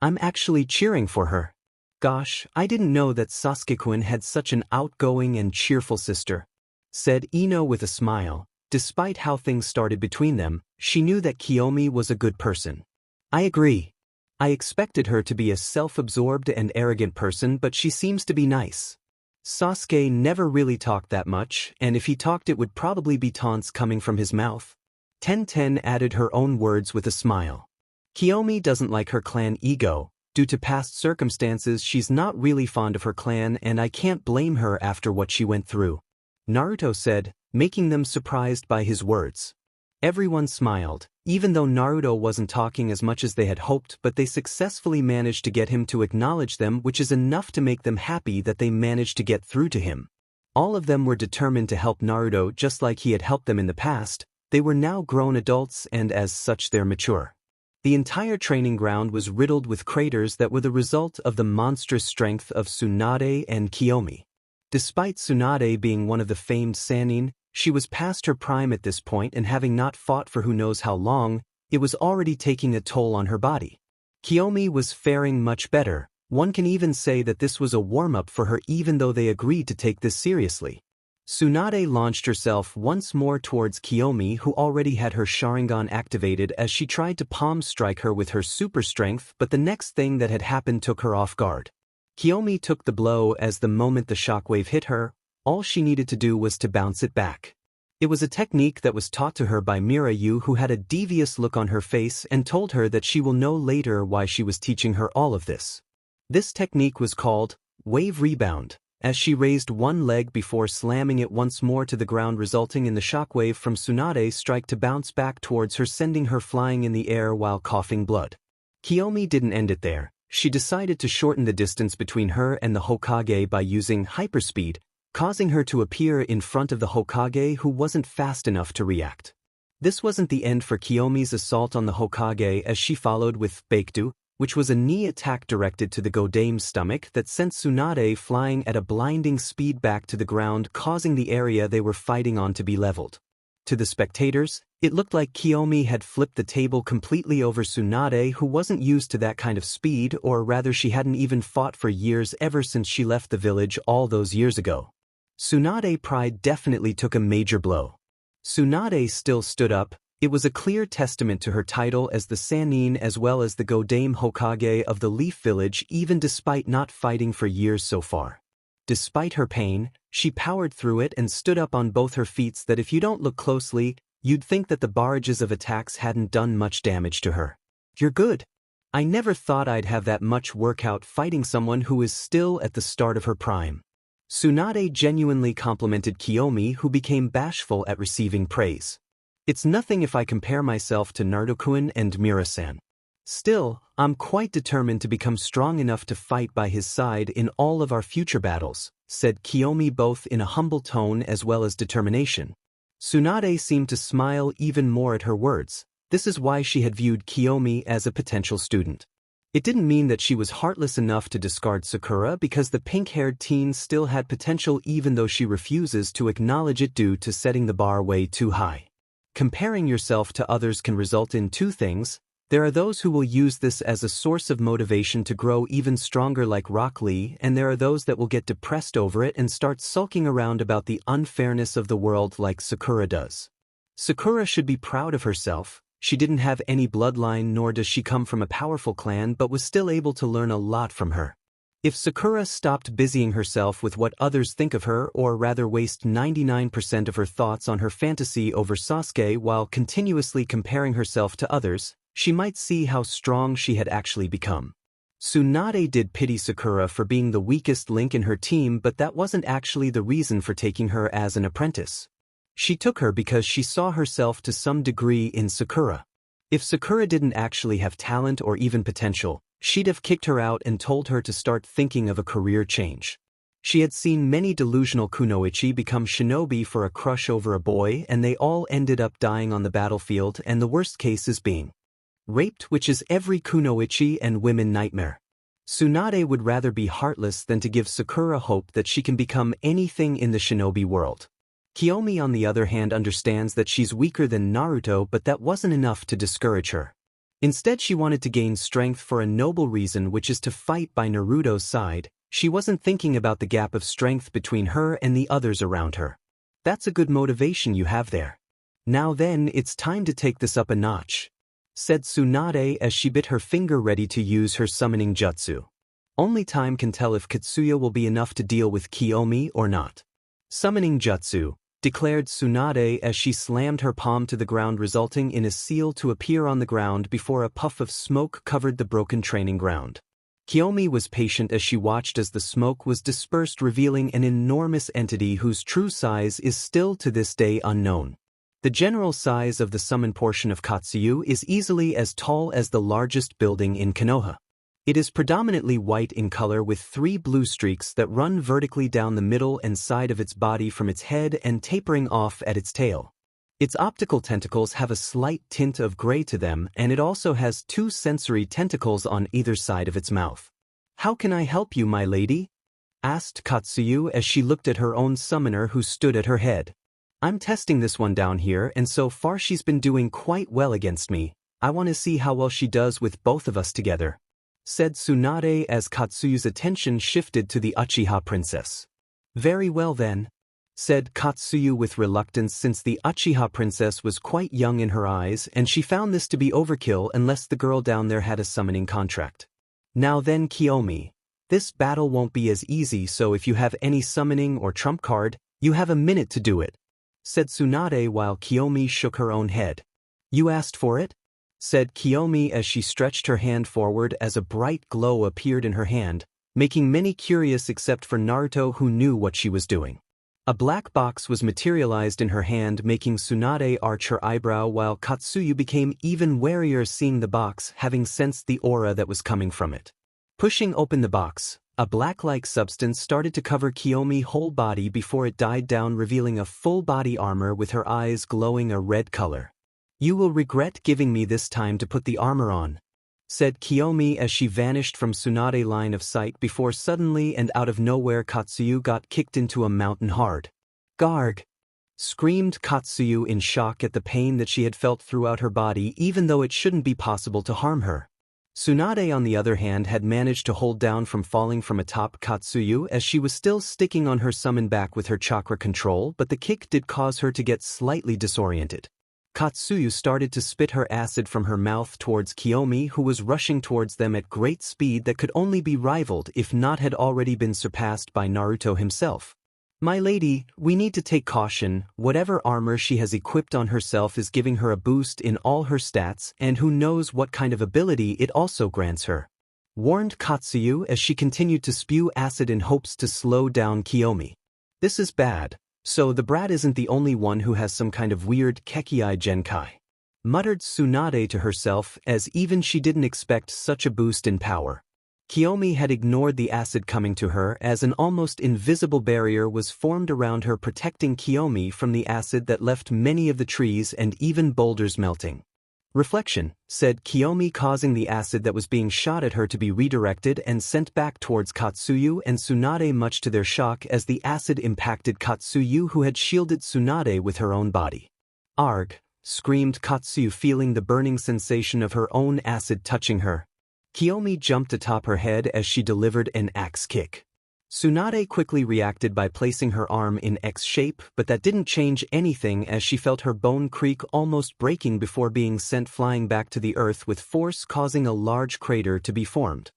"I'm actually cheering for her. Gosh, I didn't know that Sasuke-kun had such an outgoing and cheerful sister," said Ino with a smile. Despite how things started between them, she knew that Kiomi was a good person. "I agree. I expected her to be a self-absorbed and arrogant person, but she seems to be nice. Sasuke never really talked that much, and if he talked it would probably be taunts coming from his mouth." Tenten added her own words with a smile. Kiomi doesn't like her clan ego. Due to past circumstances, she's not really fond of her clan, and I can't blame her after what she went through," Naruto said, making them surprised by his words. Everyone smiled, even though Naruto wasn't talking as much as they had hoped, but they successfully managed to get him to acknowledge them, which is enough to make them happy that they managed to get through to him. All of them were determined to help Naruto just like he had helped them in the past. They were now grown adults and as such they're mature. The entire training ground was riddled with craters that were the result of the monstrous strength of Tsunade and Kiomi. Despite Tsunade being one of the famed Sannin, she was past her prime at this point, and having not fought for who knows how long, it was already taking a toll on her body. Kiomi was faring much better. One can even say that this was a warm-up for her, even though they agreed to take this seriously. Tsunade launched herself once more towards Kiomi, who already had her Sharingan activated, as she tried to palm strike her with her super strength, but the next thing that had happened took her off guard. Kiomi took the blow as the moment the shockwave hit her, all she needed to do was to bounce it back. It was a technique that was taught to her by Mirayu, who had a devious look on her face and told her that she will know later why she was teaching her all of this. This technique was called wave rebound, as she raised one leg before slamming it once more to the ground, resulting in the shockwave from Tsunade's strike to bounce back towards her, sending her flying in the air while coughing blood. Kiomi didn't end it there. She decided to shorten the distance between her and the Hokage by using hyperspeed, causing her to appear in front of the Hokage, who wasn't fast enough to react. This wasn't the end for Kiyomi's assault on the Hokage, as she followed with Baekdu, which was a knee attack directed to the Godame's stomach that sent Tsunade flying at a blinding speed back to the ground, causing the area they were fighting on to be leveled. To the spectators, it looked like Kiomi had flipped the table completely over Tsunade, who wasn't used to that kind of speed, or rather she hadn't even fought for years ever since she left the village all those years ago. Tsunade's pride definitely took a major blow. Tsunade still stood up. It was a clear testament to her title as the Sannin as well as the Godame Hokage of the Leaf Village, even despite not fighting for years so far. Despite her pain, she powered through it and stood up on both her feet that if you don't look closely, you'd think that the barrages of attacks hadn't done much damage to her. "You're good. I never thought I'd have that much workout fighting someone who is still at the start of her prime." Tsunade genuinely complimented Kiomi, who became bashful at receiving praise. "It's nothing if I compare myself to Naruto-kun and Mira-san. Still, I'm quite determined to become strong enough to fight by his side in all of our future battles," said Kiomi, both in a humble tone as well as determination. Tsunade seemed to smile even more at her words. This is why she had viewed Kiomi as a potential student. It didn't mean that she was heartless enough to discard Sakura because the pink-haired teen still had potential even though she refuses to acknowledge it due to setting the bar way too high. Comparing yourself to others can result in two things. There are those who will use this as a source of motivation to grow even stronger like Rock Lee, and there are those that will get depressed over it and start sulking around about the unfairness of the world like Sakura does. Sakura should be proud of herself. She didn't have any bloodline nor does she come from a powerful clan but was still able to learn a lot from her. If Sakura stopped busying herself with what others think of her or rather waste 99% of her thoughts on her fantasy over Sasuke while continuously comparing herself to others, she might see how strong she had actually become. Tsunade did pity Sakura for being the weakest link in her team, but that wasn't actually the reason for taking her as an apprentice. She took her because she saw herself to some degree in Sakura. If Sakura didn't actually have talent or even potential, she'd have kicked her out and told her to start thinking of a career change. She had seen many delusional kunoichi become shinobi for a crush over a boy and they all ended up dying on the battlefield, and the worst case is being raped, which is every kunoichi and women nightmare. Tsunade would rather be heartless than to give Sakura hope that she can become anything in the shinobi world. Kiomi on the other hand understands that she's weaker than Naruto, but that wasn't enough to discourage her. Instead she wanted to gain strength for a noble reason, which is to fight by Naruto's side. She wasn't thinking about the gap of strength between her and the others around her. That's a good motivation you have there. Now then, it's time to take this up a notch, said Tsunade as she bit her finger ready to use her summoning jutsu. Only time can tell if Katsuya will be enough to deal with Kiomi or not. Summoning jutsu, declared Tsunade as she slammed her palm to the ground, resulting in a seal to appear on the ground before a puff of smoke covered the broken training ground. Kiomi was patient as she watched as the smoke was dispersed, revealing an enormous entity whose true size is still to this day unknown. The general size of the summon portion of Katsuyu is easily as tall as the largest building in Konoha. It is predominantly white in color with 3 blue streaks that run vertically down the middle and side of its body from its head and tapering off at its tail. Its optical tentacles have a slight tint of gray to them, and it also has 2 sensory tentacles on either side of its mouth. "How can I help you, my lady?" asked Katsuyu as she looked at her own summoner who stood at her head. "I'm testing this one down here, and so far she's been doing quite well against me. I want to see how well she does with both of us together," said Tsunade as Katsuyu's attention shifted to the Uchiha princess. "Very well then," said Katsuyu with reluctance, since the Uchiha princess was quite young in her eyes and she found this to be overkill unless the girl down there had a summoning contract. "Now then, Kiomi, this battle won't be as easy, so if you have any summoning or trump card, you have a minute to do it," said Tsunade while Kiomi shook her own head. "You asked for it?" said Kiomi as she stretched her hand forward as a bright glow appeared in her hand, making many curious except for Naruto, who knew what she was doing. A black box was materialized in her hand, making Tsunade arch her eyebrow, while Katsuyu became even warier seeing the box, having sensed the aura that was coming from it. Pushing open the box, a black-like substance started to cover Kiyomi's whole body before it died down, revealing a full-body armor with her eyes glowing a red color. "You will regret giving me this time to put the armor on," said Kiomi as she vanished from Tsunade's line of sight before suddenly and out of nowhere Katsuyu got kicked into a mountain hard. "Garg!" screamed Katsuyu in shock at the pain that she had felt throughout her body, even though it shouldn't be possible to harm her. Tsunade on the other hand had managed to hold down from falling from atop Katsuyu as she was still sticking on her summon back with her chakra control, but the kick did cause her to get slightly disoriented. Katsuyu started to spit her acid from her mouth towards Kiomi, who was rushing towards them at great speed that could only be rivaled, if not had already been surpassed, by Naruto himself. "My lady, we need to take caution. Whatever armor she has equipped on herself is giving her a boost in all her stats, and who knows what kind of ability it also grants her," warned Katsuyu as she continued to spew acid in hopes to slow down Kiomi. "This is bad. So the brat isn't the only one who has some kind of weird Kekii Genkai," muttered Tsunade to herself, as even she didn't expect such a boost in power. Kiomi had ignored the acid coming to her as an almost invisible barrier was formed around her, protecting Kiomi from the acid that left many of the trees and even boulders melting. Reflection, said Kiomi, causing the acid that was being shot at her to be redirected and sent back towards Katsuyu and Tsunade, much to their shock as the acid impacted Katsuyu, who had shielded Tsunade with her own body. Arg, screamed Katsuyu, feeling the burning sensation of her own acid touching her. Kiomi jumped atop her head as she delivered an axe kick. Tsunade quickly reacted by placing her arm in X shape, but that didn't change anything as she felt her bone creak, almost breaking before being sent flying back to the earth with force, causing a large crater to be formed.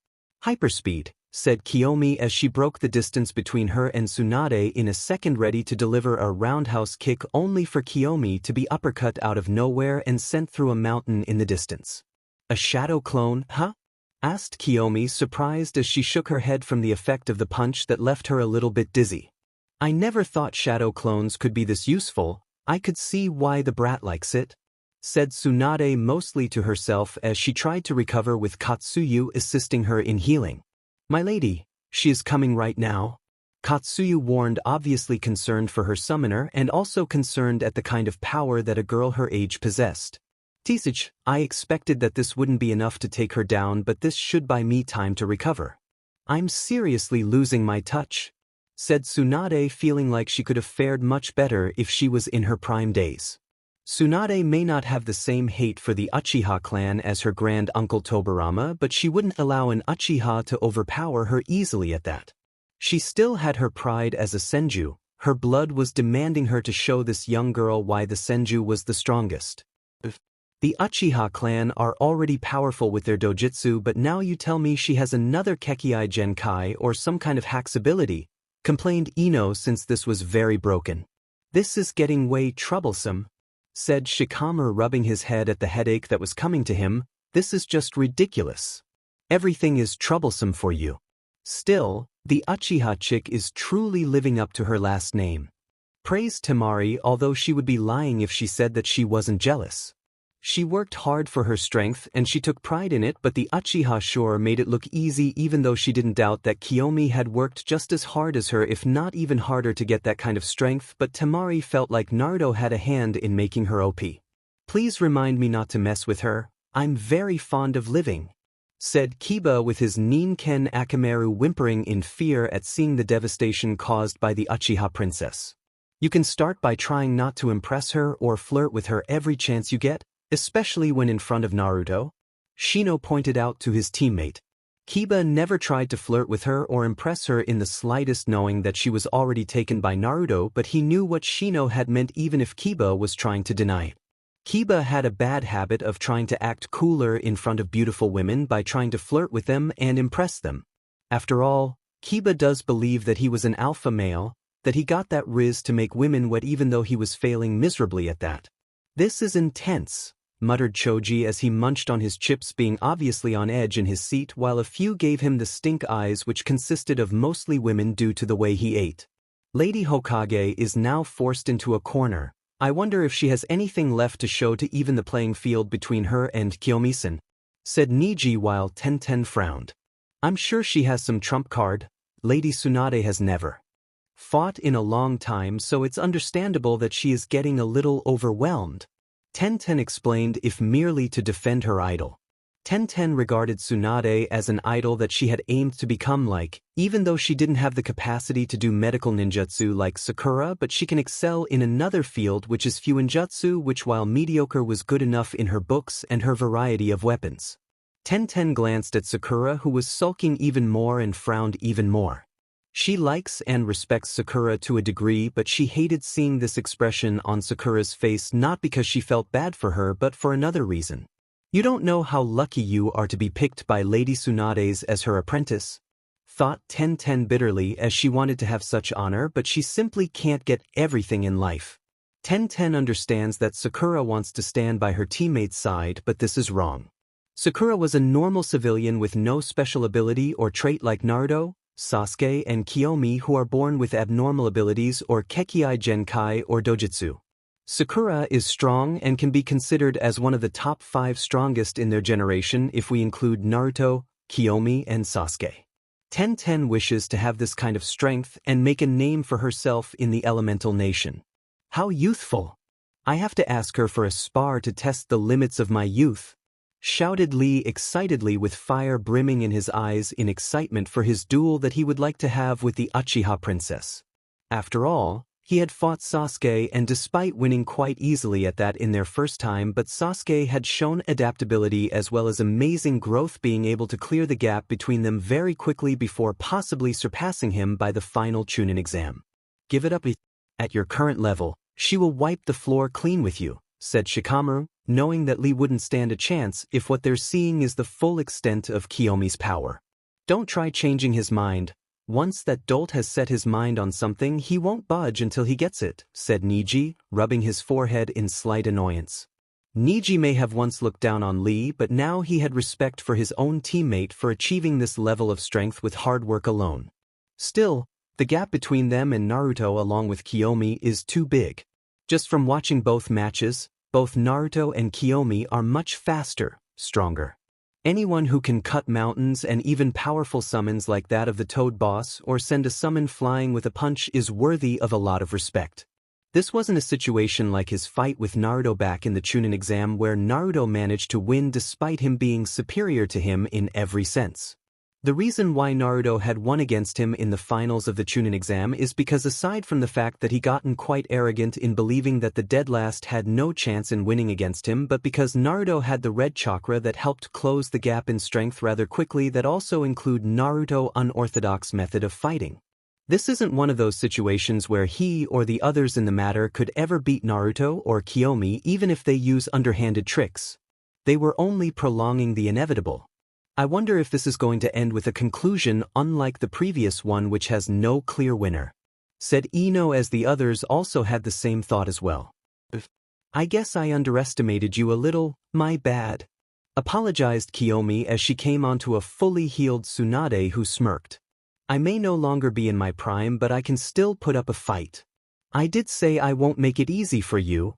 Hyperspeed, said Kiomi as she broke the distance between her and Tsunade in a second, ready to deliver a roundhouse kick, only for Kiomi to be uppercut out of nowhere and sent through a mountain in the distance. A shadow clone, huh? Asked Kiomi, surprised as she shook her head from the effect of the punch that left her a little bit dizzy. I never thought shadow clones could be this useful. I could see why the brat likes it, said Tsunade mostly to herself as she tried to recover with Katsuyu assisting her in healing. My lady, she is coming right now, Katsuyu warned, obviously concerned for her summoner and also concerned at the kind of power that a girl her age possessed. Tisage, I expected that this wouldn't be enough to take her down, but this should buy me time to recover. I'm seriously losing my touch, said Tsunade, feeling like she could have fared much better if she was in her prime days. Tsunade may not have the same hate for the Uchiha clan as her grand uncle Tobirama, but she wouldn't allow an Uchiha to overpower her easily at that. She still had her pride as a Senju. Her blood was demanding her to show this young girl why the Senju was the strongest. The Uchiha clan are already powerful with their dojutsu, but now you tell me she has another Kekkei Genkai or some kind of hacks ability, complained Ino, since this was very broken. This is getting way troublesome, said Shikamaru, rubbing his head at the headache that was coming to him. This is just ridiculous. Everything is troublesome for you. Still, the Uchiha chick is truly living up to her last name, praised Temari, although she would be lying if she said that she wasn't jealous. She worked hard for her strength and she took pride in it, but the Uchiha sure made it look easy, even though she didn't doubt that Kiomi had worked just as hard as her, if not even harder, to get that kind of strength. But Temari felt like Naruto had a hand in making her OP. Please remind me not to mess with her. I'm very fond of living, said Kiba, with his Ninken Akamaru whimpering in fear at seeing the devastation caused by the Uchiha princess. You can start by trying not to impress her or flirt with her every chance you get, especially when in front of Naruto, Shino pointed out to his teammate. Kiba never tried to flirt with her or impress her in the slightest, knowing that she was already taken by Naruto, but he knew what Shino had meant even if Kiba was trying to deny it. Kiba had a bad habit of trying to act cooler in front of beautiful women by trying to flirt with them and impress them. After all, Kiba does believe that he was an alpha male, that he got that riz to make women wet even though he was failing miserably at that. This is intense, muttered Choji as he munched on his chips, being obviously on edge in his seat, while a few gave him the stink eyes, which consisted of mostly women due to the way he ate. Lady Hokage is now forced into a corner. I wonder if she has anything left to show to even the playing field between her and Kyomi-san, said Niji, while Tenten frowned. I'm sure she has some trump card. Lady Tsunade has never fought in a long time, so it's understandable that she is getting a little overwhelmed, Tenten explained, if merely to defend her idol. Tenten regarded Tsunade as an idol that she had aimed to become like, even though she didn't have the capacity to do medical ninjutsu like Sakura, but she can excel in another field, which is fuinjutsu, which while mediocre was good enough in her books and her variety of weapons. Tenten glanced at Sakura, who was sulking even more, and frowned even more. She likes and respects Sakura to a degree, but she hated seeing this expression on Sakura's face, not because she felt bad for her but for another reason. You don't know how lucky you are to be picked by Lady Tsunade as her apprentice, thought Tenten bitterly, as she wanted to have such honor, but she simply can't get everything in life. Tenten understands that Sakura wants to stand by her teammate's side, but this is wrong. Sakura was a normal civilian with no special ability or trait like Naruto, Sasuke, and Kiomi, who are born with abnormal abilities or Kekkei Genkai or Dojutsu. Sakura is strong and can be considered as one of the top 5 strongest in their generation if we include Naruto, Kiomi, and Sasuke. Tenten wishes to have this kind of strength and make a name for herself in the elemental nation. How youthful! I have to ask her for a spar to test the limits of my youth," shouted Lee excitedly with fire brimming in his eyes in excitement for his duel that he would like to have with the Uchiha princess. After all, he had fought Sasuke and despite winning quite easily at that in their first time, but Sasuke had shown adaptability as well as amazing growth, being able to clear the gap between them very quickly before possibly surpassing him by the final Chunin exam. "Give it up. At your current level, she will wipe the floor clean with you," said Shikamaru, knowing that Lee wouldn't stand a chance if what they're seeing is the full extent of Kiyomi's power. "Don't try changing his mind. Once that dolt has set his mind on something, he won't budge until he gets it," said Neji, rubbing his forehead in slight annoyance. Neji may have once looked down on Lee, but now he had respect for his own teammate for achieving this level of strength with hard work alone. Still, the gap between them and Naruto along with Kiyomi is too big. Just from watching both matches, both Naruto and Kiyomi are much faster, stronger. Anyone who can cut mountains and even powerful summons like that of the Toad boss or send a summon flying with a punch is worthy of a lot of respect. This wasn't a situation like his fight with Naruto back in the Chunin exam where Naruto managed to win despite him being superior to him in every sense. The reason why Naruto had won against him in the finals of the Chunin exam is because aside from the fact that he gotten quite arrogant in believing that the dead last had no chance in winning against him, but because Naruto had the red chakra that helped close the gap in strength rather quickly that also include Naruto's unorthodox method of fighting. This isn't one of those situations where he or the others in the matter could ever beat Naruto or Kiyomi even if they use underhanded tricks. They were only prolonging the inevitable. I wonder if this is going to end with a conclusion unlike the previous one which has no clear winner, said Ino as the others also had the same thought as well. "I guess I underestimated you a little, my bad," apologized Kiyomi as she came onto a fully healed Tsunade who smirked. "I may no longer be in my prime, but I can still put up a fight. I did say I won't make it easy for you."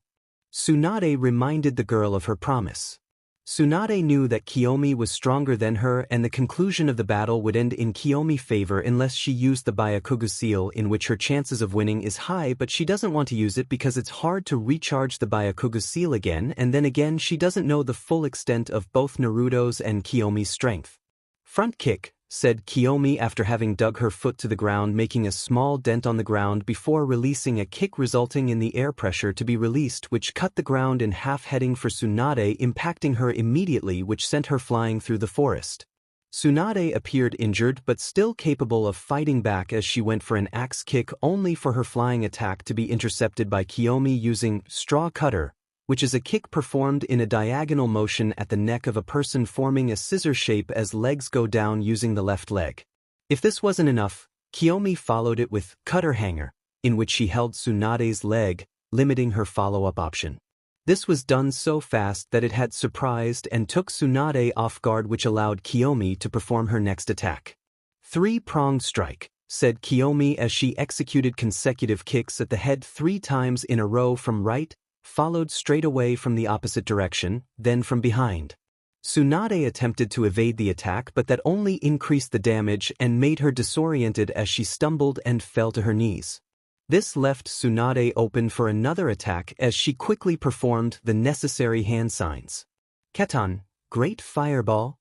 Tsunade reminded the girl of her promise. Tsunade knew that Kiyomi was stronger than her and the conclusion of the battle would end in Kiyomi's favor unless she used the Byakugan seal, in which her chances of winning is high, but she doesn't want to use it because it's hard to recharge the Byakugan seal again, and then again she doesn't know the full extent of both Naruto's and Kiyomi's strength. "Front kick," said Kiyomi after having dug her foot to the ground, making a small dent on the ground before releasing a kick resulting in the air pressure to be released which cut the ground in half, heading for Tsunade, impacting her immediately, which sent her flying through the forest. Tsunade appeared injured but still capable of fighting back as she went for an axe kick, only for her flying attack to be intercepted by Kiyomi using straw cutter, which is a kick performed in a diagonal motion at the neck of a person, forming a scissor shape as legs go down using the left leg. If this wasn't enough, Kiyomi followed it with cutter hanger, in which she held Tsunade's leg, limiting her follow-up option. This was done so fast that it had surprised and took Tsunade off guard, which allowed Kiyomi to perform her next attack. "Three-pronged strike," said Kiyomi as she executed consecutive kicks at the head 3 times in a row from right, followed straight away from the opposite direction, then from behind. Tsunade attempted to evade the attack, but that only increased the damage and made her disoriented as she stumbled and fell to her knees. This left Tsunade open for another attack as she quickly performed the necessary hand signs. "Keton, great fireball,"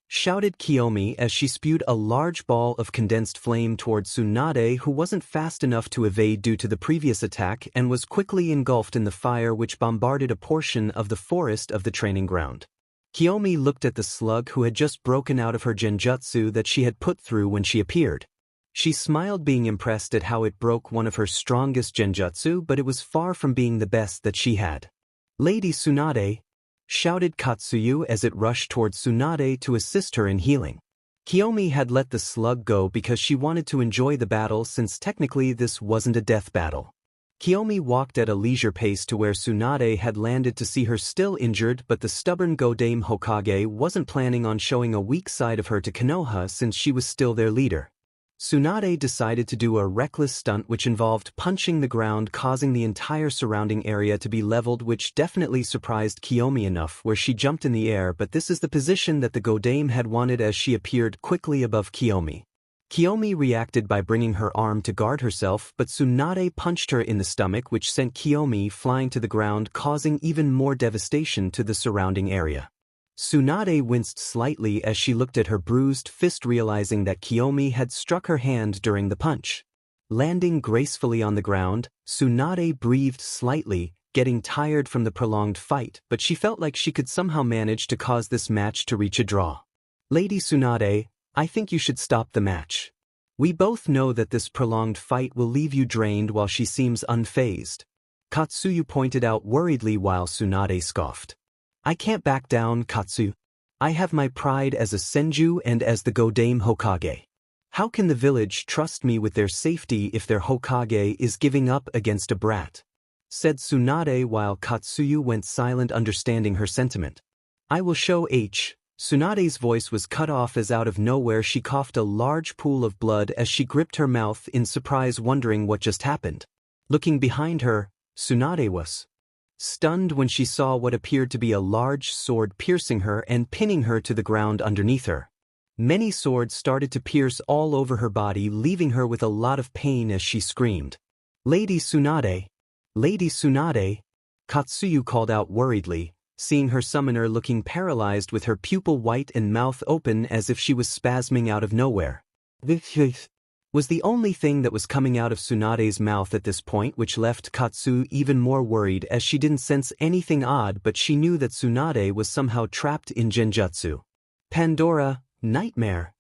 shouted Kiyomi as she spewed a large ball of condensed flame towards Tsunade, who wasn't fast enough to evade due to the previous attack and was quickly engulfed in the fire which bombarded a portion of the forest of the training ground. Kiyomi looked at the slug who had just broken out of her genjutsu that she had put through when she appeared. She smiled, being impressed at how it broke one of her strongest genjutsu, but it was far from being the best that she had. "Lady Tsunade," shouted Katsuyu as it rushed towards Tsunade to assist her in healing. Kiyomi had let the slug go because she wanted to enjoy the battle, since technically this wasn't a death battle. Kiyomi walked at a leisure pace to where Tsunade had landed to see her still injured, but the stubborn Godame Hokage wasn't planning on showing a weak side of her to Konoha since she was still their leader. Tsunade decided to do a reckless stunt which involved punching the ground, causing the entire surrounding area to be leveled, which definitely surprised Kiyomi enough where she jumped in the air, but this is the position that the Godame had wanted as she appeared quickly above Kiyomi. Kiomi reacted by bringing her arm to guard herself, but Tsunade punched her in the stomach, which sent Kiomi flying to the ground, causing even more devastation to the surrounding area. Tsunade winced slightly as she looked at her bruised fist, realizing that Kiomi had struck her hand during the punch. Landing gracefully on the ground, Tsunade breathed slightly, getting tired from the prolonged fight, but she felt like she could somehow manage to cause this match to reach a draw. Lady Tsunade, I think you should stop the match. We both know that this prolonged fight will leave you drained. While she seems unfazed, Katsuyu pointed out worriedly, while Tsunade scoffed. I can't back down, Katsu. I have my pride as a Senju and as the Godame Hokage. How can the village trust me with their safety if their Hokage is giving up against a brat? Said Tsunade, while Katsuyu went silent, understanding her sentiment. I will show H. Tsunade's voice was cut off as out of nowhere she coughed a large pool of blood as she gripped her mouth in surprise, wondering what just happened. Looking behind her, Tsunade was stunned when she saw what appeared to be a large sword piercing her and pinning her to the ground underneath her. Many swords started to pierce all over her body, leaving her with a lot of pain as she screamed. Lady Tsunade! Lady Tsunade! Katsuyu called out worriedly, seeing her summoner looking paralyzed with her pupil white and mouth open as if she was spasming out of nowhere. This was the only thing that was coming out of Tsunade's mouth at this point, which left Katsu even more worried, as she didn't sense anything odd, but she knew that Tsunade was somehow trapped in genjutsu. Pandora, nightmare!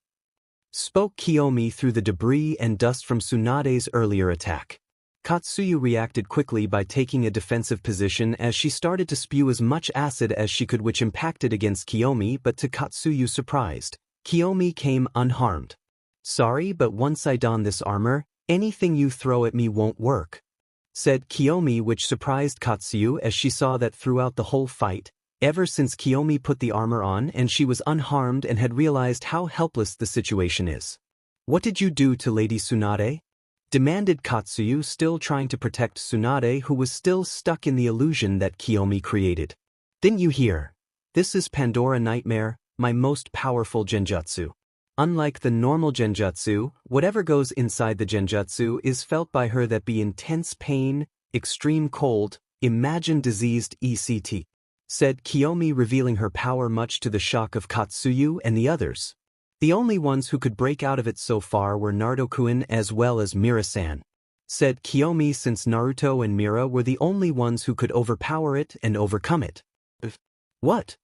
Spoke Kiomi through the debris and dust from Tsunade's earlier attack. Katsuyu reacted quickly by taking a defensive position as she started to spew as much acid as she could, which impacted against Kiomi, but to Katsuyu's surprise, Kiomi came unharmed. Sorry, but once I don this armor, anything you throw at me won't work, said Kiomi, which surprised Katsuyu as she saw that throughout the whole fight, ever since Kiomi put the armor on and she was unharmed, and had realized how helpless the situation is. What did you do to Lady Tsunade? Demanded Katsuyu, still trying to protect Tsunade, who was still stuck in the illusion that Kiomi created. Didn't you hear? This is Pandora Nightmare, my most powerful genjutsu. Unlike the normal genjutsu, whatever goes inside the genjutsu is felt by her. That be intense pain, extreme cold, imagine diseased ECT, said Kiomi, revealing her power much to the shock of Katsuyu and the others. The only ones who could break out of it so far were Naruto-kun as well as Mira-san, said Kiomi, since Naruto and Mira were the only ones who could overpower it and overcome it. What?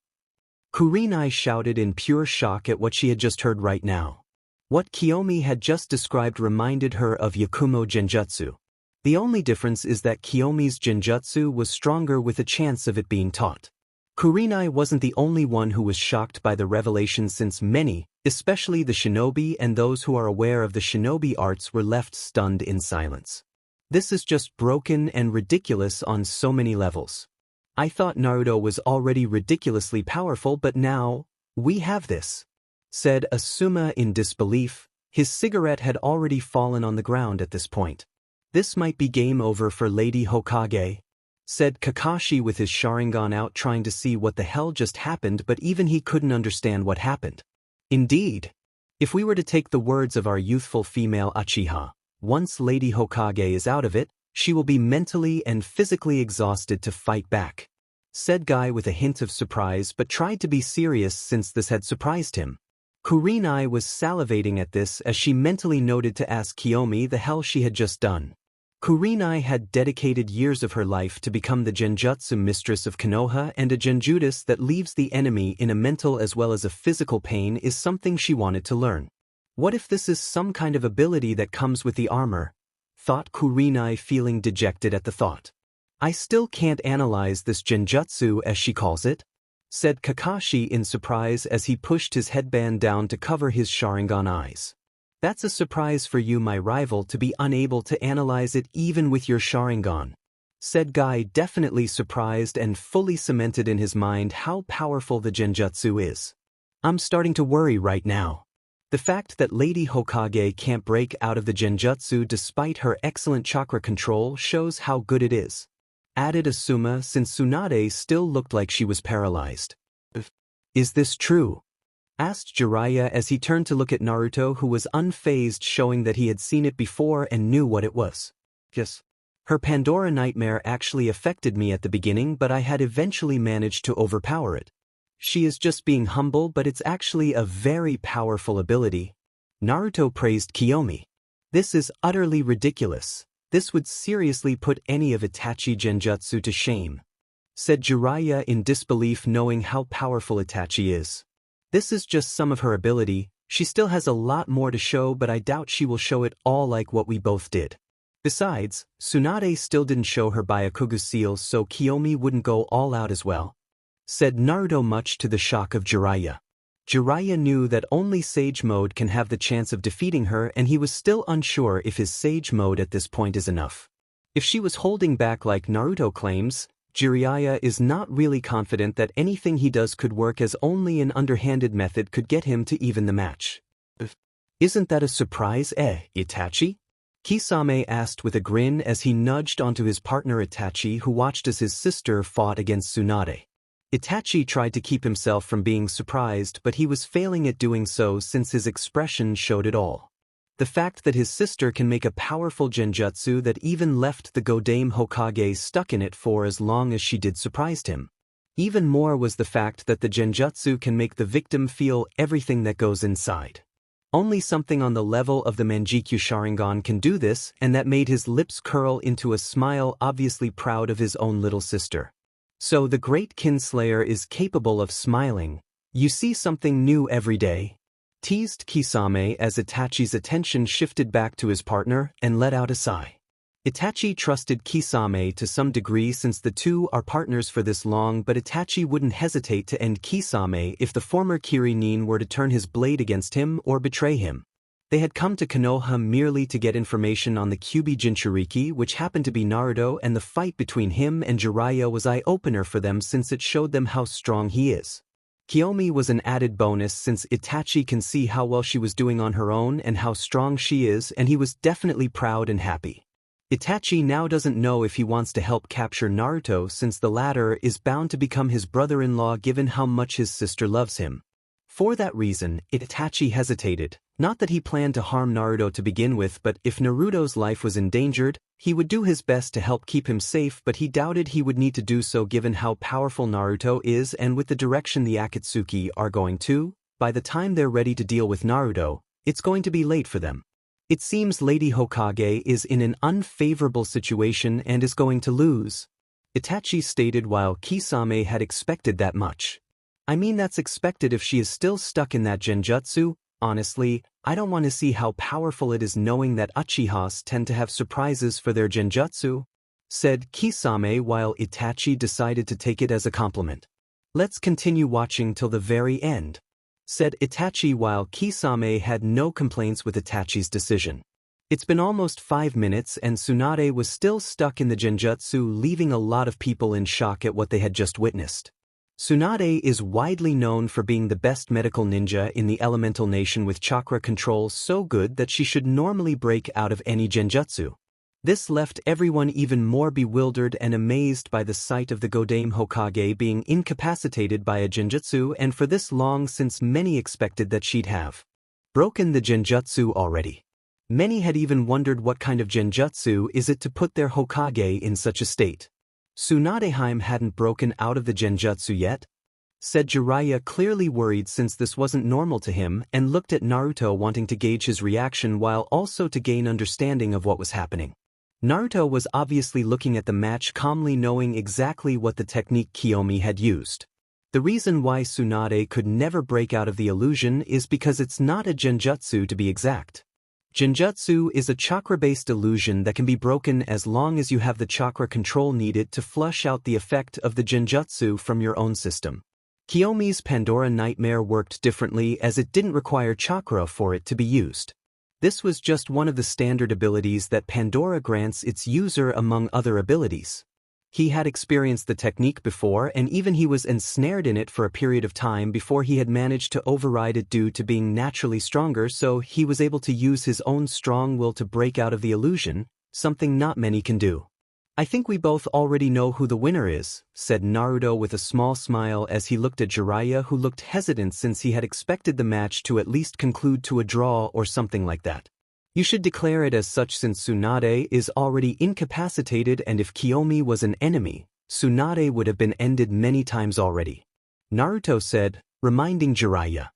Kurenai shouted in pure shock at what she had just heard right now. What Kiomi had just described reminded her of Yakumo genjutsu. The only difference is that Kiyomi's genjutsu was stronger, with a chance of it being taught. Kurenai wasn't the only one who was shocked by the revelation, since many, especially the shinobi and those who are aware of the shinobi arts, were left stunned in silence. This is just broken and ridiculous on so many levels. I thought Naruto was already ridiculously powerful, but now, we have this, said Asuma in disbelief. His cigarette had already fallen on the ground at this point. This might be game over for Lady Hokage, said Kakashi with his Sharingan out, trying to see what the hell just happened, but even he couldn't understand what happened. Indeed, if we were to take the words of our youthful female Uchiha, once Lady Hokage is out of it, she will be mentally and physically exhausted to fight back, said Guy with a hint of surprise, but tried to be serious since this had surprised him. Kurenai was salivating at this as she mentally noted to ask Kiomi the hell she had just done. Kurenai had dedicated years of her life to become the genjutsu mistress of Konoha, and a genjutsu that leaves the enemy in a mental as well as a physical pain is something she wanted to learn. What if this is some kind of ability that comes with the armor? Thought Kurenai, feeling dejected at the thought. I still can't analyze this genjutsu, as she calls it, said Kakashi in surprise as he pushed his headband down to cover his Sharingan eyes. That's a surprise for you, my rival, to be unable to analyze it even with your Sharingan, said Guy, definitely surprised and fully cemented in his mind how powerful the genjutsu is. I'm starting to worry right now. The fact that Lady Hokage can't break out of the genjutsu despite her excellent chakra control shows how good it is, added Asuma, since Tsunade still looked like she was paralyzed. Is this true? asked Jiraiya as he turned to look at Naruto, who was unfazed, showing that he had seen it before and knew what it was. Yes. Her Pandora nightmare actually affected me at the beginning, but I had eventually managed to overpower it. She is just being humble, but it's actually a very powerful ability. Naruto praised Kiomi. This is utterly ridiculous. This would seriously put any of Itachi genjutsu to shame, said Jiraiya in disbelief, knowing how powerful Itachi is. This is just some of her ability. She still has a lot more to show, but I doubt she will show it all like what we both did. Besides, Tsunade still didn't show her Byakugan seal, so Kiomi wouldn't go all out as well, said Naruto, much to the shock of Jiraiya. Jiraiya knew that only Sage Mode can have the chance of defeating her, and he was still unsure if his Sage Mode at this point is enough. If she was holding back like Naruto claims, Jiraiya is not really confident that anything he does could work, as only an underhanded method could get him to even the match. Isn't that a surprise, Itachi? Kisame asked with a grin as he nudged onto his partner Itachi, who watched as his sister fought against Tsunade. Itachi tried to keep himself from being surprised, but he was failing at doing so since his expression showed it all. The fact that his sister can make a powerful genjutsu that even left the Godame Hokage stuck in it for as long as she did surprised him. Even more was the fact that the genjutsu can make the victim feel everything that goes inside. Only something on the level of the Manjikyu Sharingan can do this, and that made his lips curl into a smile, obviously proud of his own little sister. So the great Kinslayer is capable of smiling. You see something new every day, teased Kisame as Itachi's attention shifted back to his partner and let out a sigh. Itachi trusted Kisame to some degree since the two are partners for this long, but Itachi wouldn't hesitate to end Kisame if the former Kirin were to turn his blade against him or betray him. They had come to Konoha merely to get information on the Kyuubi Jinchuriki, which happened to be Naruto, and the fight between him and Jiraiya was eye-opener for them since it showed them how strong he is. Kiomi was an added bonus since Itachi can see how well she was doing on her own and how strong she is, and he was definitely proud and happy. Itachi now doesn't know if he wants to help capture Naruto since the latter is bound to become his brother-in-law given how much his sister loves him. For that reason, Itachi hesitated. Not that he planned to harm Naruto to begin with, but if Naruto's life was endangered, he would do his best to help keep him safe, but he doubted he would need to do so given how powerful Naruto is, and with the direction the Akatsuki are going to, by the time they're ready to deal with Naruto, it's going to be late for them. It seems Lady Hokage is in an unfavorable situation and is going to lose, Itachi stated, while Kisame had expected that much. I mean, that's expected if she is still stuck in that genjutsu. Honestly, I don't want to see how powerful it is knowing that Uchihas tend to have surprises for their genjutsu, said Kisame, while Itachi decided to take it as a compliment. Let's continue watching till the very end, said Itachi, while Kisame had no complaints with Itachi's decision. It's been almost 5 minutes and Tsunade was still stuck in the genjutsu, leaving a lot of people in shock at what they had just witnessed. Tsunade is widely known for being the best medical ninja in the elemental nation, with chakra control so good that she should normally break out of any genjutsu. This left everyone even more bewildered and amazed by the sight of the Godame Hokage being incapacitated by a genjutsu, and for this long, since many expected that she'd have broken the genjutsu already. Many had even wondered what kind of genjutsu is it to put their Hokage in such a state. Tsunadeheim hadn't broken out of the genjutsu yet, said Jiraiya, clearly worried since this wasn't normal to him, and looked at Naruto, wanting to gauge his reaction while also to gain understanding of what was happening. Naruto was obviously looking at the match calmly, knowing exactly what the technique Kiomi had used. The reason why Tsunade could never break out of the illusion is because it's not a genjutsu, to be exact. Genjutsu is a chakra-based illusion that can be broken as long as you have the chakra control needed to flush out the effect of the genjutsu from your own system. Kiyomi's Pandora Nightmare worked differently, as it didn't require chakra for it to be used. This was just one of the standard abilities that Pandora grants its user among other abilities. He had experienced the technique before, and even he was ensnared in it for a period of time before he had managed to override it due to being naturally stronger, so he was able to use his own strong will to break out of the illusion, something not many can do. I think we both already know who the winner is, said Naruto with a small smile as he looked at Jiraiya, who looked hesitant since he had expected the match to at least conclude to a draw or something like that. You should declare it as such since Tsunade is already incapacitated, and if Kiomi was an enemy, Tsunade would have been ended many times already. Naruto said, reminding Jiraiya.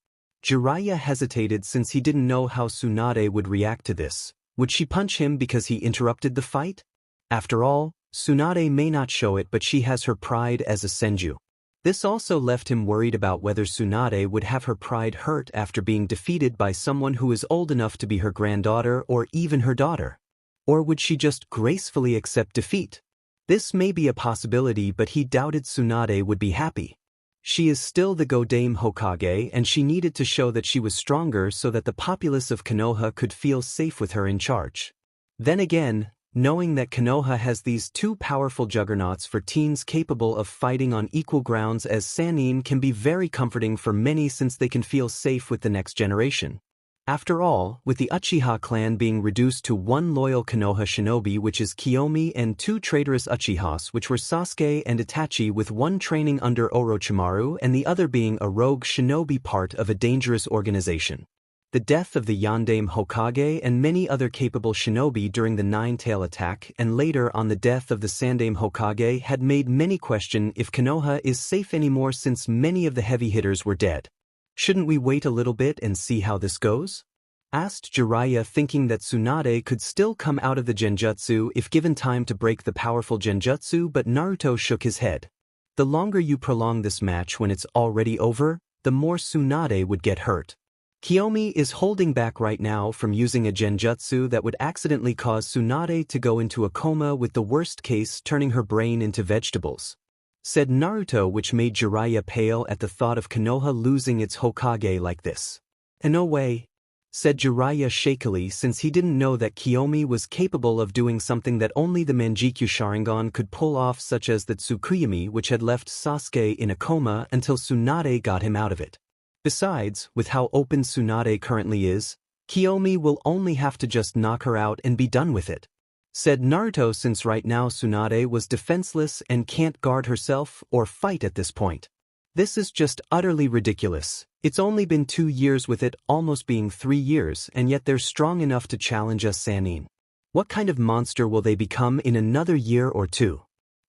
Jiraiya hesitated since he didn't know how Tsunade would react to this. Would she punch him because he interrupted the fight? After all, Tsunade may not show it, but she has her pride as a senju. This also left him worried about whether Tsunade would have her pride hurt after being defeated by someone who is old enough to be her granddaughter or even her daughter. Or would she just gracefully accept defeat? This may be a possibility, but he doubted Tsunade would be happy. She is still the Godame Hokage, and she needed to show that she was stronger so that the populace of Konoha could feel safe with her in charge. Then again, knowing that Konoha has these two powerful juggernauts for teens capable of fighting on equal grounds as Sannin can be very comforting for many, since they can feel safe with the next generation. After all, with the Uchiha clan being reduced to one loyal Konoha shinobi, which is Kiomi, and two traitorous Uchihas, which were Sasuke and Itachi, with one training under Orochimaru and the other being a rogue shinobi part of a dangerous organization. The death of the Yondaime Hokage and many other capable shinobi during the Nine-Tail attack, and later on the death of the Sandaime Hokage, had made many question if Konoha is safe anymore since many of the heavy hitters were dead. Shouldn't we wait a little bit and see how this goes? Asked Jiraiya, thinking that Tsunade could still come out of the genjutsu if given time to break the powerful genjutsu, but Naruto shook his head. The longer you prolong this match when it's already over, the more Tsunade would get hurt. Kiomi is holding back right now from using a genjutsu that would accidentally cause Tsunade to go into a coma, with the worst case turning her brain into vegetables. Said Naruto, which made Jiraiya pale at the thought of Konoha losing its Hokage like this. No way, said Jiraiya shakily, since he didn't know that Kiomi was capable of doing something that only the Manjikyu Sharingan could pull off, such as the Tsukuyomi, which had left Sasuke in a coma until Tsunade got him out of it. Besides, with how open Tsunade currently is, Kiomi will only have to just knock her out and be done with it. Said Naruto, since right now Tsunade was defenseless and can't guard herself or fight at this point. This is just utterly ridiculous. It's only been 2 years, with it almost being 3 years, and yet they're strong enough to challenge us Sannin. What kind of monster will they become in another year or two?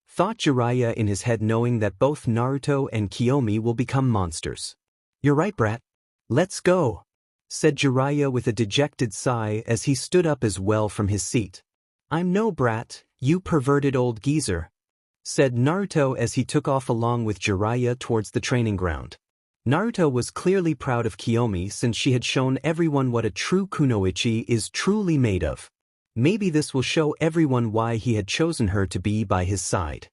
Thought Jiraiya in his head, knowing that both Naruto and Kiomi will become monsters. You're right, brat. Let's go, said Jiraiya with a dejected sigh as he stood up as well from his seat. I'm no brat, you perverted old geezer, said Naruto as he took off along with Jiraiya towards the training ground. Naruto was clearly proud of Kiomi, since she had shown everyone what a true kunoichi is truly made of. Maybe this will show everyone why he had chosen her to be by his side.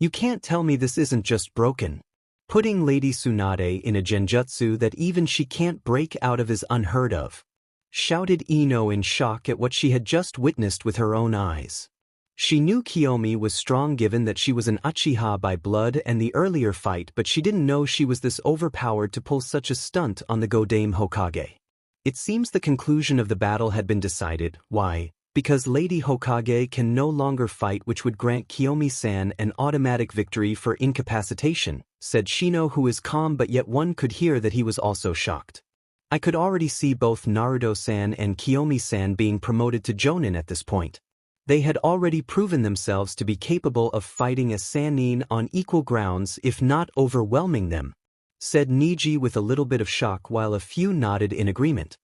You can't tell me this isn't just broken. Putting Lady Tsunade in a genjutsu that even she can't break out of is unheard of, shouted Ino in shock at what she had just witnessed with her own eyes. She knew Kiomi was strong given that she was an Uchiha by blood and the earlier fight, but she didn't know she was this overpowered to pull such a stunt on the Godame Hokage. It seems the conclusion of the battle had been decided. Why? Because Lady Hokage can no longer fight, which would grant Kiyomi-san an automatic victory for incapacitation, said Shino, who is calm, but yet one could hear that he was also shocked. I could already see both Naruto-san and Kiyomi-san being promoted to Jonin at this point. They had already proven themselves to be capable of fighting as Sannin on equal grounds, if not overwhelming them, said Niji with a little bit of shock, while a few nodded in agreement.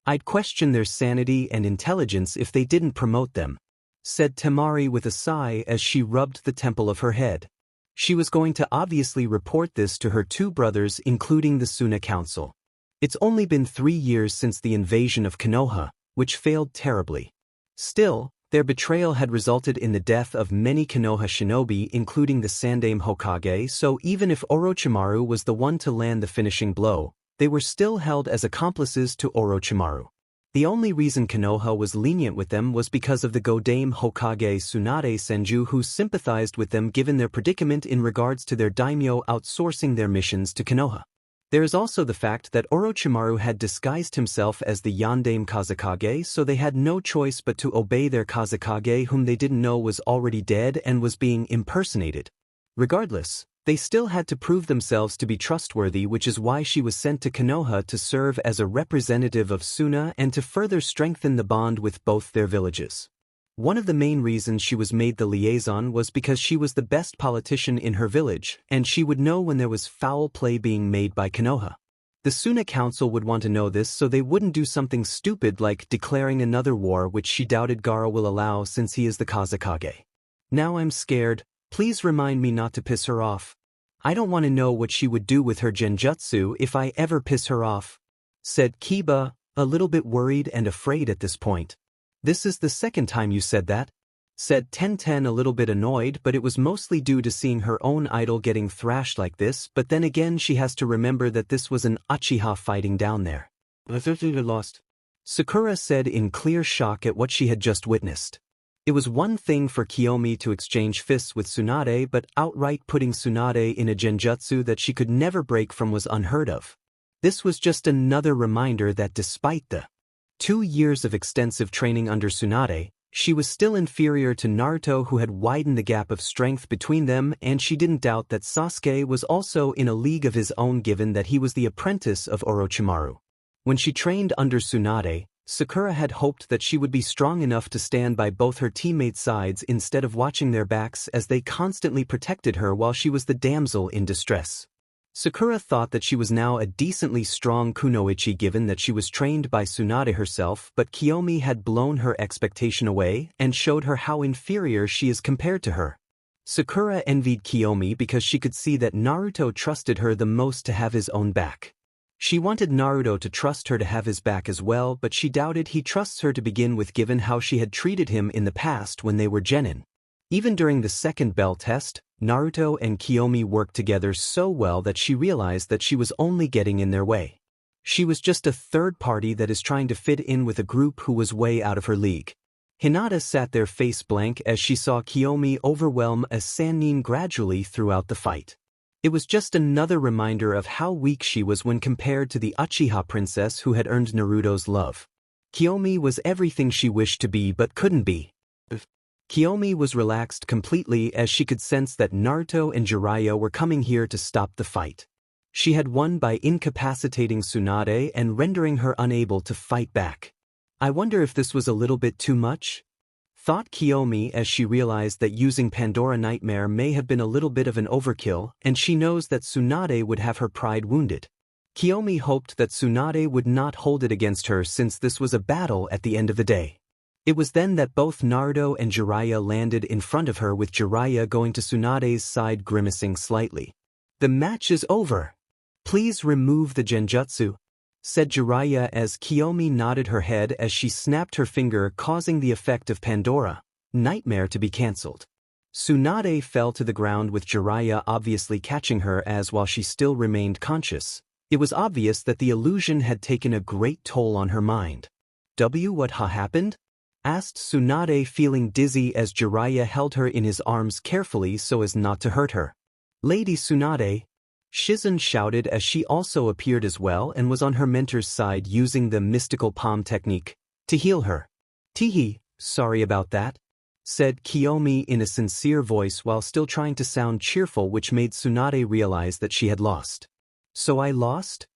I'd question their sanity and intelligence if they didn't promote them, said Temari with a sigh as she rubbed the temple of her head. She was going to obviously report this to her two brothers, including the Suna Council. It's only been 3 years since the invasion of Konoha, which failed terribly. Still, their betrayal had resulted in the death of many Konoha shinobi, including the Sandaime Hokage, so even if Orochimaru was the one to land the finishing blow, they were still held as accomplices to Orochimaru. The only reason Konoha was lenient with them was because of the Godame Hokage Tsunade Senju, who sympathized with them given their predicament in regards to their daimyo outsourcing their missions to Konoha. There is also the fact that Orochimaru had disguised himself as the Yondaime Kazekage, so they had no choice but to obey their Kazekage, whom they didn't know was already dead and was being impersonated. Regardless, they still had to prove themselves to be trustworthy, which is why she was sent to Konoha to serve as a representative of Suna and to further strengthen the bond with both their villages. One of the main reasons she was made the liaison was because she was the best politician in her village, and she would know when there was foul play being made by Konoha. The Suna Council would want to know this so they wouldn't do something stupid like declaring another war, which she doubted Gaara will allow since he is the Kazekage. Now I'm scared. Please remind me not to piss her off. I don't want to know what she would do with her genjutsu if I ever piss her off, said Kiba, a little bit worried and afraid at this point. This is the second time you said that, said Tenten, a little bit annoyed, but it was mostly due to seeing her own idol getting thrashed like this, but then again she has to remember that this was an Uchiha fighting down there. I thought you lost, Sakura said in clear shock at what she had just witnessed. It was one thing for Kiomi to exchange fists with Tsunade, but outright putting Tsunade in a genjutsu that she could never break from was unheard of. This was just another reminder that despite the 2 years of extensive training under Tsunade, she was still inferior to Naruto, who had widened the gap of strength between them, and she didn't doubt that Sasuke was also in a league of his own given that he was the apprentice of Orochimaru. When she trained under Tsunade, Sakura had hoped that she would be strong enough to stand by both her teammates' sides instead of watching their backs, as they constantly protected her while she was the damsel in distress. Sakura thought that she was now a decently strong kunoichi given that she was trained by Tsunade herself, but Kiomi had blown her expectation away and showed her how inferior she is compared to her. Sakura envied Kiomi because she could see that Naruto trusted her the most to have his own back. She wanted Naruto to trust her to have his back as well, but she doubted he trusts her to begin with given how she had treated him in the past when they were genin. Even during the second bell test, Naruto and Kiomi worked together so well that she realized that she was only getting in their way. She was just a third party that is trying to fit in with a group who was way out of her league. Hinata sat there face blank as she saw Kiomi overwhelm a Sannin gradually throughout the fight. It was just another reminder of how weak she was when compared to the Uchiha princess who had earned Naruto's love. Kiomi was everything she wished to be but couldn't be. Kiomi was relaxed completely as she could sense that Naruto and Jiraiya were coming here to stop the fight. She had won by incapacitating Tsunade and rendering her unable to fight back. I wonder if this was a little bit too much? Thought Kiomi as she realized that using Pandora Nightmare may have been a little bit of an overkill, and she knows that Tsunade would have her pride wounded. Kiomi hoped that Tsunade would not hold it against her since this was a battle at the end of the day. It was then that both Naruto and Jiraiya landed in front of her, with Jiraiya going to Tsunade's side grimacing slightly. The match is over. Please remove the genjutsu, said Jiraiya as Kiomi nodded her head as she snapped her finger, causing the effect of Pandora Nightmare to be cancelled. Tsunade fell to the ground with Jiraiya obviously catching her as while she still remained conscious. It was obvious that the illusion had taken a great toll on her mind. What happened? Asked Tsunade, feeling dizzy as Jiraiya held her in his arms carefully so as not to hurt her. Lady Tsunade, Shizun shouted as she also appeared as well and was on her mentor's side using the mystical palm technique to heal her. Teehee, sorry about that, said Kiomi in a sincere voice while still trying to sound cheerful, which made Tsunade realize that she had lost. So I lost?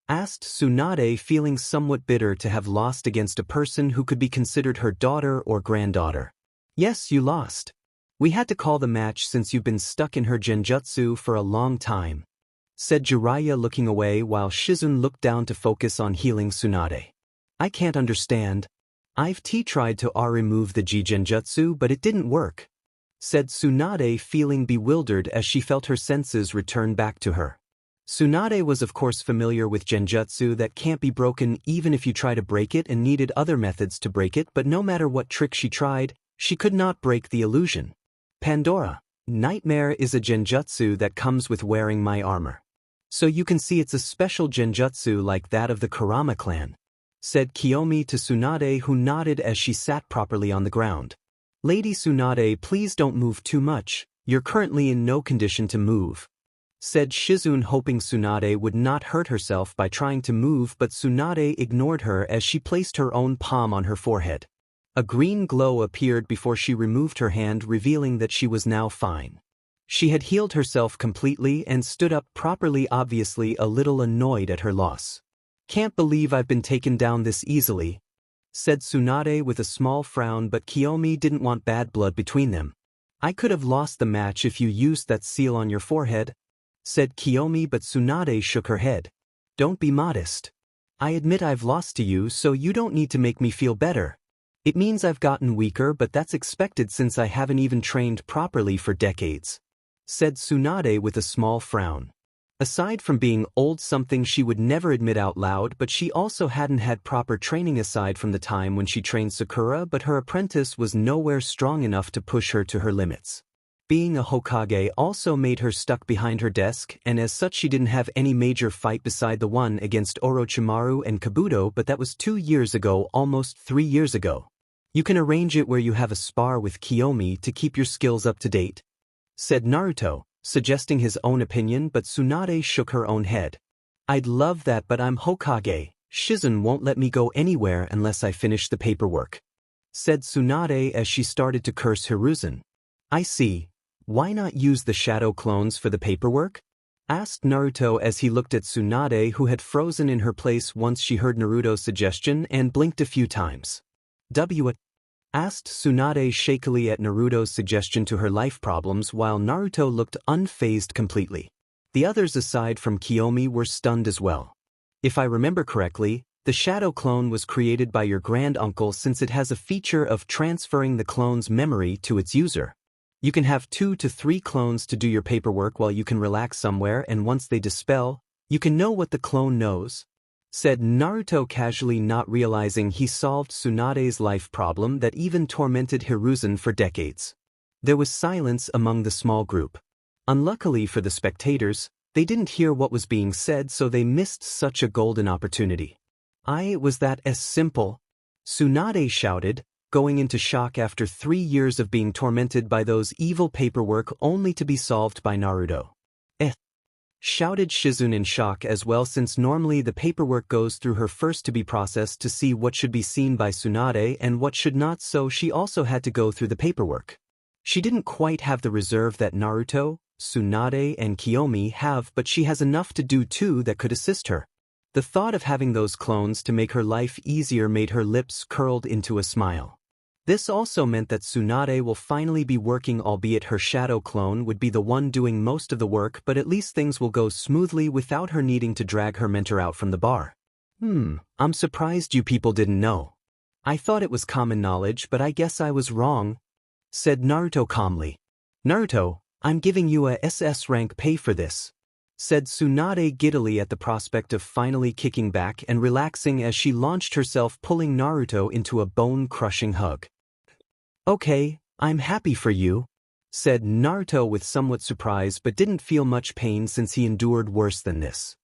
Asked Tsunade, feeling somewhat bitter to have lost against a person who could be considered her daughter or granddaughter. Yes, you lost. We had to call the match since you've been stuck in her genjutsu for a long time, said Jiraiya, looking away while Shizun looked down to focus on healing Tsunade. I can't understand. I've tried to remove the genjutsu but it didn't work, said Tsunade, feeling bewildered as she felt her senses return back to her. Tsunade was of course familiar with genjutsu that can't be broken even if you try to break it, and needed other methods to break it, but no matter what trick she tried, she could not break the illusion. Pandora Nightmare is a genjutsu that comes with wearing my armor. So you can see it's a special genjutsu like that of the Kurama clan, said Kiomi to Tsunade, who nodded as she sat properly on the ground. Lady Tsunade, please don't move too much, you're currently in no condition to move, said Shizune, hoping Tsunade would not hurt herself by trying to move, but Tsunade ignored her as she placed her own palm on her forehead. A green glow appeared before she removed her hand, revealing that she was now fine. She had healed herself completely and stood up properly, obviously a little annoyed at her loss. "Can't believe I've been taken down this easily," said Tsunade with a small frown, but Kiomi didn't want bad blood between them. "I could have lost the match if you used that seal on your forehead," said Kiomi, but Tsunade shook her head. "Don't be modest. I admit I've lost to you, so you don't need to make me feel better. It means I've gotten weaker, but that's expected since I haven't even trained properly for decades," said Tsunade with a small frown. Aside from being old, something she would never admit out loud, but she also hadn't had proper training aside from the time when she trained Sakura, but her apprentice was nowhere strong enough to push her to her limits. Being a Hokage also made her stuck behind her desk, and as such she didn't have any major fight beside the one against Orochimaru and Kabuto, but that was 2 years ago, almost 3 years ago. "You can arrange it where you have a spar with Kiomi to keep your skills up to date," said Naruto, suggesting his own opinion, but Tsunade shook her own head. "I'd love that, but I'm Hokage. Shizune won't let me go anywhere unless I finish the paperwork," said Tsunade as she started to curse Hiruzen. "I see. Why not use the shadow clones for the paperwork?" asked Naruto as he looked at Tsunade, who had frozen in her place once she heard Naruto's suggestion and blinked a few times. "What?" asked Tsunade shakily at Naruto's suggestion to her life problems, while Naruto looked unfazed completely. The others aside from Kiomi were stunned as well. "If I remember correctly, the shadow clone was created by your granduncle since it has a feature of transferring the clone's memory to its user. You can have 2 to 3 clones to do your paperwork while you can relax somewhere, and once they dispel, you can know what the clone knows," said Naruto casually, not realizing he solved Tsunade's life problem that even tormented Hiruzen for decades. There was silence among the small group. Unluckily for the spectators, they didn't hear what was being said, so they missed such a golden opportunity. "It was that as simple," Tsunade shouted, going into shock after 3 years of being tormented by those evil paperwork only to be solved by Naruto. Shouted Shizune in shock as well, since normally the paperwork goes through her first to be processed to see what should be seen by Tsunade and what should not, so she also had to go through the paperwork. She didn't quite have the reserve that Naruto, Tsunade, and Kiomi have, but she has enough to do too that could assist her. The thought of having those clones to make her life easier made her lips curled into a smile. This also meant that Tsunade will finally be working, albeit her shadow clone would be the one doing most of the work, but at least things will go smoothly without her needing to drag her mentor out from the bar. I'm surprised you people didn't know. I thought it was common knowledge, but I guess I was wrong," said Naruto calmly. "Naruto, I'm giving you a SS rank pay for this," said Tsunade giddily at the prospect of finally kicking back and relaxing as she launched herself, pulling Naruto into a bone-crushing hug. "Okay, I'm happy for you," said Naruto with somewhat surprise, but didn't feel much pain since he endured worse than this.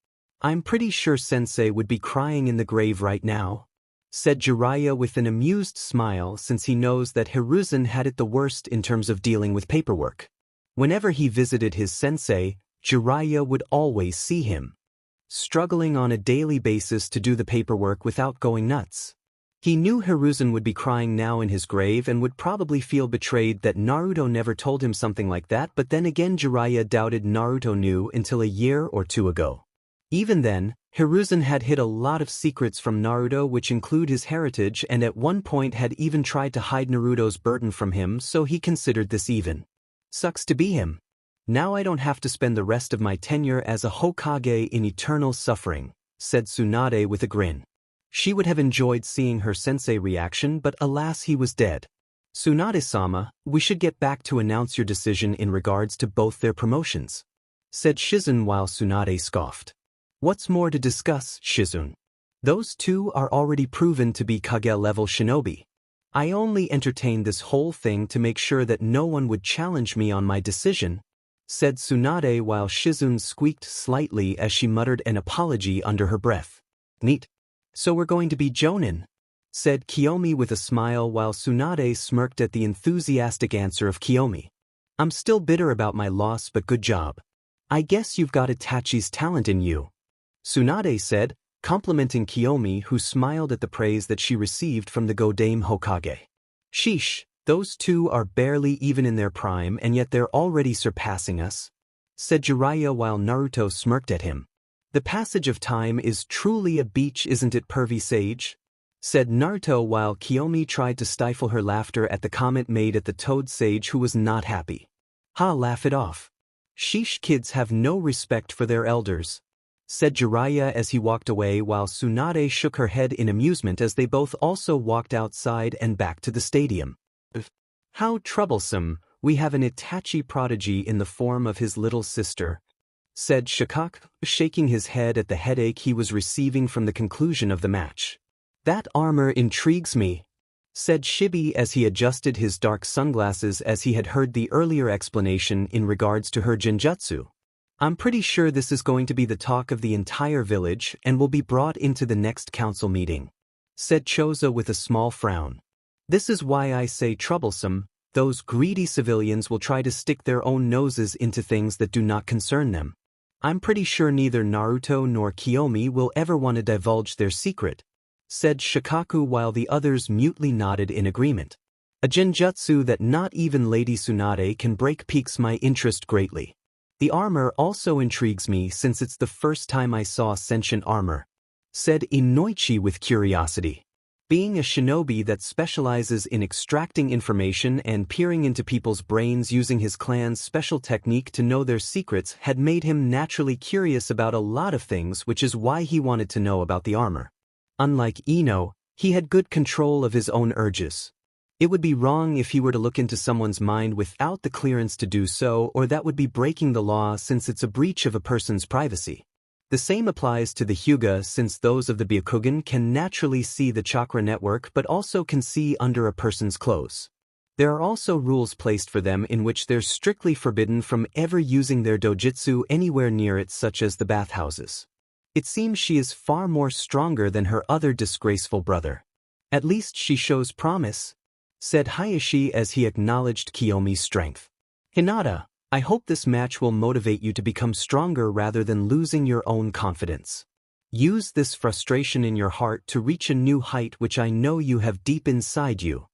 "I'm pretty sure Sensei would be crying in the grave right now," said Jiraiya with an amused smile, since he knows that Hiruzen had it the worst in terms of dealing with paperwork. Whenever he visited his sensei, Jiraiya would always see him struggling on a daily basis to do the paperwork without going nuts. He knew Hiruzen would be crying now in his grave and would probably feel betrayed that Naruto never told him something like that, but then again Jiraiya doubted Naruto knew until a year or 2 ago. Even then, Hiruzen had hid a lot of secrets from Naruto, which include his heritage, and at one point had even tried to hide Naruto's burden from him, so he considered this even. Sucks to be him. "Now I don't have to spend the rest of my tenure as a Hokage in eternal suffering," said Tsunade with a grin. She would have enjoyed seeing her sensei reaction, but alas, he was dead. "Tsunade-sama, we should get back to announce your decision in regards to both their promotions," said Shizune while Tsunade scoffed. "What's more to discuss, Shizune? Those 2 are already proven to be Kage-level shinobi. I only entertained this whole thing to make sure that no one would challenge me on my decision," said Tsunade while Shizune squeaked slightly as she muttered an apology under her breath. "Neat. So we're going to be Jonin," said Kiomi with a smile while Tsunade smirked at the enthusiastic answer of Kiomi. "I'm still bitter about my loss, but good job. I guess you've got Itachi's talent in you, Tsunade said, complimenting Kiomi, who smiled at the praise that she received from the Godame Hokage. Sheesh, those two are barely even in their prime and yet they're already surpassing us, said Jiraiya while Naruto smirked at him. The passage of time is truly a beach, isn't it, pervy sage? Said Naruto while Kiomi tried to stifle her laughter at the comment made at the toad sage, who was not happy. Ha, laugh it off. Sheesh, kids have no respect for their elders, said Jiraiya as he walked away while Tsunade shook her head in amusement as they both also walked outside and back to the stadium. How troublesome, we have an Itachi prodigy in the form of his little sister, said Shikak, shaking his head at the headache he was receiving from the conclusion of the match. That armor intrigues me, said Shibi as he adjusted his dark sunglasses as he had heard the earlier explanation in regards to her genjutsu. I'm pretty sure this is going to be the talk of the entire village and will be brought into the next council meeting, said Choza with a small frown. This is why I say troublesome. Those greedy civilians will try to stick their own noses into things that do not concern them. I'm pretty sure neither Naruto nor Kiomi will ever want to divulge their secret, said Shikaku while the others mutely nodded in agreement. A genjutsu that not even Lady Tsunade can break piques my interest greatly. The armor also intrigues me since it's the first time I saw sentient armor, said Inoichi with curiosity. Being a shinobi that specializes in extracting information and peering into people's brains using his clan's special technique to know their secrets had made him naturally curious about a lot of things, which is why he wanted to know about the armor. Unlike Ino, he had good control of his own urges. It would be wrong if he were to look into someone's mind without the clearance to do so, or that would be breaking the law since it's a breach of a person's privacy. The same applies to the Hyuga since those of the Byakugan can naturally see the chakra network but also can see under a person's clothes. There are also rules placed for them in which they're strictly forbidden from ever using their dojutsu anywhere near it, such as the bathhouses. It seems she is far more stronger than her other disgraceful brother. At least she shows promise, said Hayashi as he acknowledged Kiyomi's strength. Hinata, I hope this match will motivate you to become stronger rather than losing your own confidence. Use this frustration in your heart to reach a new height which I know you have deep inside you,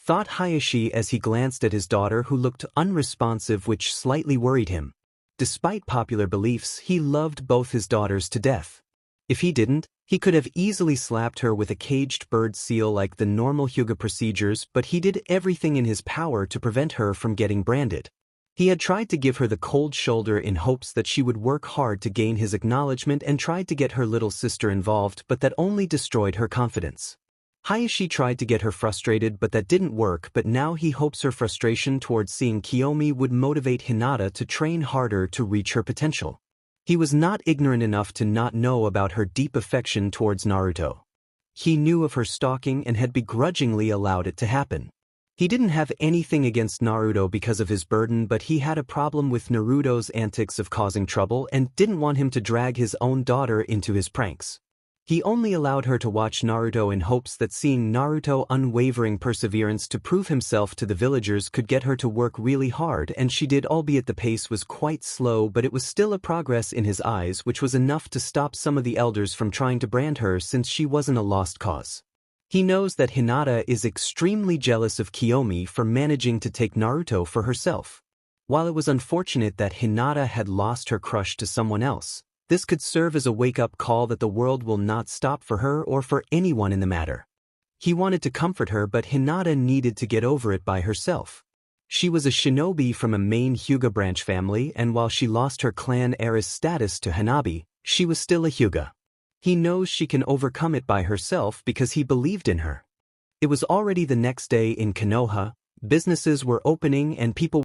thought Hayashi as he glanced at his daughter who looked unresponsive, which slightly worried him. Despite popular beliefs, he loved both his daughters to death. If he didn't, he could have easily slapped her with a caged bird seal like the normal Hyuga procedures, but he did everything in his power to prevent her from getting branded. He had tried to give her the cold shoulder in hopes that she would work hard to gain his acknowledgement and tried to get her little sister involved, but that only destroyed her confidence. Hayashi tried to get her frustrated, but that didn't work, but now he hopes her frustration towards seeing Kiyomi would motivate Hinata to train harder to reach her potential. He was not ignorant enough to not know about her deep affection towards Naruto. He knew of her stalking and had begrudgingly allowed it to happen. He didn't have anything against Naruto because of his burden, but he had a problem with Naruto's antics of causing trouble and didn't want him to drag his own daughter into his pranks. He only allowed her to watch Naruto in hopes that seeing Naruto's unwavering perseverance to prove himself to the villagers could get her to work really hard, and she did, albeit the pace was quite slow, but it was still a progress in his eyes, which was enough to stop some of the elders from trying to brand her since she wasn't a lost cause. He knows that Hinata is extremely jealous of Kiyomi for managing to take Naruto for herself. While it was unfortunate that Hinata had lost her crush to someone else, this could serve as a wake-up call that the world will not stop for her or for anyone in the matter. He wanted to comfort her, but Hinata needed to get over it by herself. She was a shinobi from a main Hyuga branch family, and while she lost her clan heiress status to Hanabi, she was still a Hyuga. He knows she can overcome it by herself because he believed in her. It was already the next day in Konoha, businesses were opening and people